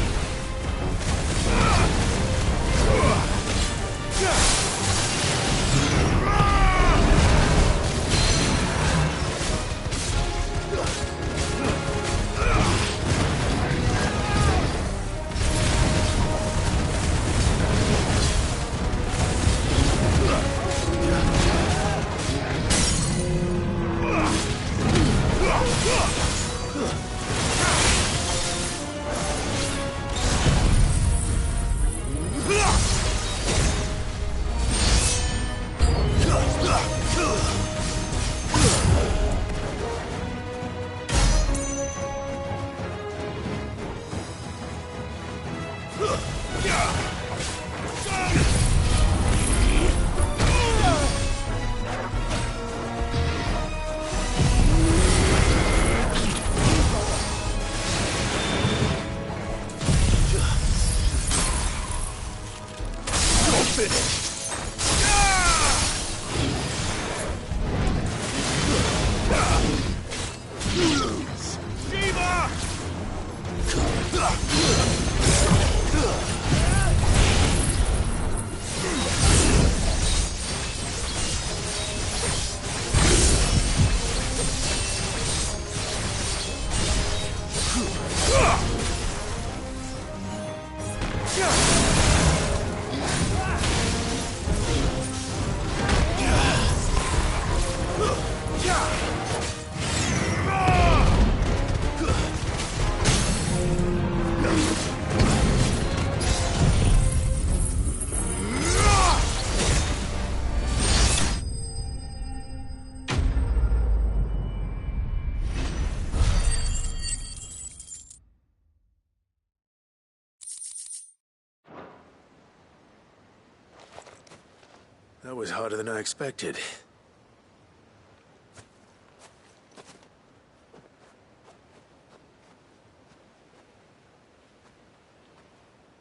That was harder than I expected.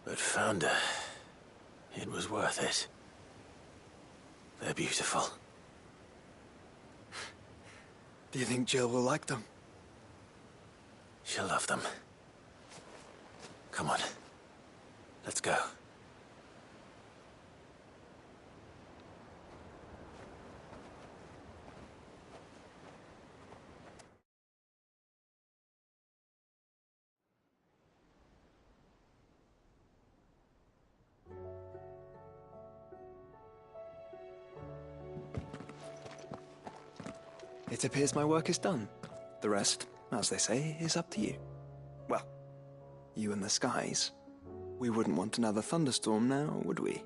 But found her. It was worth it. They're beautiful. Do you think Jill will like them? She'll love them. Come on. Let's go. It appears my work is done. The rest, as they say, is up to you. Well, you and the skies. We wouldn't want another thunderstorm now, would we?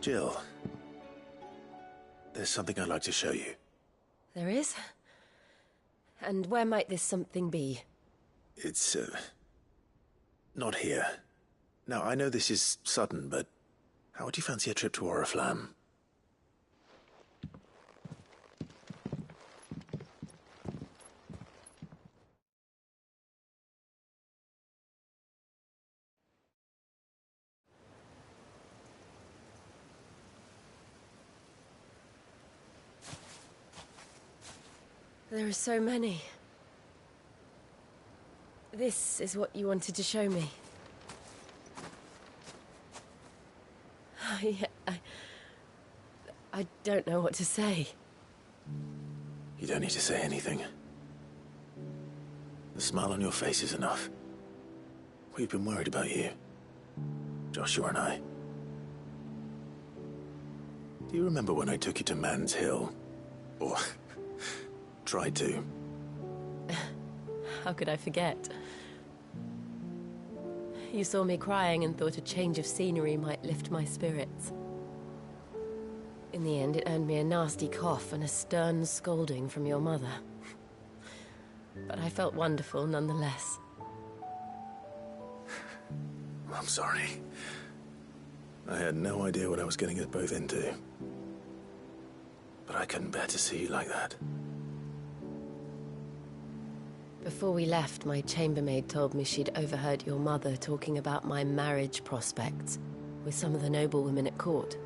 Jill, there's something I'd like to show you. There is? And where might this something be? It's, not here. Now, I know this is sudden, but how would you fancy a trip to Oriflamme? There are so many. This is what you wanted to show me. I don't know what to say. You don't need to say anything. The smile on your face is enough. We've been worried about you. Joshua and I. Do you remember when I took you to Man's Hill? Or tried to? How could I forget? You saw me crying and thought a change of scenery might lift my spirits. In the end, it earned me a nasty cough and a stern scolding from your mother. But I felt wonderful nonetheless. I'm sorry. I had no idea what I was getting us both into. But I couldn't bear to see you like that. Before we left, my chambermaid told me she'd overheard your mother talking about my marriage prospects with some of the noblewomen at court.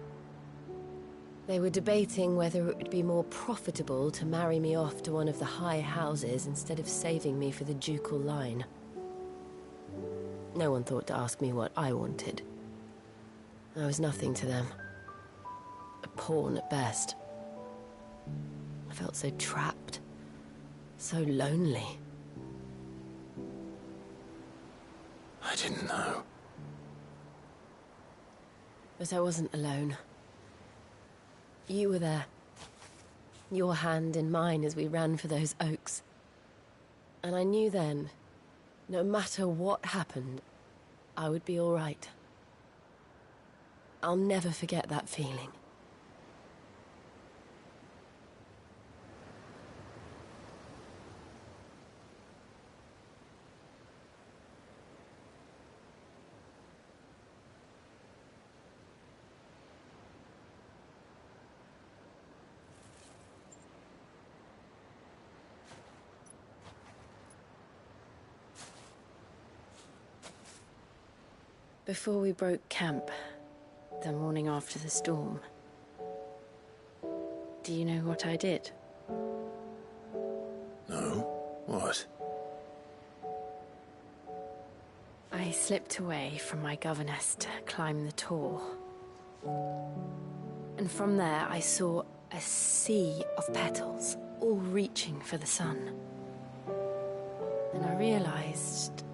They were debating whether it would be more profitable to marry me off to one of the high houses instead of saving me for the ducal line. No one thought to ask me what I wanted. I was nothing to them. A pawn at best. I felt so trapped, so lonely. I didn't know. But I wasn't alone. You were there. Your hand in mine as we ran for those oaks. And I knew then, no matter what happened, I would be all right. I'll never forget that feeling. Before we broke camp, the morning after the storm, do you know what I did? No? What? I slipped away from my governess to climb the tor. And from there I saw a sea of petals, all reaching for the sun. And I realized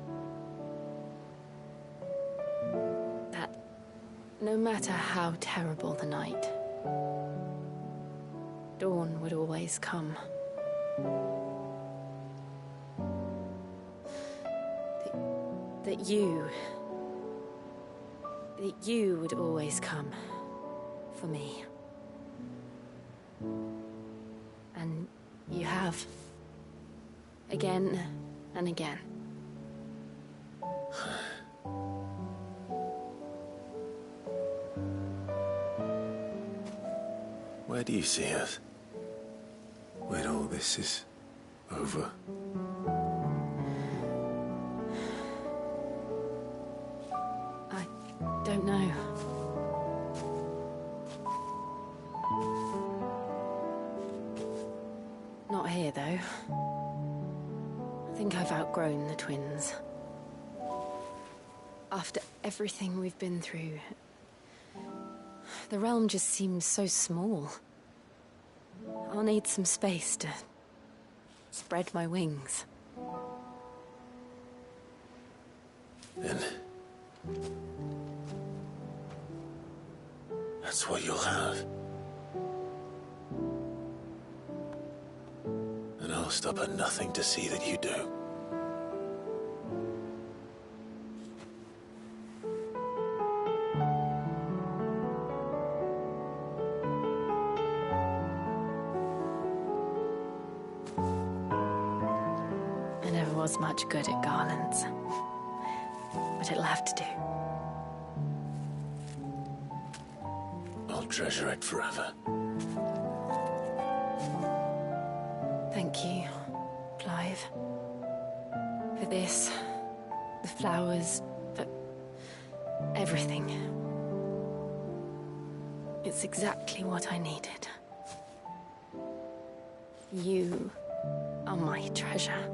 no matter how terrible the night, dawn would always come. That you would always come for me. And you have. Again and again. Where do you see us? When all this is over? I don't know. Not here, though. I think I've outgrown the twins. After everything we've been through, the realm just seems so small. I'll need some space to spread my wings. Then that's what you'll have. And I'll stop at nothing to see that you do. Was much good at garlands, but it'll have to do. I'll treasure it forever. Thank you, Clive. For this, the flowers, for everything. It's exactly what I needed. You are my treasure.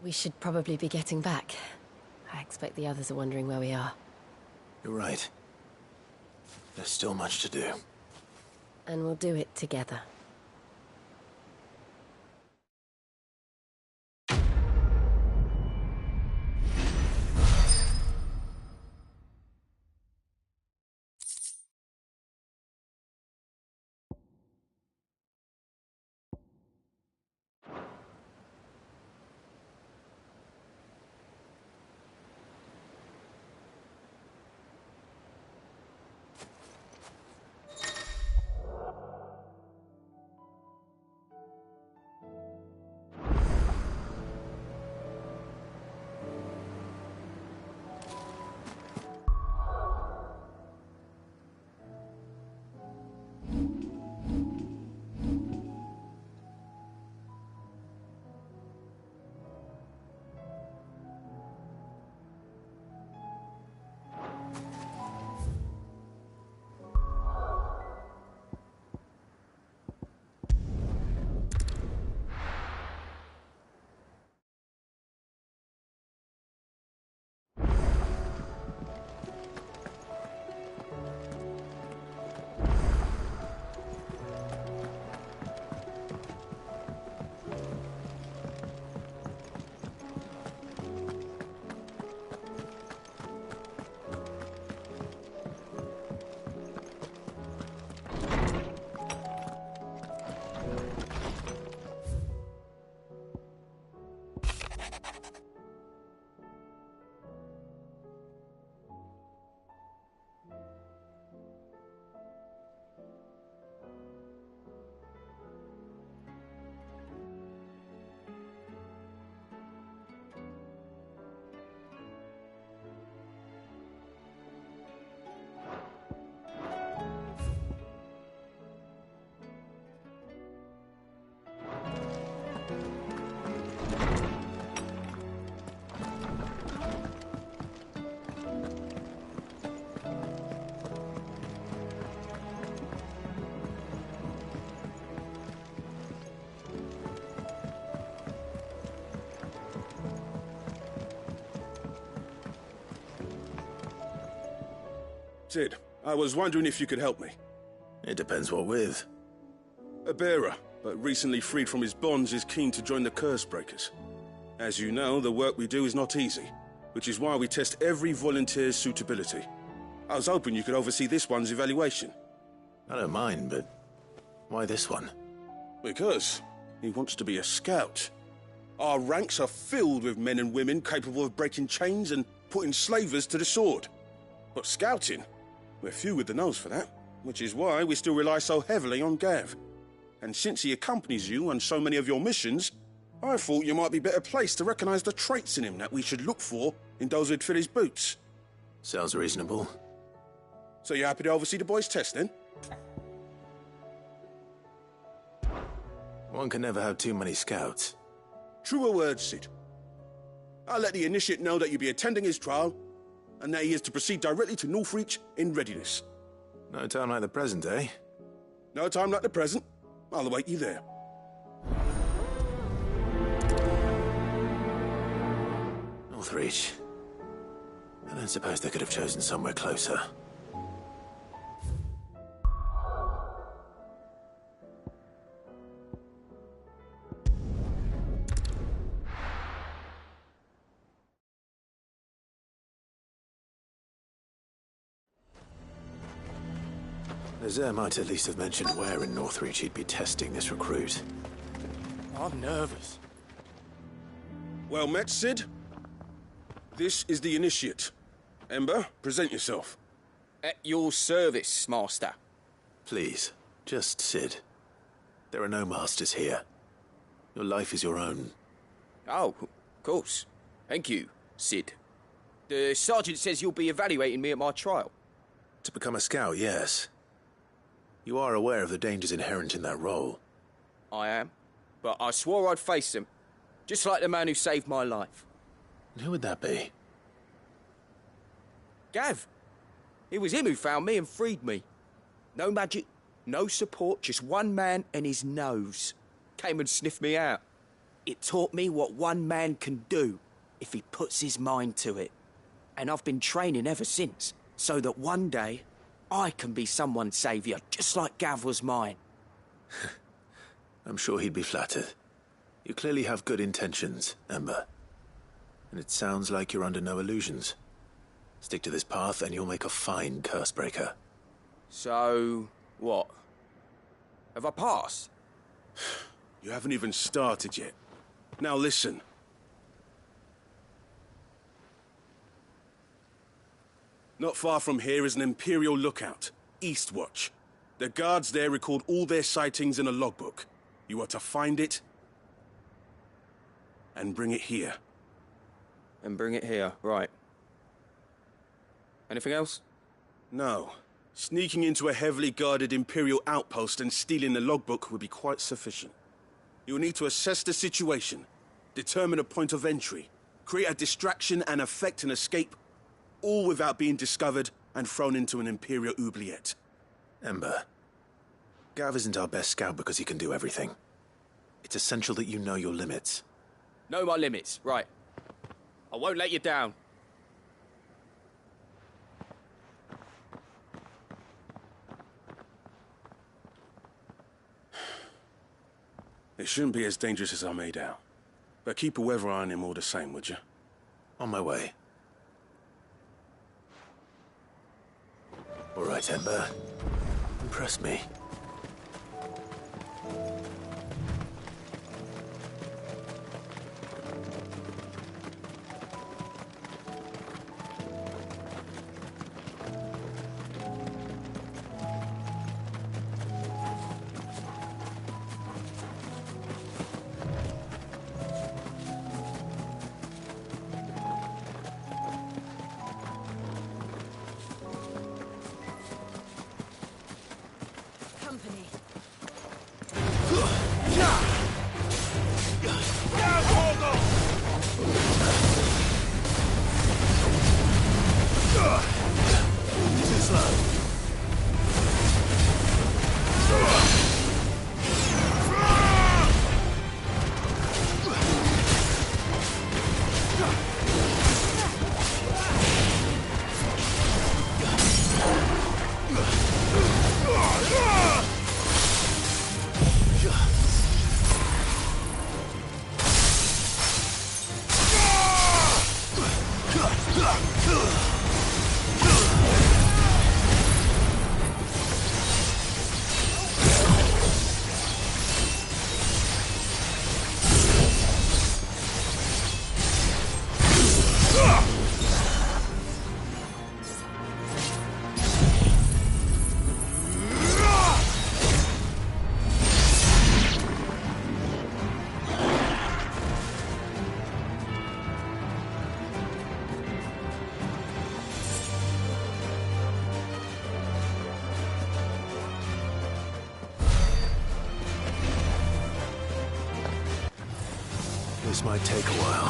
We should probably be getting back. I expect the others are wondering where we are. You're right. There's still much to do. And we'll do it together. Sid, I was wondering if you could help me. It depends what with. A bearer, but recently freed from his bonds, is keen to join the Curse Breakers. As you know, the work we do is not easy, which is why we test every volunteer's suitability. I was hoping you could oversee this one's evaluation. I don't mind, but why this one? Because he wants to be a scout. Our ranks are filled with men and women capable of breaking chains and putting slavers to the sword. But scouting? We're few with the nose for that, which is why we still rely so heavily on Gav. And since he accompanies you on so many of your missions, I thought you might be better placed to recognize the traits in him that we should look for in those who'd fill his boots. Sounds reasonable. So you happy to oversee the boys' test, then? One can never have too many scouts. Truer words, Sid. I'll let the initiate know that you'll be attending his trial, and that he is to proceed directly to Northreach in readiness. No time like the present, eh? No time like the present. I'll await you there. Northreach. I don't suppose they could have chosen somewhere closer. Nazir might at least have mentioned where in Northreach he'd be testing this recruit. I'm nervous. Well met, Sid. This is the initiate. Ember, present yourself. At your service, Master. Please, just Sid. There are no masters here. Your life is your own. Oh, of course. Thank you, Sid. The sergeant says you'll be evaluating me at my trial. To become a scout, yes. You are aware of the dangers inherent in that role. I am. But I swore I'd face them. Just like the man who saved my life. And who would that be? Gav. It was him who found me and freed me. No magic, no support, just one man and his nose. Came and sniffed me out. It taught me what one man can do if he puts his mind to it. And I've been training ever since, so that one day I can be someone's saviour, just like Gav was mine. I'm sure he'd be flattered. You clearly have good intentions, Ember. And it sounds like you're under no illusions. Stick to this path and you'll make a fine Cursebreaker. So, what? Have I passed? You haven't even started yet. Now listen. Not far from here is an Imperial lookout, Eastwatch. The guards there record all their sightings in a logbook. You are to find it and bring it here. And bring it here, right. Anything else? No. Sneaking into a heavily guarded Imperial outpost and stealing the logbook would be quite sufficient. You'll need to assess the situation, determine a point of entry, create a distraction and effect an escape, all without being discovered and thrown into an Imperial oubliette. Ember, Gav isn't our best scout because he can do everything. It's essential that you know your limits. Know my limits, right. I won't let you down. It shouldn't be as dangerous as I made out. But keep a weather eye on him all the same, would you? On my way. All right, Ember. Impress me. This might take a while.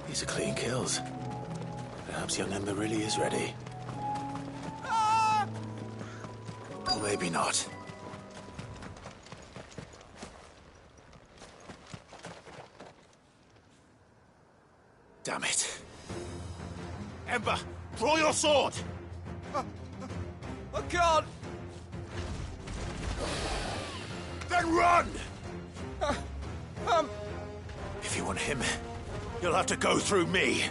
These are clean kills. Perhaps young Ember really is ready. Or maybe not. Damn it. Ember, draw your sword! I can't! Then run! If you want him, you'll have to go through me.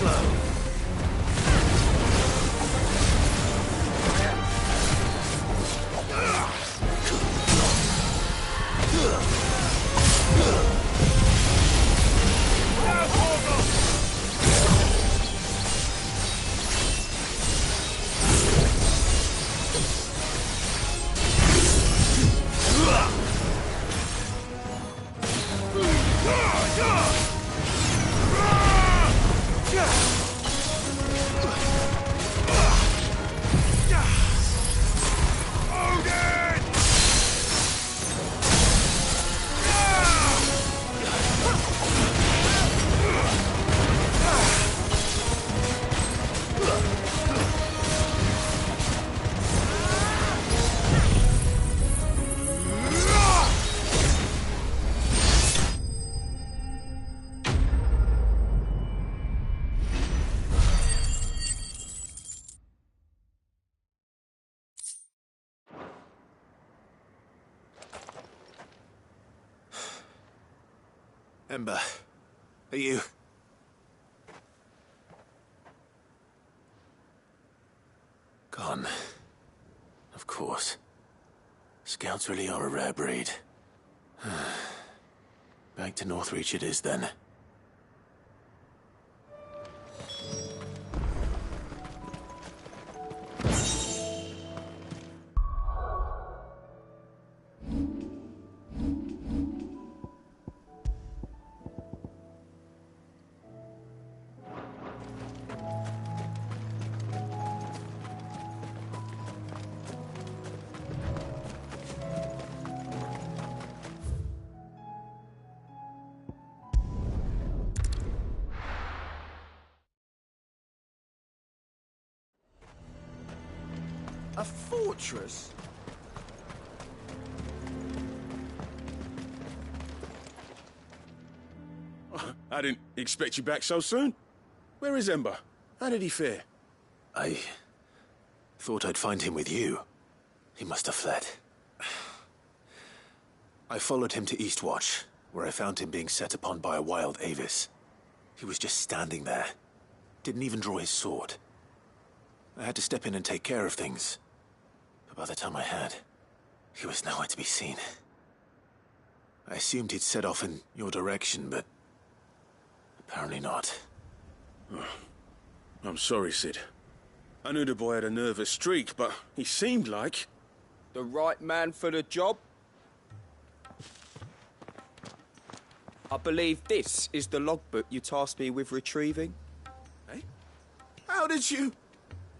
slow. Ember, are you... Gone. Of course. Scouts really are a rare breed. Back to Northreach it is, then. A fortress? I didn't expect you back so soon. Where is Ember? How did he fare? I thought I'd find him with you. He must have fled. I followed him to Eastwatch, where I found him being set upon by a wild Avis. He was just standing there. Didn't even draw his sword. I had to step in and take care of things. But by the time I had, he was nowhere to be seen. I assumed he'd set off in your direction, but apparently not. I'm sorry, Sid. I knew the boy had a nervous streak, but he seemed like... The right man for the job? I believe this is the logbook you tasked me with retrieving. Eh? How did you...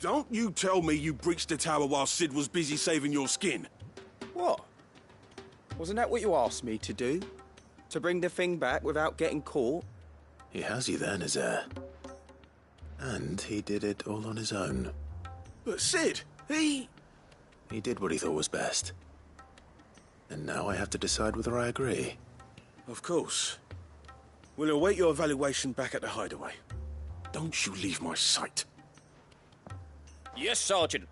Don't you tell me you breached the tower while Sid was busy saving your skin. What? Wasn't that what you asked me to do? To bring the thing back without getting caught? He has you there, Nazaire. And he did it all on his own. But Sid, he did what he thought was best. And now I have to decide whether I agree. Of course. We'll await your evaluation back at the hideaway. Don't you leave my sight. Yes, Sergeant.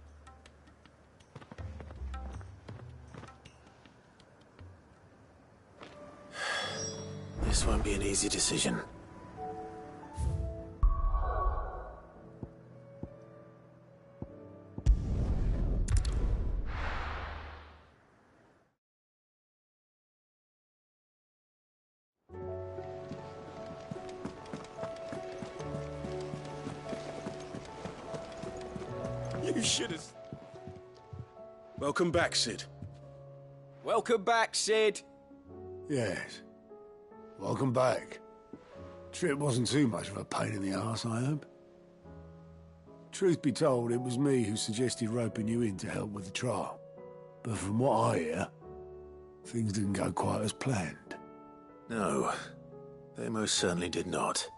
This won't be an easy decision. You should have... Welcome back, Sid. Welcome back, Sid. Yes. Welcome back. Trip wasn't too much of a pain in the arse, I hope. Truth be told, it was me who suggested roping you in to help with the trial. But from what I hear, things didn't go quite as planned. No, they most certainly did not.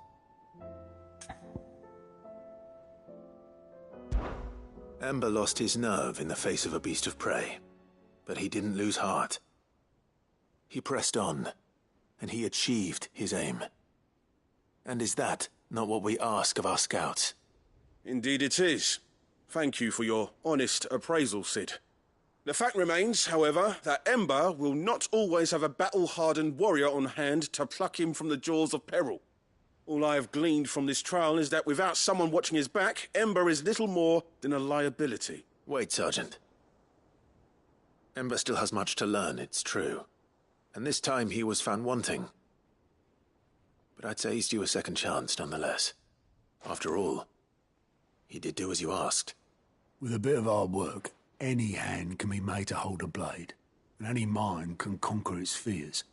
Ember lost his nerve in the face of a beast of prey, but he didn't lose heart. He pressed on, and he achieved his aim. And is that not what we ask of our scouts? Indeed it is. Thank you for your honest appraisal, Sid. The fact remains, however, that Ember will not always have a battle-hardened warrior on hand to pluck him from the jaws of peril. All I have gleaned from this trial is that without someone watching his back, Ember is little more than a liability. Wait, Sergeant. Ember still has much to learn, it's true. And this time he was found wanting. But I'd say he's due a second chance, nonetheless. After all, he did do as you asked. With a bit of hard work, any hand can be made to hold a blade, and any mind can conquer its fears.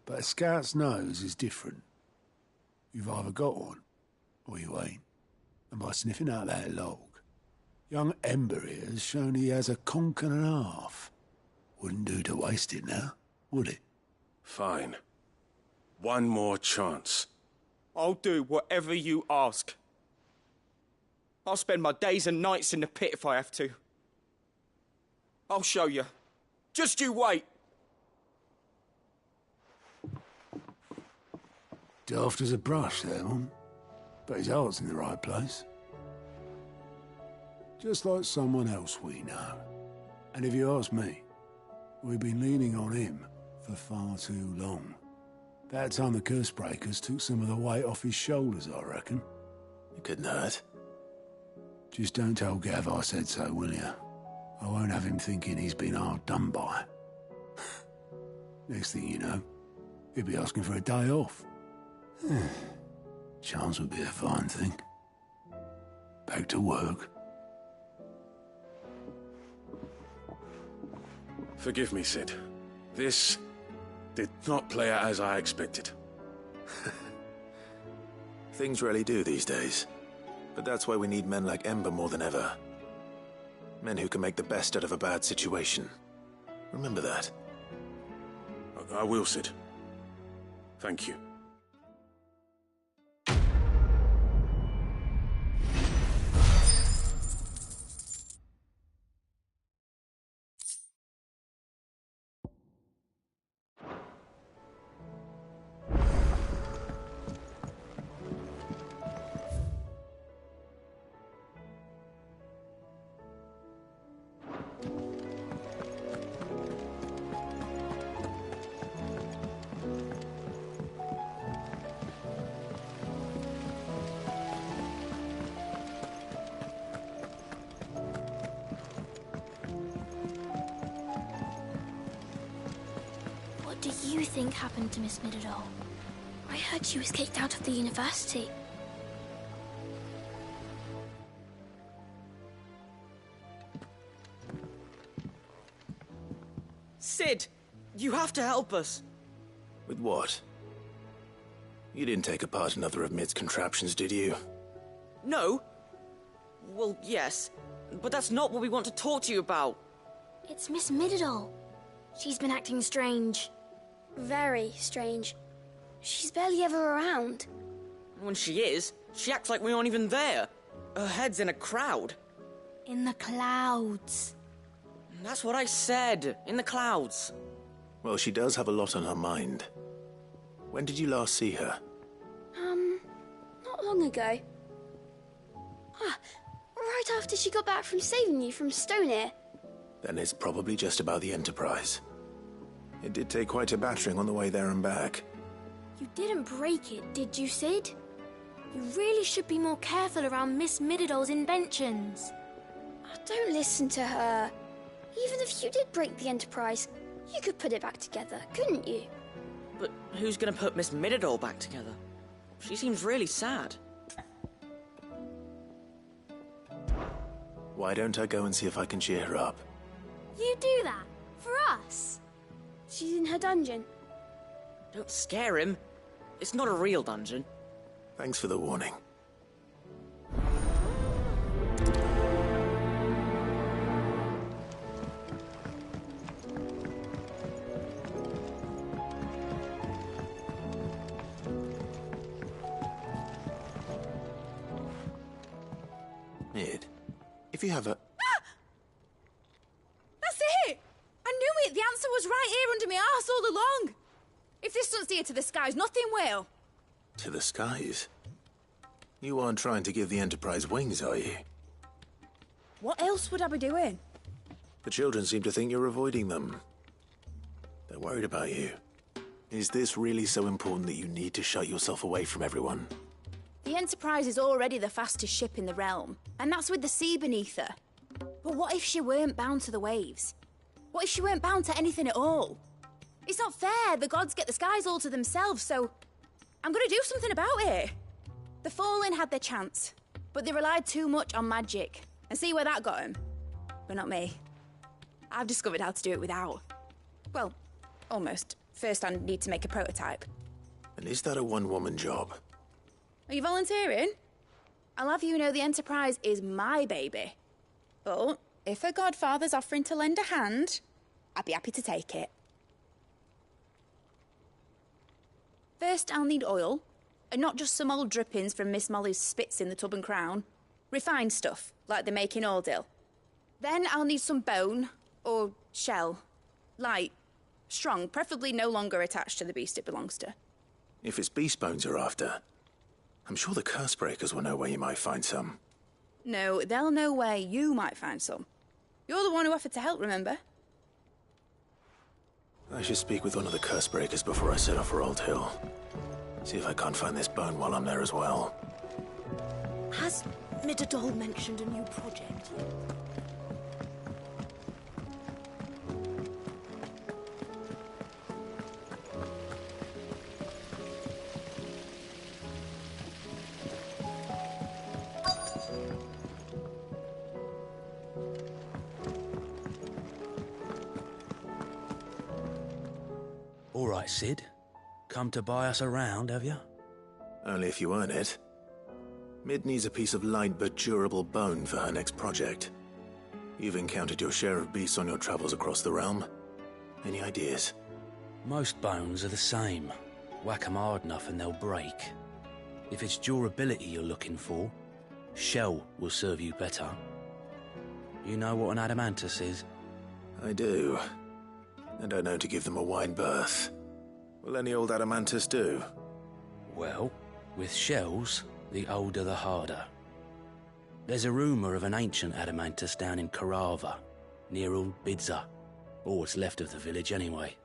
But a scout's nose is different. You've either got one, or you ain't. And by sniffing out that log, young Ember here has shown he has a conch and a half. Wouldn't do to waste it now, would it? Fine. One more chance. I'll do whatever you ask. I'll spend my days and nights in the pit if I have to. I'll show you. Just you wait. Daft as a brush, that one. But his heart's in the right place. Just like someone else we know. And if you ask me, we've been leaning on him for far too long. That time the curse breakers took some of the weight off his shoulders, I reckon. It couldn't hurt. Just don't tell Gav I said so, will you? I won't have him thinking he's been hard done by. Next thing you know, he'll be asking for a day off. Chance would be a fine thing. Back to work. Forgive me, Sid. This did not play out as I expected. Things really do these days. But that's why we need men like Ember more than ever. Men who can make the best out of a bad situation. Remember that. I will, Sid. Thank you. What do you think happened to Miss Middledore? I heard she was kicked out of the university. Sid, you have to help us. With what? You didn't take apart another of Mid's contraptions, did you? No. Well, yes. But that's not what we want to talk to you about. It's Miss Middledore. She's been acting strange. Very strange. She's barely ever around. When she is, she acts like we aren't even there. Her head's in a crowd. In the clouds. That's what I said. In the clouds. Well, she does have a lot on her mind. When did you last see her? Not long ago. Right after she got back from saving you from Stonear. Then it's probably just about the Enterprise. It did take quite a battering on the way there and back. You didn't break it, did you, Sid? You really should be more careful around Miss Middeldore's inventions. Don't listen to her. Even if you did break the Enterprise, you could put it back together, couldn't you? But who's gonna put Miss Middledore back together? She seems really sad. Why don't I go and see if I can cheer her up? You do that? For us? She's in her dungeon. Don't scare him. It's not a real dungeon. Thanks for the warning. Mid, if you have a... That's it! I knew it! The answer was right here under my arse all along! If this doesn't steer to the skies, nothing will. To the skies? You aren't trying to give the Enterprise wings, are you? What else would I be doing? The children seem to think you're avoiding them. They're worried about you. Is this really so important that you need to shut yourself away from everyone? The Enterprise is already the fastest ship in the realm, and that's with the sea beneath her. But what if she weren't bound to the waves? What if she weren't bound to anything at all? It's not fair. The gods get the skies all to themselves, so I'm gonna do something about it. The Fallen had their chance, but they relied too much on magic. And see where that got them? But not me. I've discovered how to do it without. Well, almost. First, I need to make a prototype. And is that a one-woman job? Are you volunteering? I'll have you know the Enterprise is my baby. But if her godfather's offering to lend a hand, I'd be happy to take it. First, I'll need oil, and not just some old drippings from Miss Molly's spits in the Tub and Crown. Refined stuff, like they make in Ordil. Then I'll need some bone, or shell. Light, strong, preferably no longer attached to the beast it belongs to. If it's beast bones you're after, I'm sure the Cursebreakers will know where you might find some. No, they'll know where you might find some. You're the one who offered to help, remember? I should speak with one of the Cursebreakers before I set off for Old Hill. See if I can't find this bone while I'm there as well. Has Midadol mentioned a new project yet? All right, Sid. Come to buy us around, have you? Only if you earn it. Mid needs a piece of light but durable bone for her next project. You've encountered your share of beasts on your travels across the realm. Any ideas? Most bones are the same. Whack 'em hard enough and they'll break. If it's durability you're looking for, shell will serve you better. You know what an adamantus is? I do. And I know to give them a wide berth. Will any old adamantus do? Well, with shells, the older the harder. There's a rumour of an ancient adamantus down in Karava, near Old Bidza. Or what's left of the village anyway.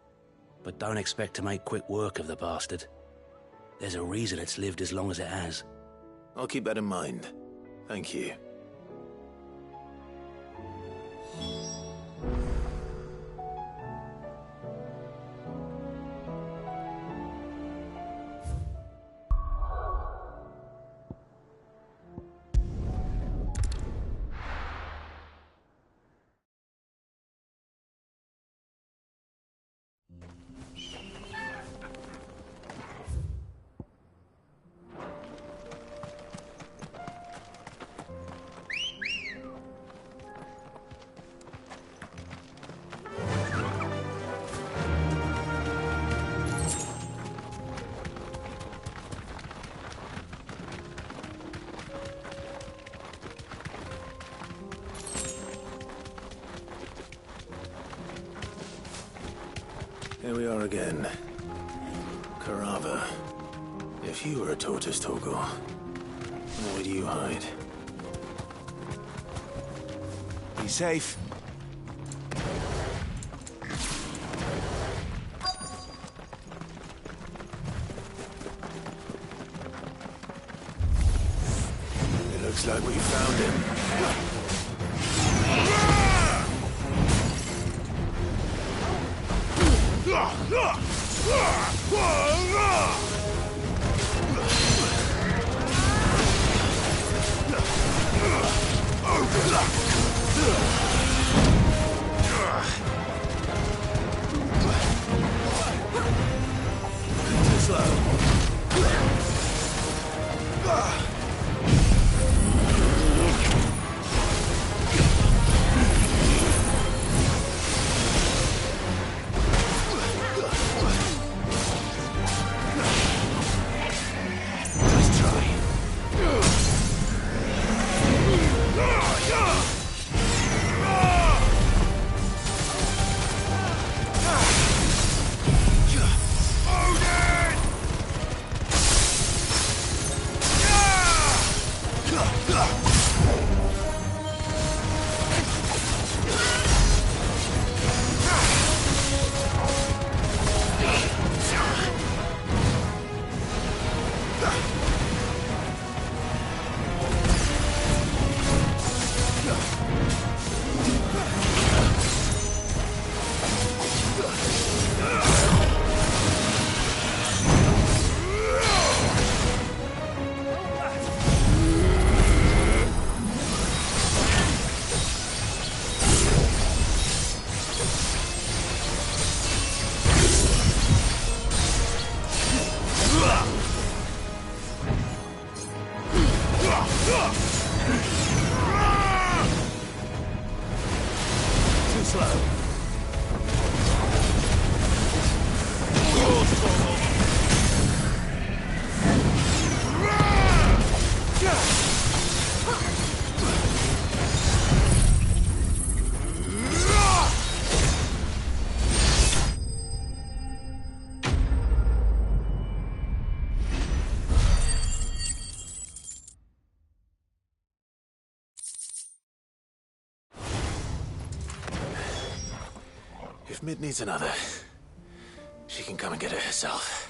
But don't expect to make quick work of the bastard. There's a reason it's lived as long as it has. I'll keep that in mind. Thank you. Here we are again. Karava. If you were a tortoise, Torgal, where would you hide? Be safe. It looks like we found him. Too slow. Too slow. If Mid needs another, she can come and get it herself.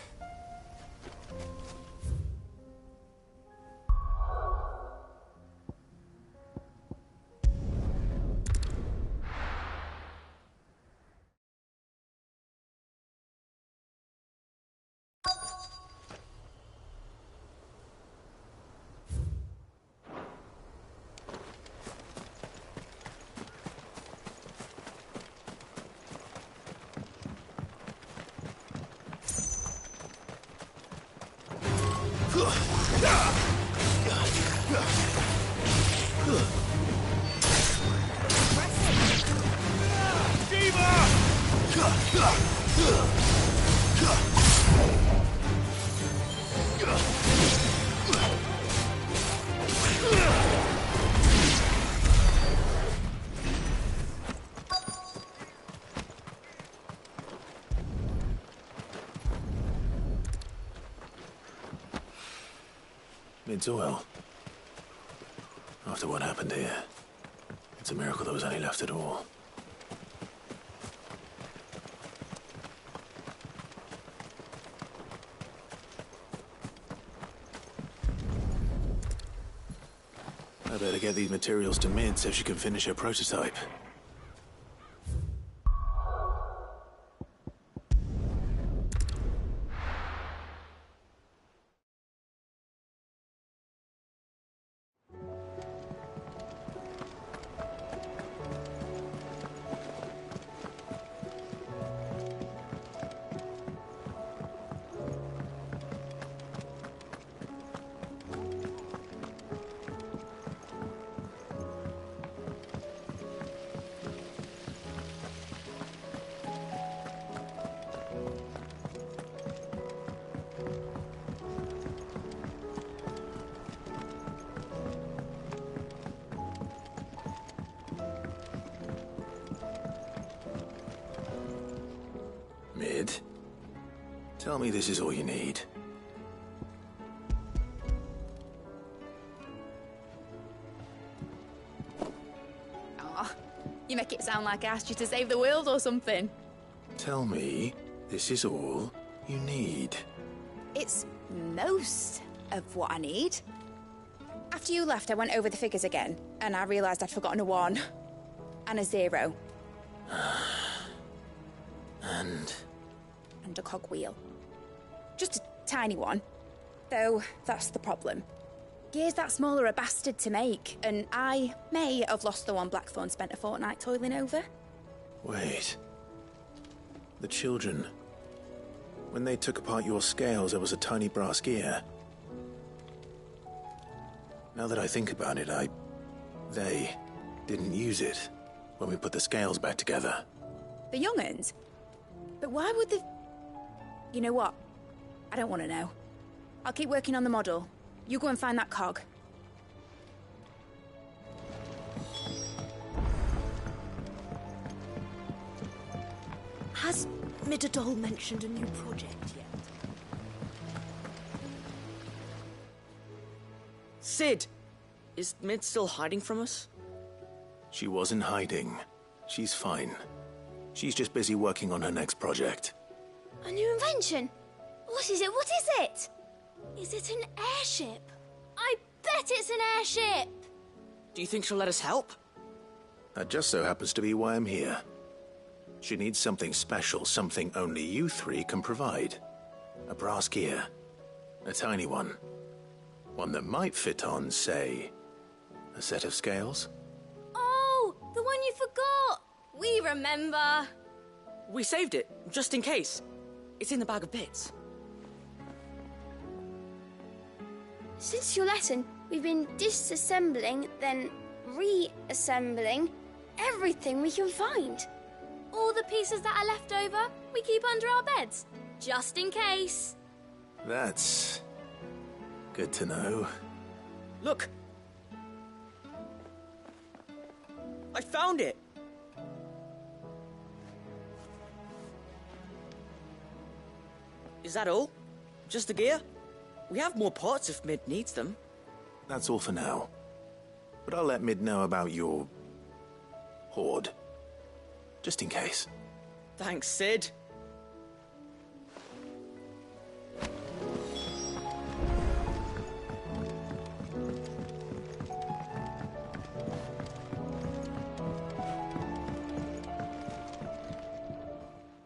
Mid's well. After what happened here, it's a miracle there was any left at all. I better get these materials to Mid so she can finish her prototype. Mid, tell me this is all you need. Aw, you make it sound like I asked you to save the world or something. Tell me this is all you need. It's most of what I need. After you left, I went over the figures again, and I realised I'd forgotten a 1 and a 0. And a cogwheel. Just a tiny one. Though, that's the problem. Gears that small are a bastard to make, and I may have lost the one Blackthorn spent a fortnight toiling over. Wait. The children. When they took apart your scales, there was a tiny brass gear. Now that I think about it, they didn't use it when we put the scales back together. The young'uns? But why would the... You know what? I don't want to know. I'll keep working on the model. You go and find that cog. Has Midadol mentioned a new project yet? Sid! Is Mid still hiding from us? She wasn't hiding. She's fine. She's just busy working on her next project. A new invention? What is it? What is it? Is it an airship? I bet it's an airship! Do you think she'll let us help? That just so happens to be why I'm here. She needs something special, something only you three can provide. A brass gear. A tiny one. One that might fit on, say, a set of scales? Oh, the one you forgot! We remember. We saved it, just in case. It's in the bag of bits. Since your lesson, We've been disassembling, then reassembling everything we can find. All the pieces that are left over, we keep under our beds, just in case. That's good to know. Look! I found it! Is that all? Just the gear? We have more parts if Mid needs them. That's all for now. But I'll let Mid know about your hoard. Just in case. Thanks, Sid.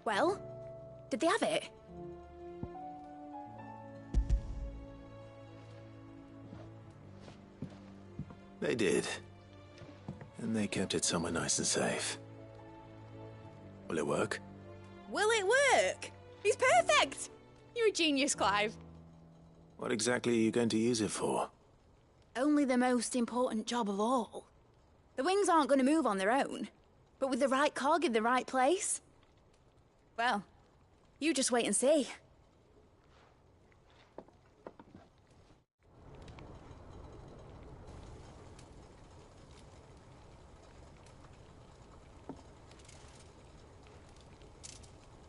Well, did they have it? They did. And they kept it somewhere nice and safe. Will it work? Will it work? He's perfect! You're a genius, Clive. What exactly are you going to use it for? Only the most important job of all. The wings aren't going to move on their own. But with the right cog in the right place... well, you just wait and see.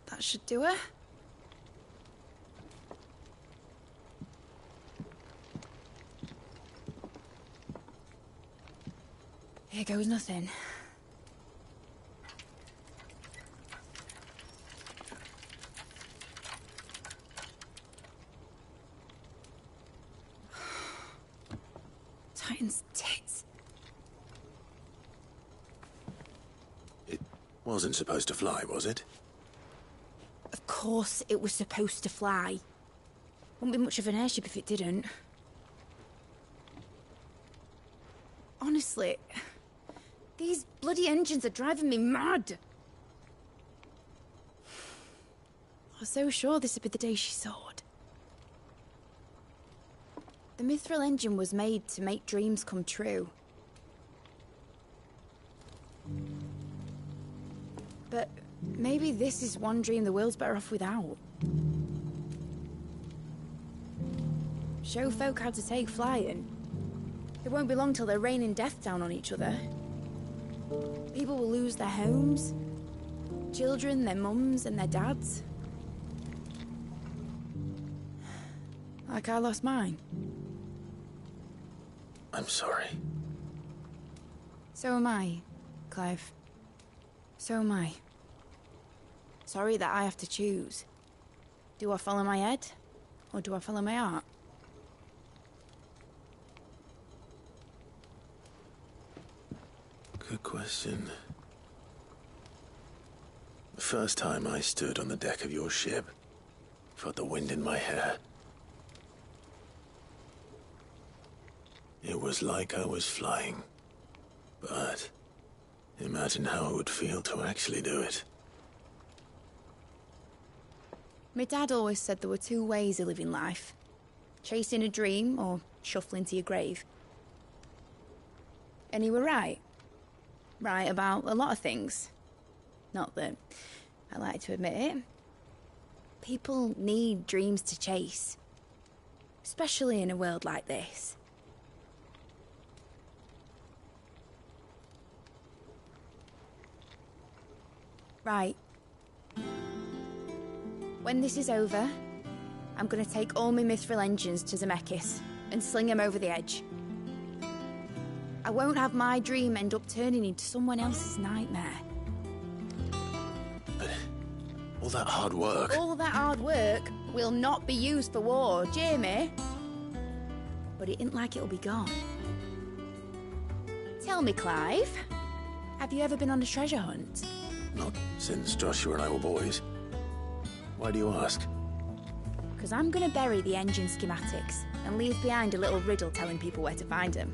That should do it. Here goes nothing. Titan's tits. It wasn't supposed to fly, was it? Of course it was supposed to fly. Wouldn't be much of an airship if it didn't. Honestly, these bloody engines are driving me mad. I was so sure this would be the day she soared. The mithril engine was made to make dreams come true. But maybe this is one dream the world's better off without. Show folk how to take flying. It won't be long till they're raining death down on each other. People will lose their homes. Children, their mums and their dads. Like I lost mine. I'm sorry. So am I, Clive. So am I. Sorry that I have to choose. Do I follow my head, or do I follow my heart? Good question. The first time I stood on the deck of your ship, felt the wind in my hair. It was like I was flying. But imagine how it would feel to actually do it. My dad always said there were two ways of living life. Chasing a dream or shuffling to your grave. And he were right. Right about a lot of things. Not that I like to admit it. People need dreams to chase. Especially in a world like this. Right. When this is over, I'm gonna take all my mithril engines to Zemeckis and sling them over the edge. I won't have my dream end up turning into someone else's nightmare. But all that hard work... All that hard work will not be used for war, Jamie. But it ain't like it'll be gone. Tell me, Clive, have you ever been on a treasure hunt? Not since Joshua and I were boys. Why do you ask? Because I'm gonna bury the engine schematics and leave behind a little riddle telling people where to find them.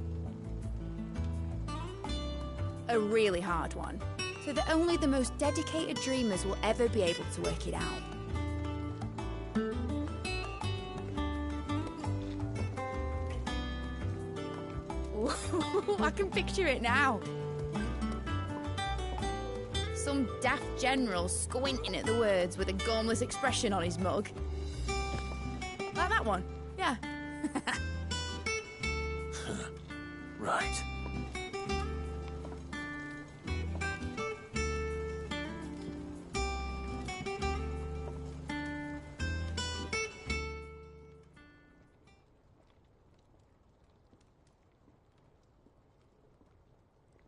A really hard one, so that only the most dedicated dreamers will ever be able to work it out. Oh, I can picture it now. Some daft general squinting at the words with a gormless expression on his mug. Like that one, yeah. Right.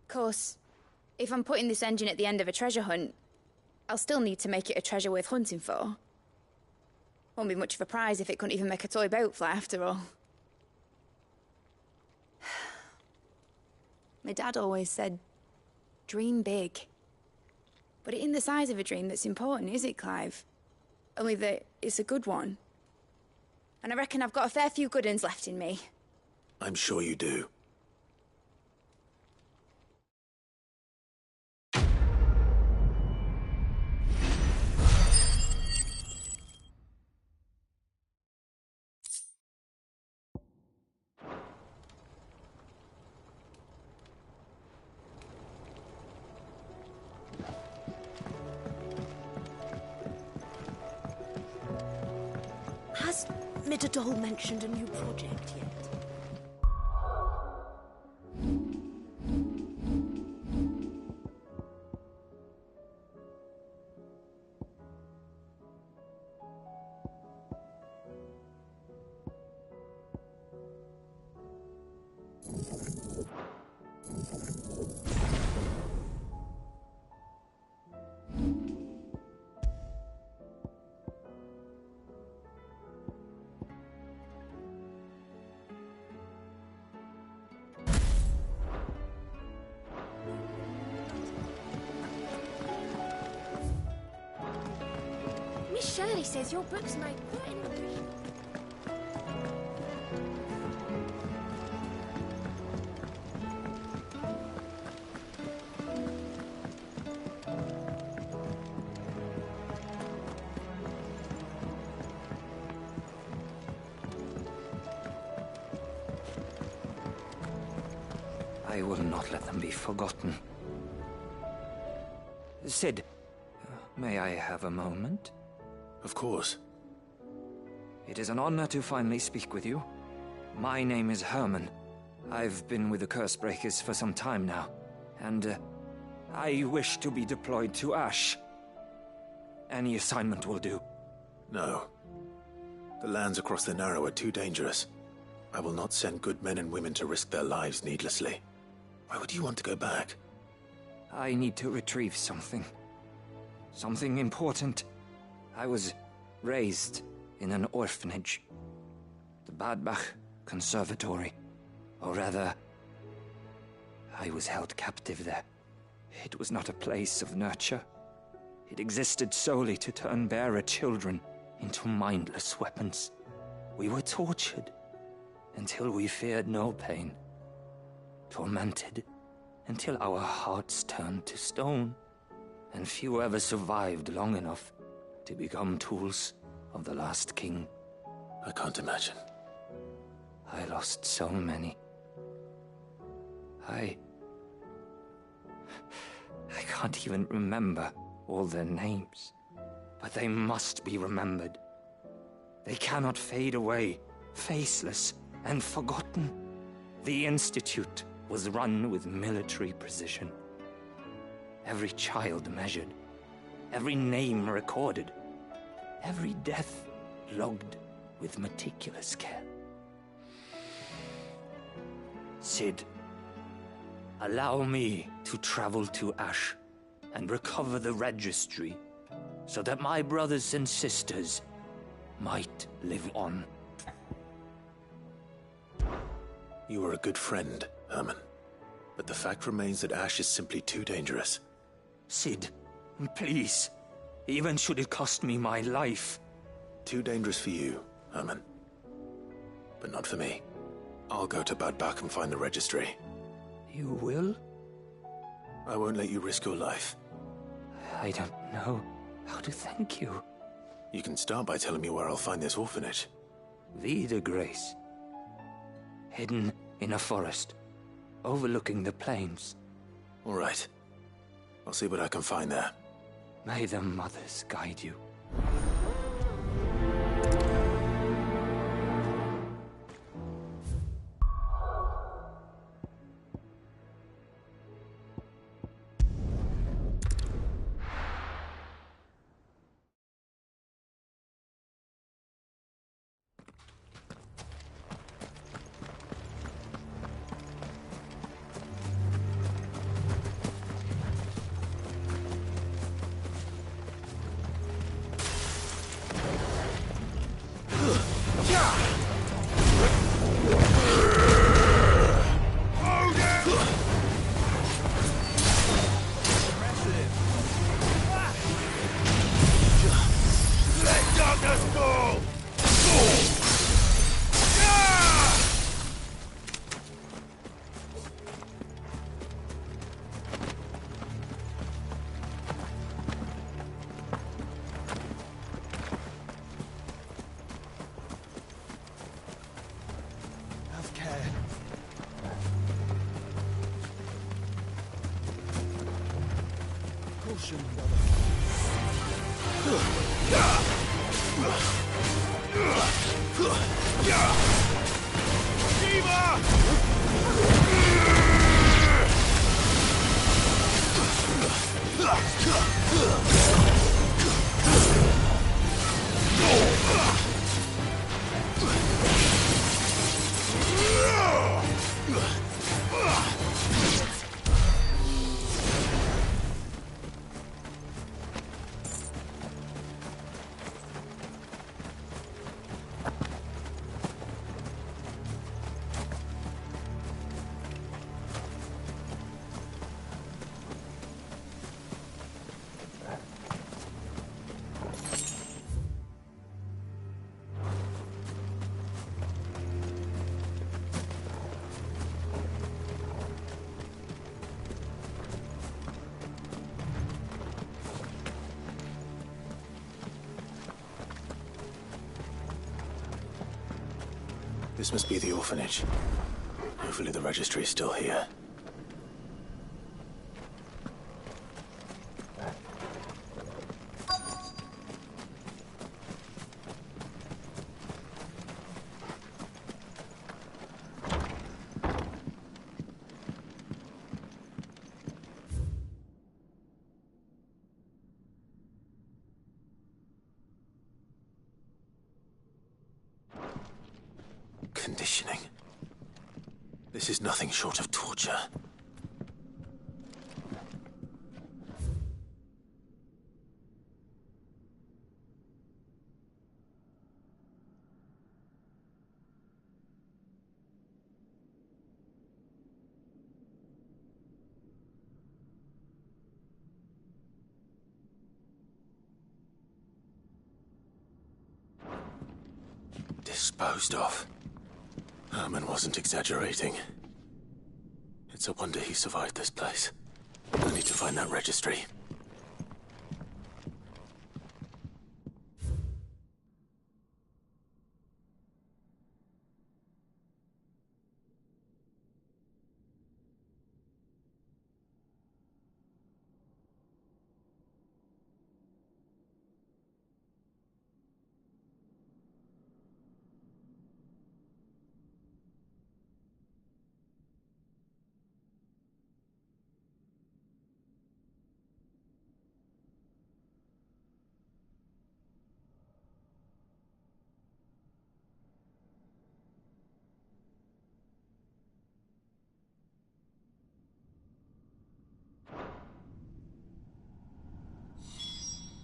Of course, if I'm putting this engine at the end of a treasure hunt, I'll still need to make it a treasure worth hunting for. Won't be much of a prize if it couldn't even make a toy boat fly after all. My dad always said, dream big. But it ain't the size of a dream that's important, is it, Clive? Only that it's a good one. And I reckon I've got a fair few good uns left in me. I'm sure you do. Has Midadol mentioned a new project yet? Miss Shirley says your book's made quite an impression. I will not let them be forgotten. Sid, may I have a moment? Of course. It is an honor to finally speak with you. My name is Herman. I've been with the Cursebreakers for some time now, and I wish to be deployed to Ash. Any assignment will do. No. The lands across the Narrow are too dangerous. I will not send good men and women to risk their lives needlessly. Why would you want to go back? I need to retrieve something. Something important. I was raised in an orphanage. The Badbach Conservatory. Or rather, I was held captive there. It was not a place of nurture. It existed solely to turn bearer children into mindless weapons. We were tortured until we feared no pain. Tormented until our hearts turned to stone. And few ever survived long enough to become tools of the last king. I can't imagine. I lost so many. I can't even remember all their names. But they must be remembered. They cannot fade away, faceless and forgotten. The Institute was run with military precision. Every child measured, every name recorded, every death logged with meticulous care. Sid, allow me to travel to Ash and recover the registry so that my brothers and sisters might live on. You are a good friend, Herman. But the fact remains that Ash is simply too dangerous. Sid, please. Even should it cost me my life. Too dangerous for you, Herman. But not for me. I'll go to Badbach and find the registry. You will? I won't let you risk your life. I don't know how to thank you. You can start by telling me where I'll find this orphanage. Vida Grace. Hidden in a forest, overlooking the plains. All right. I'll see what I can find there. May the mothers guide you. This must be the orphanage. Hopefully the registry is still here. Conditioning. This is nothing short of torture. Disposed of. Herman wasn't exaggerating. It's a wonder he survived this place. I need to find that registry.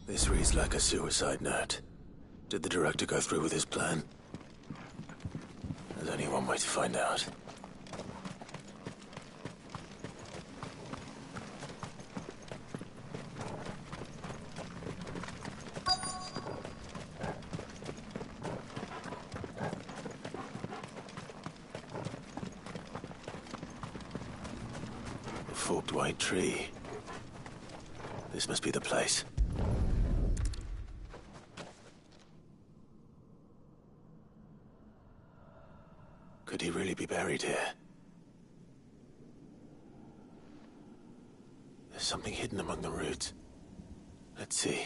This reads like a suicide note. Did the director go through with his plan? There's only one way to find out. A forked white tree. This must be the place. Could he really be buried here? There's something hidden among the roots. Let's see.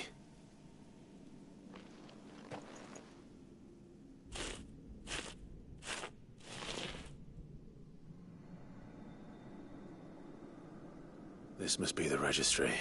This must be the registry.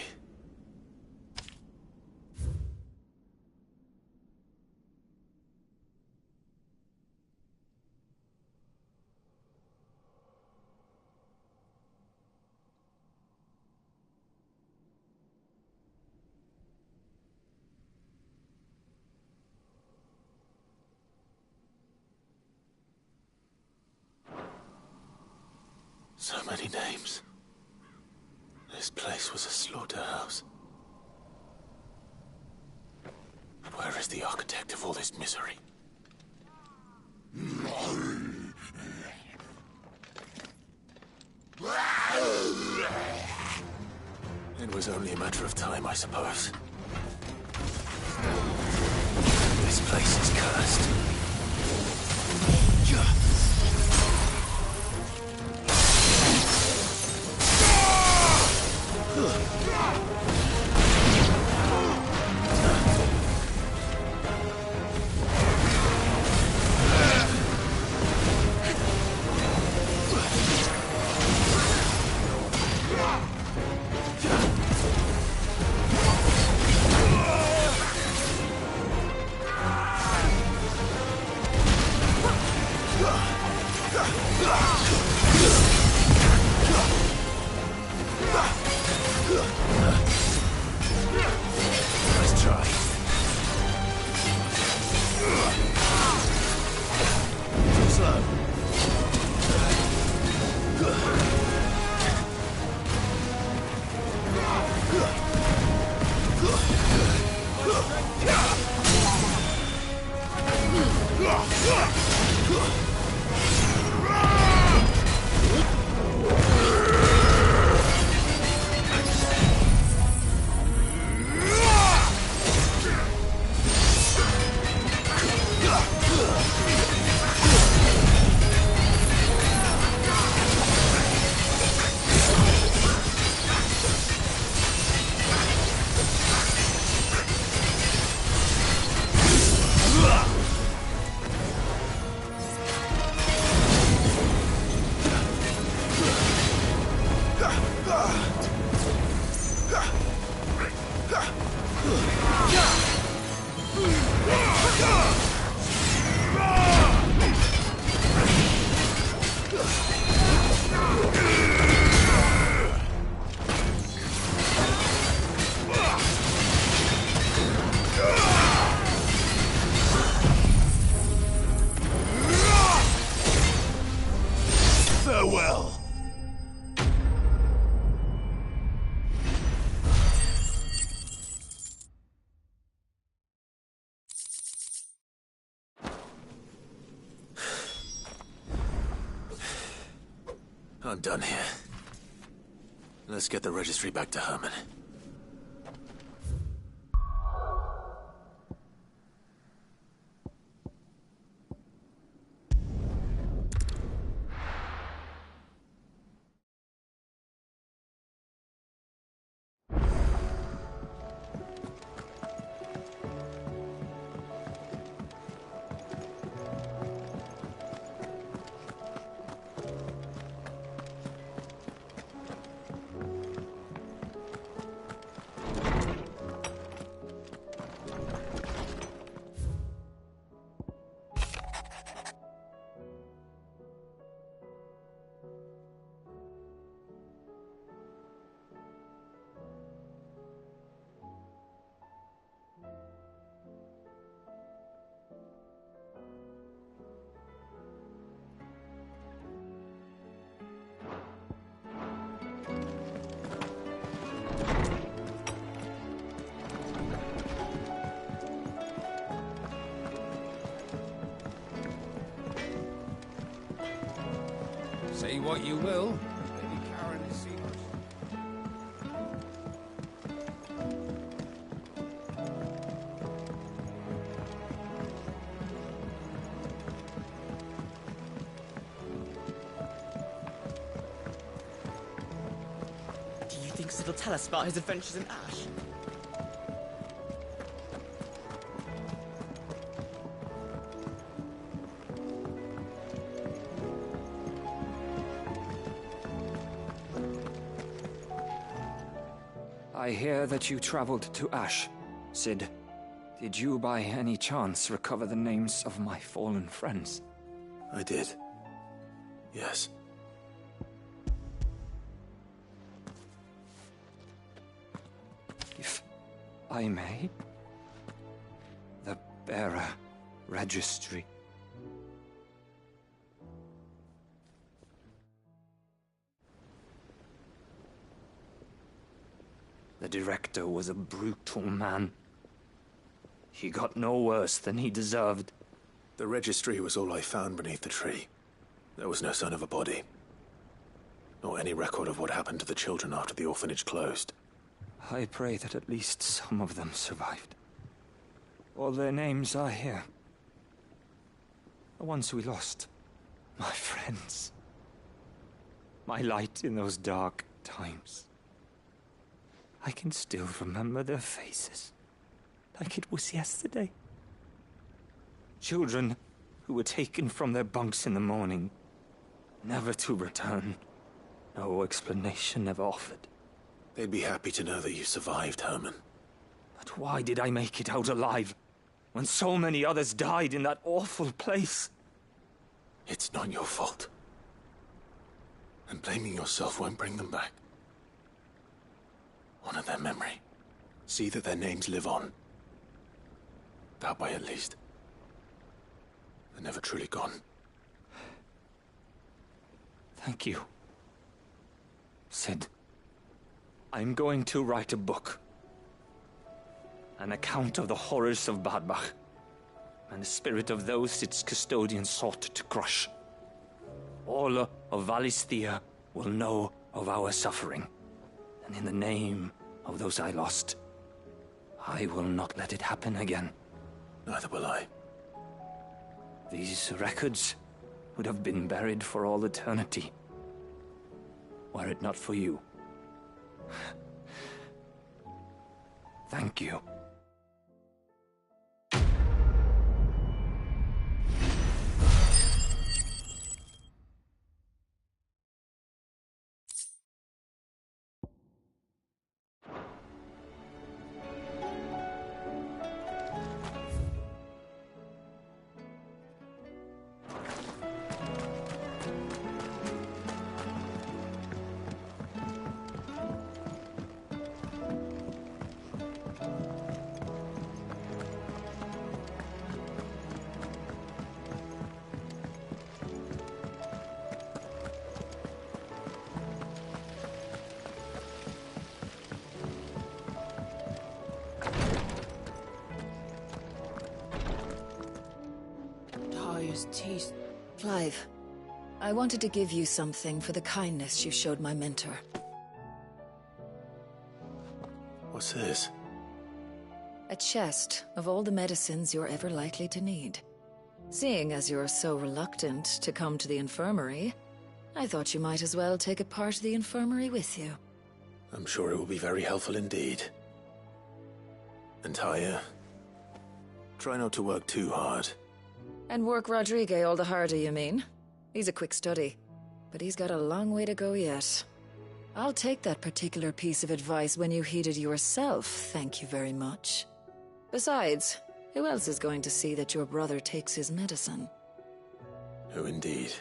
So many names. This place was a slaughterhouse. Where is the architect of all this misery? It was only a matter of time, I suppose. This place is cursed. Nice try. Too slow. Farewell. I'm done here. Let's get the registry back to Herman. Say what you will, Lady Karen is seen. Do you thinks it'll tell us about his adventures in Ash. I hear that you traveled to Ash, Cid. Did you by any chance recover the names of my fallen friends? I did. Yes. If I may, the bearer registry. The director was a brutal man. He got no worse than he deserved. The registry was all I found beneath the tree. There was no sign of a body. Nor any record of what happened to the children after the orphanage closed. I pray that at least some of them survived. All their names are here. The ones we lost. My friends. My light in those dark times. I can still remember their faces. Like it was yesterday. Children who were taken from their bunks in the morning, never to return. No explanation ever offered. They'd be happy to know that you survived, Herman. But why did I make it out alive, when so many others died in that awful place? It's not your fault. And blaming yourself won't bring them back. Honor their memory. See that their names live on. That way, at least. They're never truly gone. Thank you, Cid. I'm going to write a book. An account of the horrors of Badbach, and the spirit of those its custodians sought to crush. All of Valisthea will know of our suffering, and in the name of those I lost, I will not let it happen again. Neither will I. These records would have been buried for all eternity, were it not for you. Thank you. Teeth. Clive, I wanted to give you something for the kindness you showed my mentor. What's this? A chest of all the medicines you're ever likely to need. Seeing as you're so reluctant to come to the infirmary, I thought you might as well take a part of the infirmary with you. I'm sure it will be very helpful indeed. And Taya, try not to work too hard. And work Rodrigue all the harder, you mean? He's a quick study, but he's got a long way to go yet. I'll take that particular piece of advice when you heed it yourself, thank you very much. Besides, who else is going to see that your brother takes his medicine? Who indeed?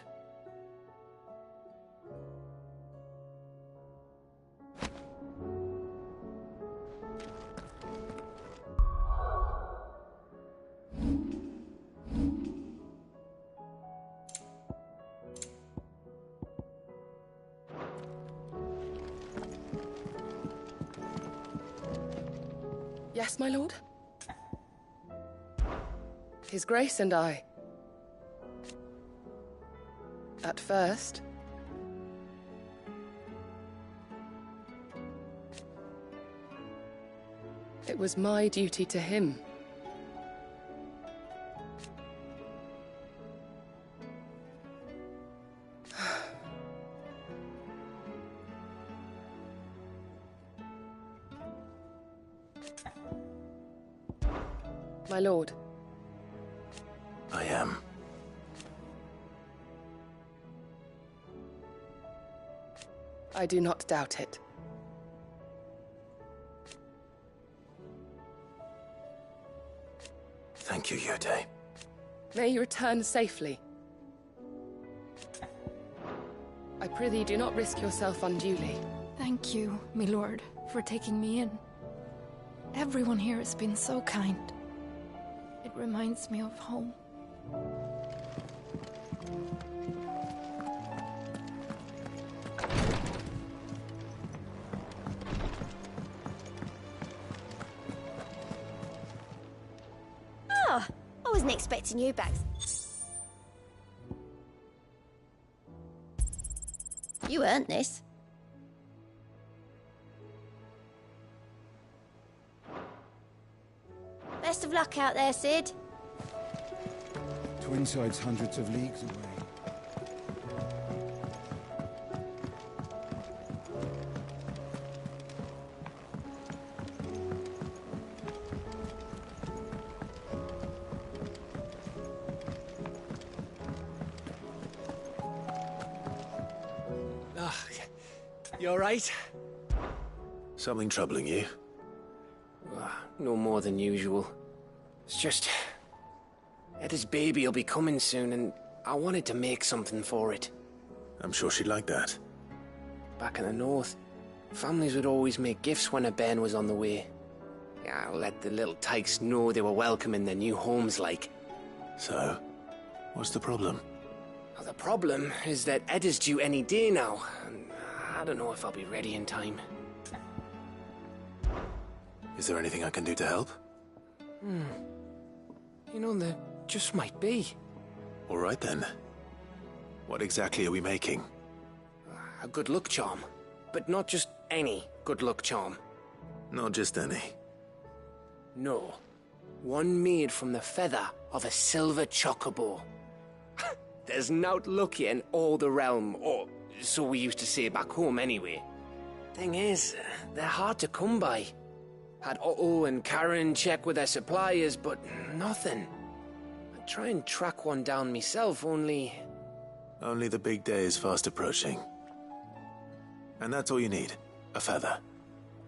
Yes, my lord? His Grace and I. At first, it was my duty to him. My lord. I am. I do not doubt it. Thank you, Yute. May you return safely. I prithee, do not risk yourself unduly. Thank you, my lord, for taking me in. Everyone here has been so kind. It reminds me of home. Oh, I wasn't expecting you back. You earned this. Best of luck out there, Sid. Twinside's hundreds of leagues away. You alright? Something troubling you? No more than usual. It's just... Etta's baby will be coming soon, and I wanted to make something for it. I'm sure she'd like that. Back in the north, families would always make gifts when a bairn was on the way. Yeah, I'll let the little tykes know they were welcome in their new homes, like. So, what's the problem? Well, the problem is that Etta's due any day now, and I don't know if I'll be ready in time. Is there anything I can do to help? You know, there just might be. All right then. What exactly are we making? A good luck charm. But not just any good luck charm. Not just any. No. One made from the feather of a silver chocobo. There's naught luckier in all the realm, or so we used to say back home anyway. Thing is, they're hard to come by. Had Otto and Karen check with their suppliers, but nothing. I'd try and track one down myself, only... Only the big day is fast approaching. And that's all you need, a feather.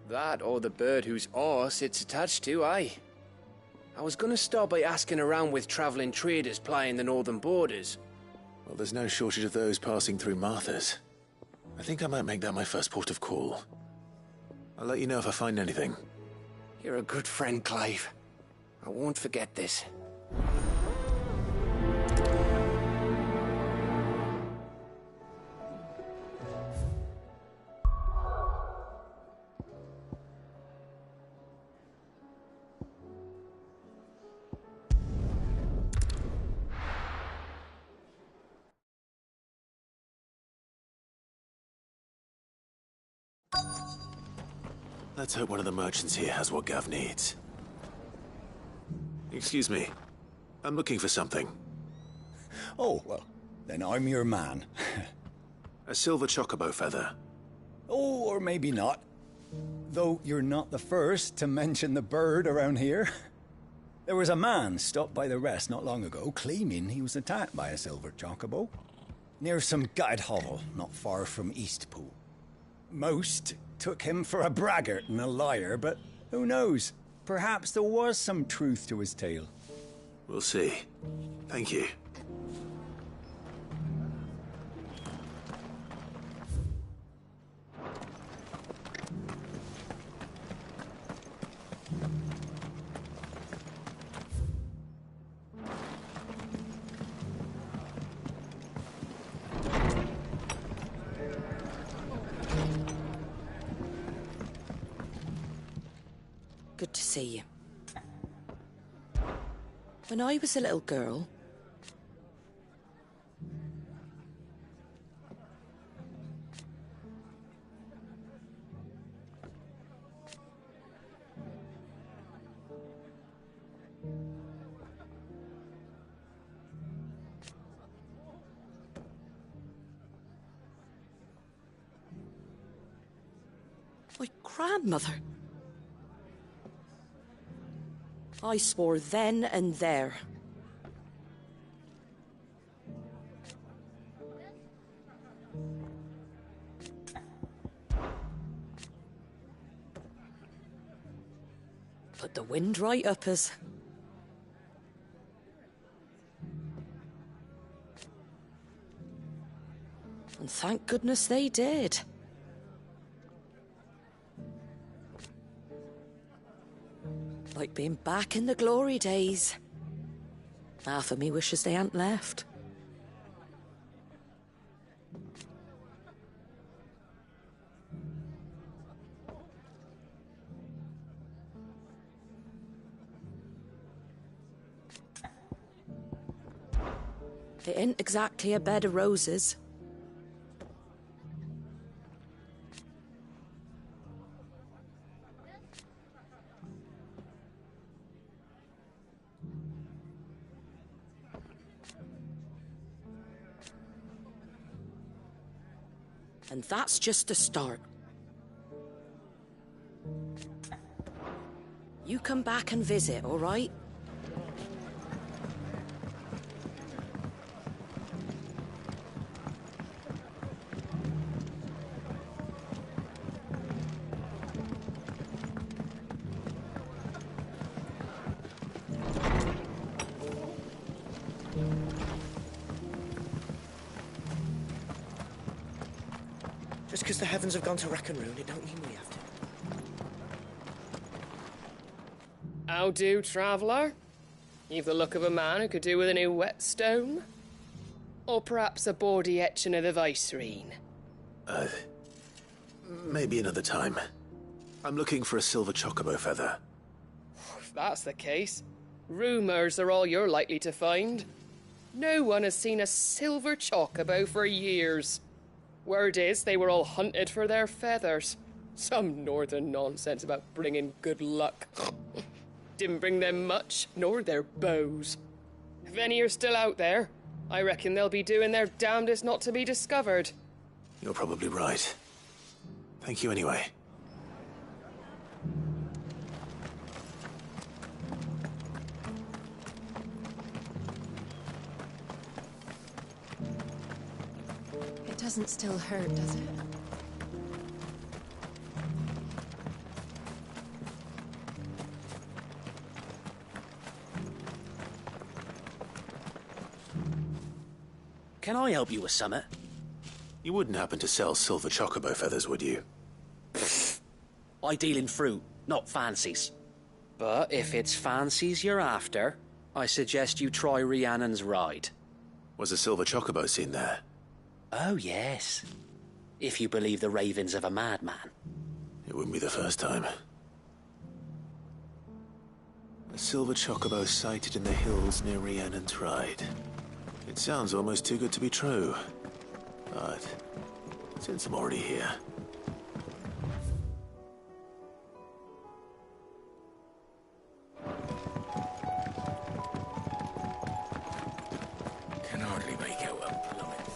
That or the bird whose oar sits attached to, aye. I was gonna start by asking around with traveling traders plying the northern borders. Well, there's no shortage of those passing through Martha's. I think I might make that my first port of call. I'll let you know if I find anything. You're a good friend, Clive. I won't forget this. Let's hope one of the merchants here has what Gav needs. Excuse me. I'm looking for something. Oh, well, then I'm your man. A silver chocobo feather. Oh, or maybe not. Though you're not the first to mention the bird around here. There was a man stopped by the rest not long ago claiming he was attacked by a silver chocobo. Near some gutted hovel not far from Eastpool. Most took him for a braggart and a liar, but who knows? Perhaps there was some truth to his tale. We'll see. Thank you. Good to see you. When I was a little girl... My grandmother... I swore then and there. Put the wind right up us. And thank goodness they did. Like being back in the glory days. Half of me wishes they hadn't left. It ain't exactly a bed of roses. And that's just a start. You come back and visit, all right? Just because the heavens have gone to rack and ruin, it don't mean we have to. How do, traveller? You've the look of a man who could do with a new whetstone. Or perhaps a bawdy etching of the Vicerine. Maybe another time. I'm looking for a silver chocobo feather. If that's the case, rumours are all you're likely to find. No one has seen a silver chocobo for years. Word is they were all hunted for their feathers. Some northern nonsense about bringing good luck. Didn't bring them much, nor their bows. If any are still out there, I reckon they'll be doing their damnedest not to be discovered. You're probably right. Thank you anyway. It doesn't still hurt, does it? Can I help you with summit? You wouldn't happen to sell silver chocobo feathers, would you? I deal in fruit, not fancies. But if it's fancies you're after, I suggest you try Rhiannon's ride. Was a silver chocobo seen there? Oh, yes. If you believe the ravings of a madman. It wouldn't be the first time. A silver chocobo sighted in the hills near Rhiannon's Ride. It sounds almost too good to be true. But since I'm already here... Can hardly make out a plummet.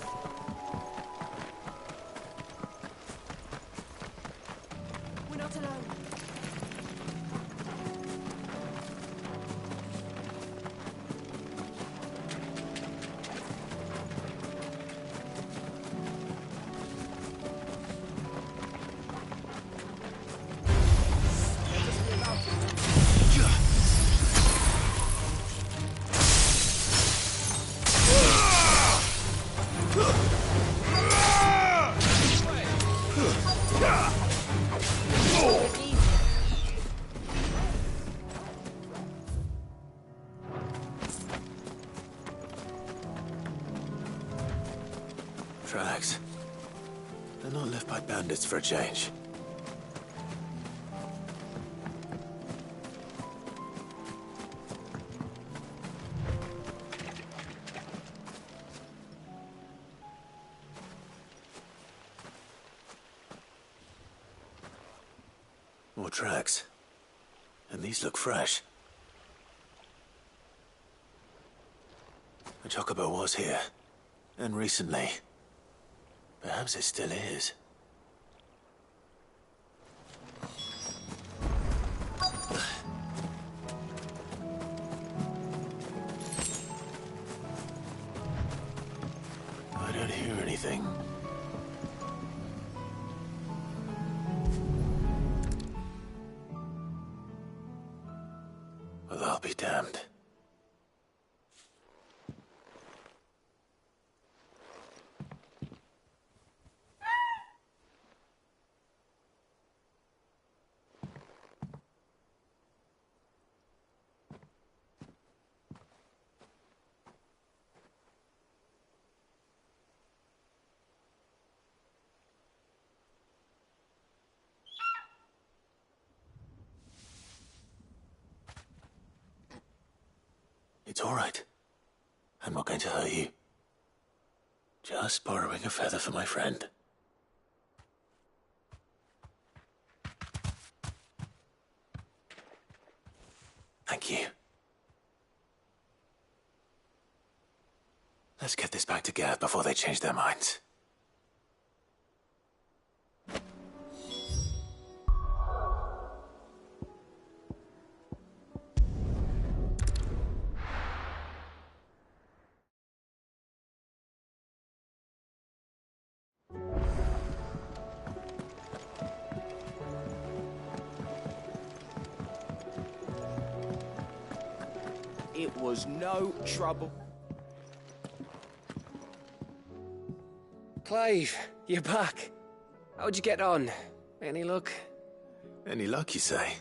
We're not alone. Tracks. They're not left by bandits for a change. More tracks. And these look fresh. The chocobo was here. And recently. Perhaps it still is. be damned. It's all right. I'm not going to hurt you. Just borrowing a feather for my friend. Thank you. Let's get this back to Gav before they change their minds. It was no trouble. Clive, you're back. How'd you get on? Any luck? Any luck, you say?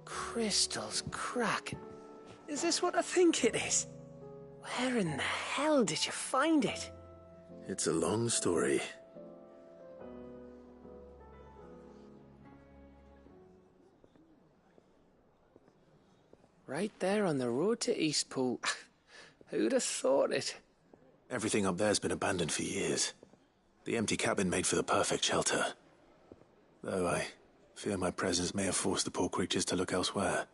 Crystal's crack. Is this what I think it is? Where in the hell did you find it? It's a long story. Right there on the road to Eastpool. Who'd have thought it? Everything up there's been abandoned for years. The empty cabin made for the perfect shelter. Though I fear my presence may have forced the poor creatures to look elsewhere.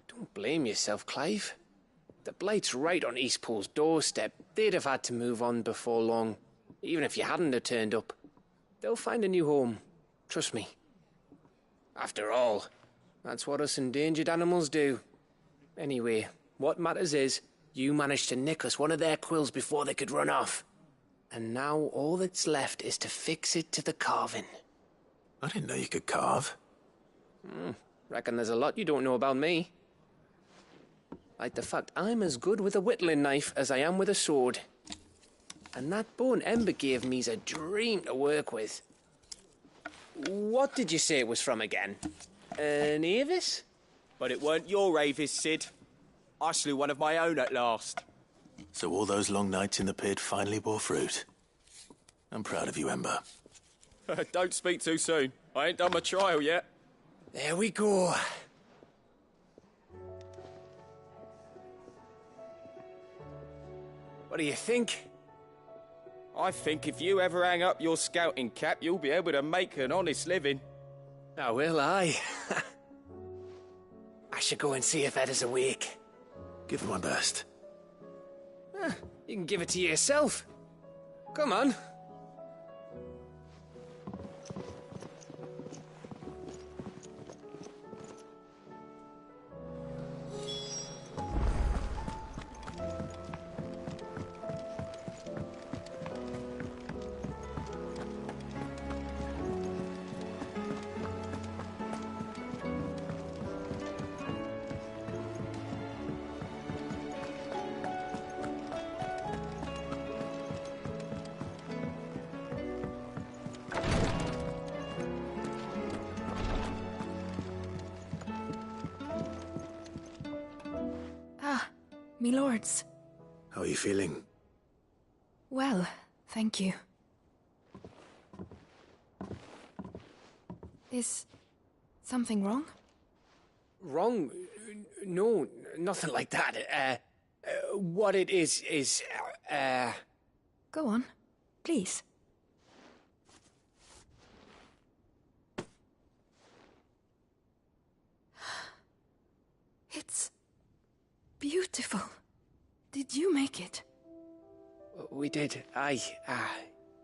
Don't blame yourself, Clive. The Blight's right on Eastpool's doorstep. They'd have had to move on before long, even if you hadn't have turned up. They'll find a new home. Trust me. After all, that's what us endangered animals do. Anyway, what matters is, you managed to nick us one of their quills before they could run off. And now all that's left is to fix it to the carving. I didn't know you could carve. Reckon there's a lot you don't know about me. Like the fact I'm as good with a whittling knife as I am with a sword. And that bone Ember gave me's a dream to work with. What did you say it was from again? An Avis? But it weren't your Avis, Sid. I slew one of my own at last. So all those long nights in the pit finally bore fruit. I'm proud of you, Ember. Don't speak too soon. I ain't done my trial yet. There we go. What do you think? I think if you ever hang up your scouting cap, you'll be able to make an honest living. Oh, will I? I should go and see if Ed is awake. Give it my best. You can give it to yourself. Come on. Me lords. How are you feeling? Well, thank you. Is something wrong? Wrong? No, nothing like that. What it is, Go on, please. It's beautiful. Did you make it? We did. Aye.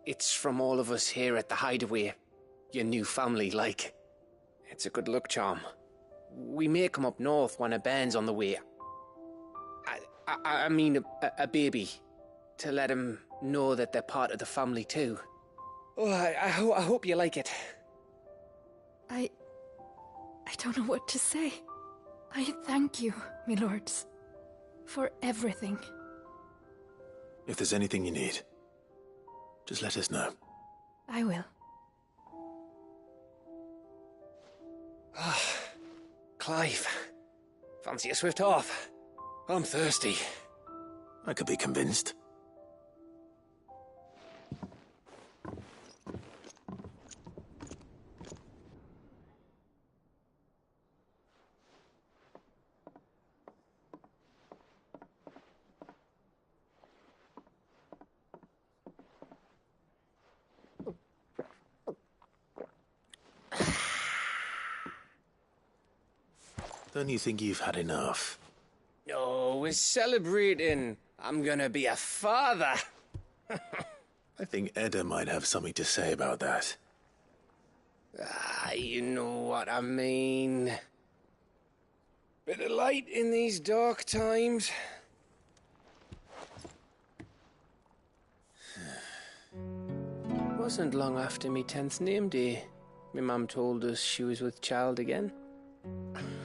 It's from all of us here at the Hideaway. Your new family, like. It's a good luck charm. We may come up north when a band's on the way. I mean a baby. To let him know that they're part of the family too. Oh, I hope you like it. I don't know what to say. I thank you, my lords, for everything. If there's anything you need, just let us know. I will. Clive, fancy a swift off? I'm thirsty. I could be convinced. Don't you think you've had enough? No, we're celebrating. I'm gonna be a father. I think Edda might have something to say about that. You know what I mean. Bit of light in these dark times. Wasn't long after me 10th name day, my mum told us she was with child again.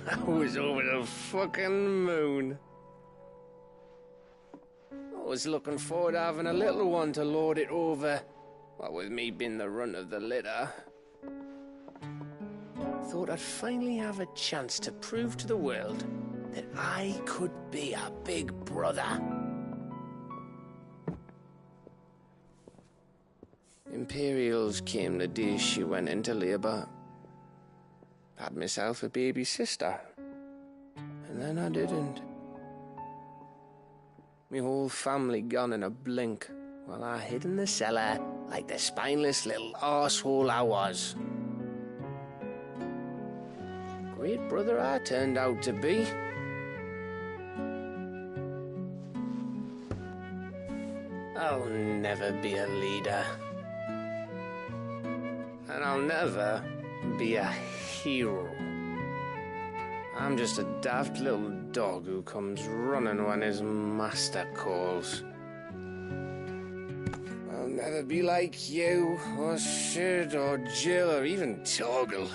I was over the fucking moon. I was looking forward to having a little one to lord it over, what with me being the runt of the litter. Thought I'd finally have a chance to prove to the world that I could be a big brother. Imperials came the day she went into labour. Had myself a baby sister, and then I didn't. My whole family gone in a blink, while I hid in the cellar like the spineless little arsehole I was. Great brother I turned out to be. I'll never be a leader. And I'll never be a hero. I'm just a daft little dog who comes running when his master calls. I'll never be like you, or Sid, or Jill, or even Torgal.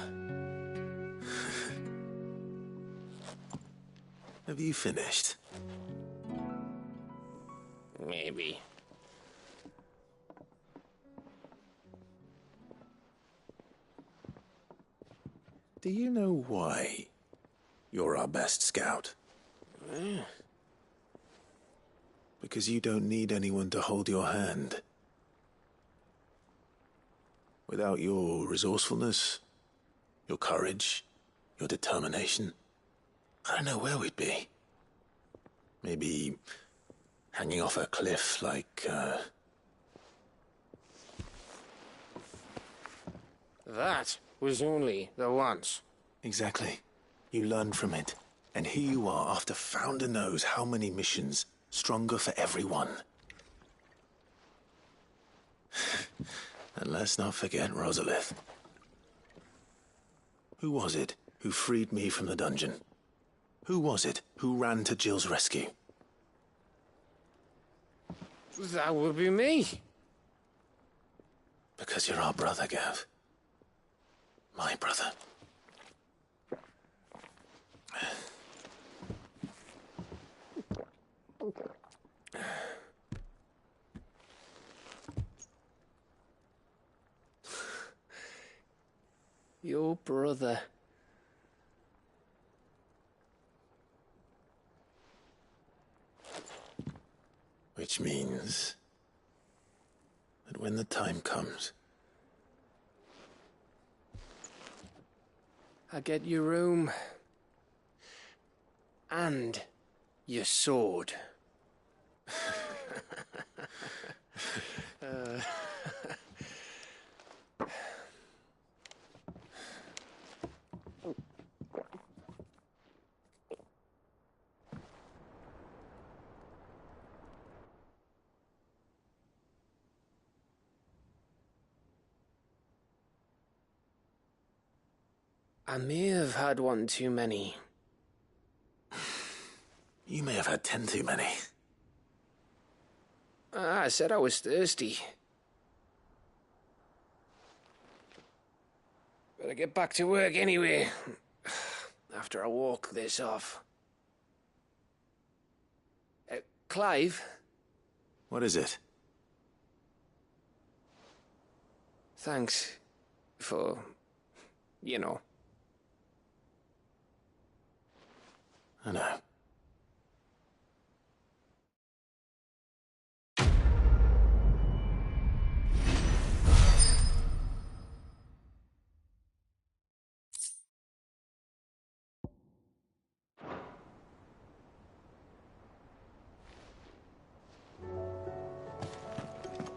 Have you finished? Maybe. Do you know why you're our best scout? Because you don't need anyone to hold your hand. Without your resourcefulness, your courage, your determination, I don't know where we'd be. Maybe hanging off a cliff like, That was only the once. Exactly. You learn from it. And here you are after Founder knows how many missions, stronger for everyone. And let's not forget Rosalith. Who was it who freed me from the dungeon? Who was it who ran to Jill's rescue? That would be me. Because you're our brother, Gav. My brother. Your brother. Which means that when the time comes, I get your room. And your sword. I may have had one too many. you may have had 10 too many. I said I was thirsty. But Gotta get back to work anyway. After I walk this off. Clive? What is it? Thanks for, you know. I know.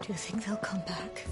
Do you think they'll come back?